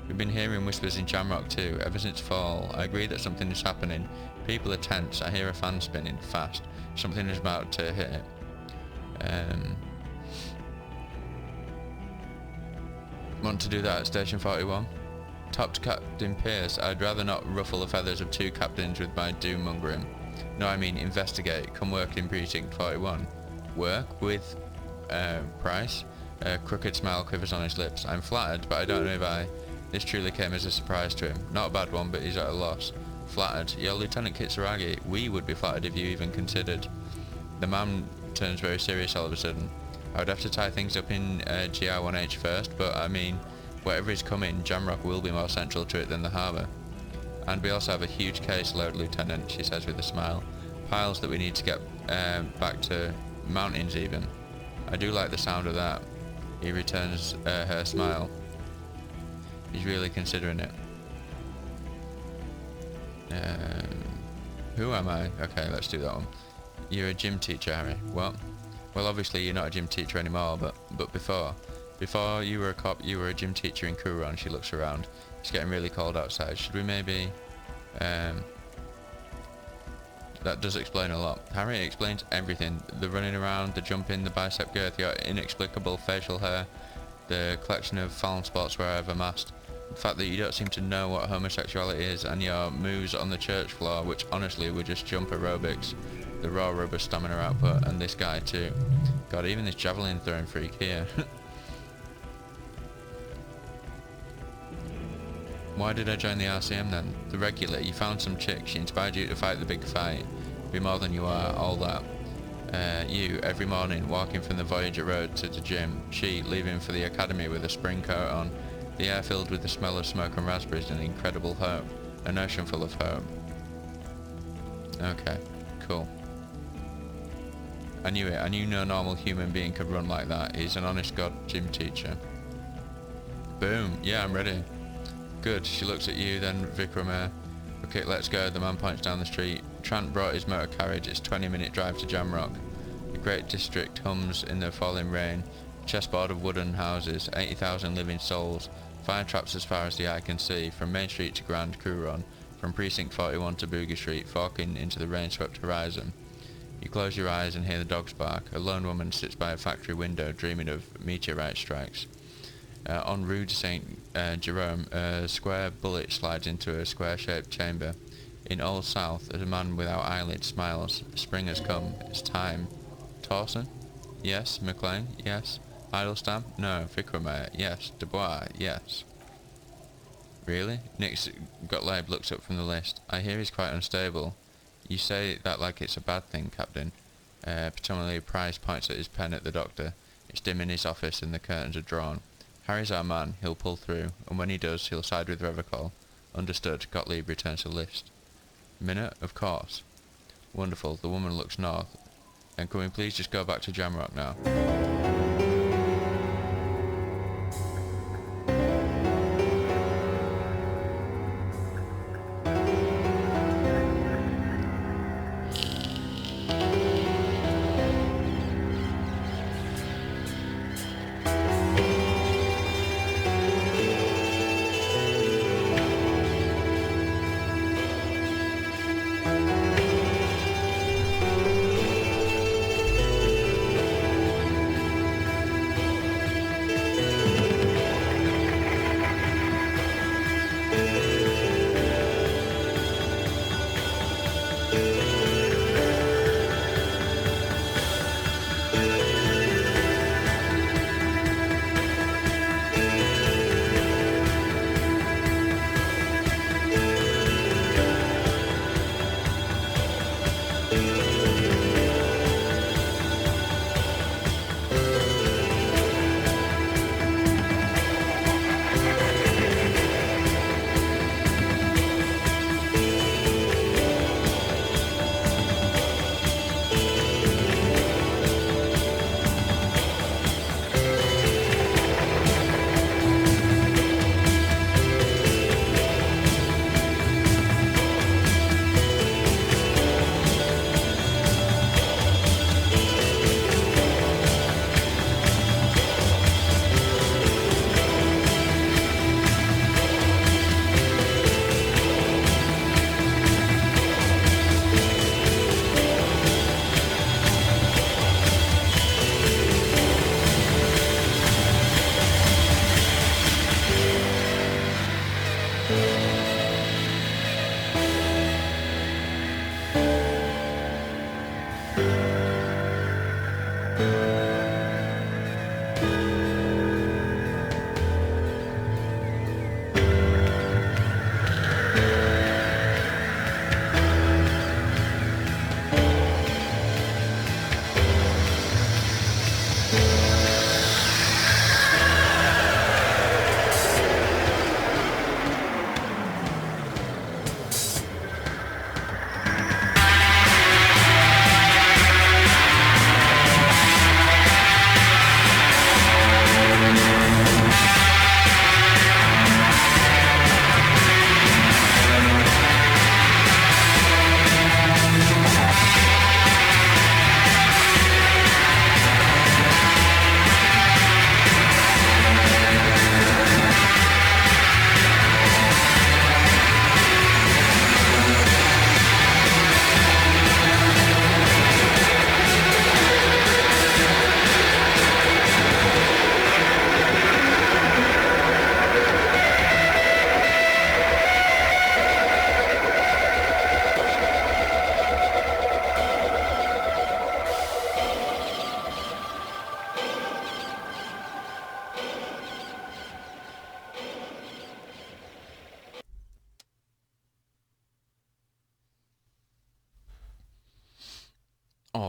We've been hearing whispers in Jamrock too, ever since fall. I agree that something is happening. People are tense. I hear a fan spinning fast. Something is about to hit it. Want to do that at Station 41? Top to Captain Pierce, I'd rather not ruffle the feathers of two captains with my doom-mongering. No, I mean investigate. Come work in Precinct 41. Work with Price. A crooked smile quivers on his lips. I'm flattered, but I don't know if this truly came as a surprise to him. Not a bad one, but he's at a loss. Flattered. You're Lieutenant Kitsuragi. We would be flattered if you even considered. The man turns very serious all of a sudden. I would have to tie things up in GR1H first, but I mean, whatever is coming, Jamrock will be more central to it than the harbour. And we also have a huge caseload, Lieutenant, she says with a smile. Piles that we need to get back to mountains even. I do like the sound of that. He returns her smile. He's really considering it. Who am I? Okay, let's do that one. You're a gym teacher, Harry. Well, obviously you're not a gym teacher anymore, but before you were a cop, you were a gym teacher in Kuron. She looks around. It's getting really cold outside. Should we maybe... that does explain a lot. Harry explains everything. The running around, the jumping, the bicep girth, your inexplicable facial hair, the collection of Fallon sportswear I've amassed. The fact that you don't seem to know what homosexuality is, and your moves on the church floor, which honestly were just jump aerobics. The raw rubber stamina output, and this guy too. God, even this javelin throwing freak here. Why did I join the RCM then? The regular, you found some chick, she inspired you to fight the big fight. Be more than you are, all that. You, every morning, walking from the Voyager Road to the gym. She, leaving for the academy with a spring coat on. The air filled with the smell of smoke and raspberries and incredible hope. An ocean full of hope. Okay, cool. I knew it. I knew no normal human being could run like that. He's an honest god gym teacher. Boom. Yeah, I'm ready. Good. She looks at you, then Vikram. Okay, let's go. The man points down the street. Trant brought his motor carriage. It's a 20-minute drive to Jamrock. The great district hums in the falling rain. Chessboard of wooden houses. 80,000 living souls. Fire traps as far as the eye can see. From Main Street to Grand Kuron. From Precinct 41 to Boogie Street. Forking into the rain-swept horizon. You close your eyes and hear the dogs bark. A lone woman sits by a factory window dreaming of meteorite strikes. En route to St. Jerome, a square bullet slides into a square-shaped chamber. In Old South, a man without eyelids smiles. Spring has come. It's time. Torsen? Yes. McLean? Yes. Idlestam? No. Vikram? Yes. Dubois? Yes. Really? Nick Gottlieb looks up from the list. I hear he's quite unstable. You say that like it's a bad thing, Captain. Paternally, Price points at his pen at the doctor. It's dim in his office and the curtains are drawn. Harry's our man. He'll pull through, and when he does, he'll side with Revocol. Understood. Gottlieb returns to the list. Minute? Of course. Wonderful. The woman looks north. And can we please just go back to Jamrock now?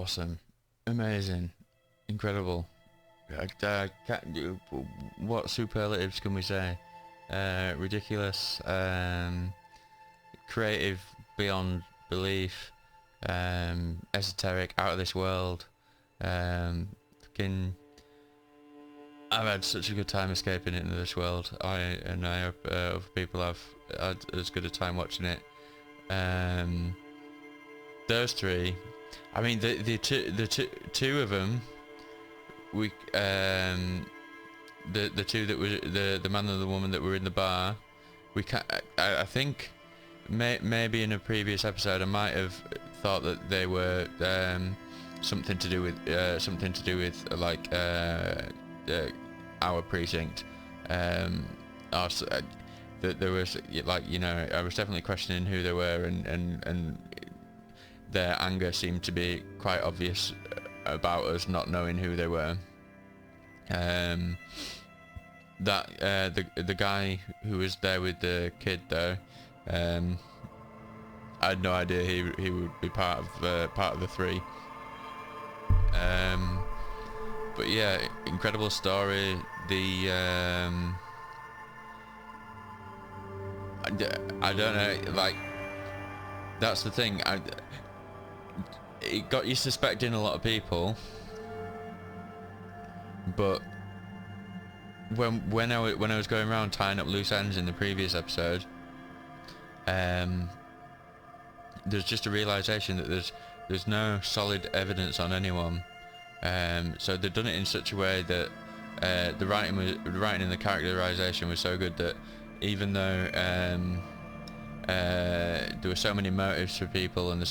awesome, amazing, incredible. What superlatives can we say? Ridiculous, creative beyond belief, esoteric, out of this world. Fucking, I've had such a good time escaping into this world. I hope other people have had as good a time watching it. Those three, I mean, the two of them, we the two that were the man and the woman that were in the bar, we I think maybe in a previous episode I might have thought that they were something to do with like our precinct, that there was, like, you know, I was definitely questioning who they were, and their anger seemed to be quite obvious about us not knowing who they were. The guy who was there with the kid though, I had no idea he would be part of the three. But yeah, incredible story. I don't know, like, that's the thing. It got you suspecting a lot of people, but when I was going around tying up loose ends in the previous episode, there's just a realization that there's no solid evidence on anyone. So they've done it in such a way that the writing and the characterization was so good that even though there were so many motives for people, and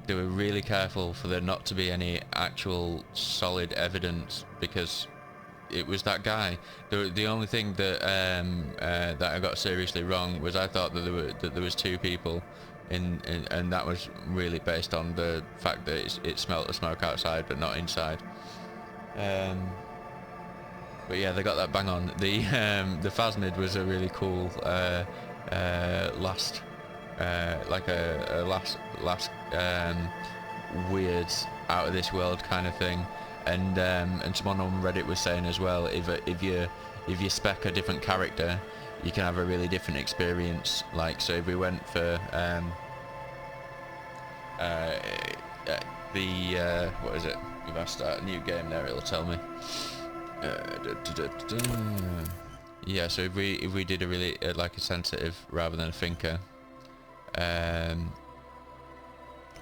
they were really careful for there not to be any actual solid evidence, because it was that guy. The only thing that that I got seriously wrong was I thought that there was two people, and that was really based on the fact that it smelled of smoke outside but not inside. But yeah, they got that bang on. The Phasmid was a really cool last weird out of this world kind of thing, and someone on Reddit was saying as well, if you spec a different character, you can have a really different experience. Like, so if we went for what is it? If I start a new game there, it'll tell me. Yeah, so if we did a really like a sensitive rather than a thinker,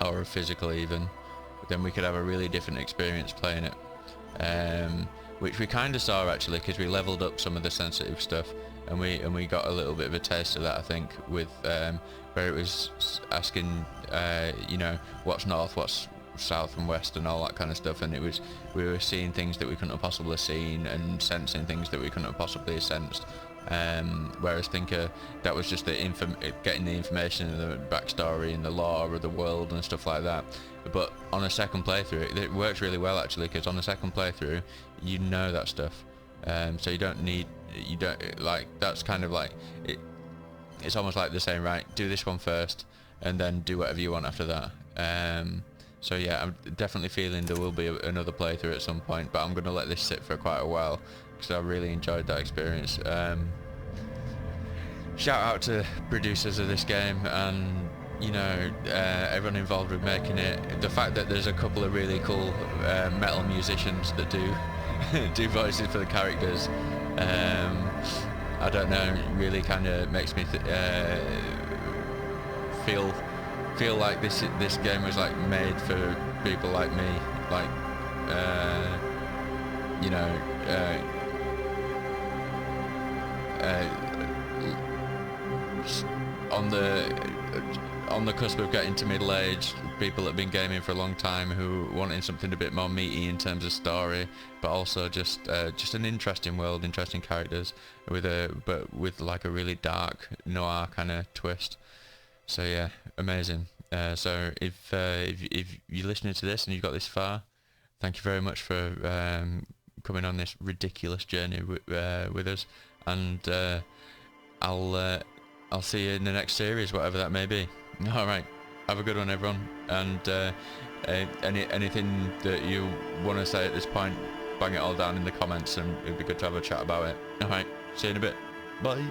or a physical even, then we could have a really different experience playing it, which we kind of saw actually, because we leveled up some of the sensitive stuff, and we got a little bit of a taste of that, I think, with where it was asking you know, what's north, what's south and west and all that kind of stuff, and we were seeing things that we couldn't have possibly seen and sensing things that we couldn't have possibly sensed, whereas Thinker, that was just getting the information and the backstory and the lore of the world and stuff like that. But on a second playthrough it works really well actually, because on the second playthrough you know that stuff, so you don't like, that's kind of like it's almost like they're saying, right, do this one first and then do whatever you want after that. So yeah, I'm definitely feeling there will be another playthrough at some point, but I'm going to let this sit for quite a while because I really enjoyed that experience. Shout out to producers of this game, and you know, everyone involved with making it. The fact that there's a couple of really cool metal musicians that do voices for the characters, I don't know, really kind of makes me feel like this game was like made for people like me, like you know, on the cusp of getting to middle age, people that have been gaming for a long time who wanting something a bit more meaty in terms of story, but also just an interesting world, interesting characters, but with like a really dark noir kind of twist. So yeah, amazing. So if you're listening to this and you've got this far, thank you very much for coming on this ridiculous journey with us, and I'll see you in the next series, whatever that may be. All right, have a good one, everyone, and Anything that you want to say at this point, bang it all down in the comments and it'd be good to have a chat about it. Alright, see you in a bit. Bye.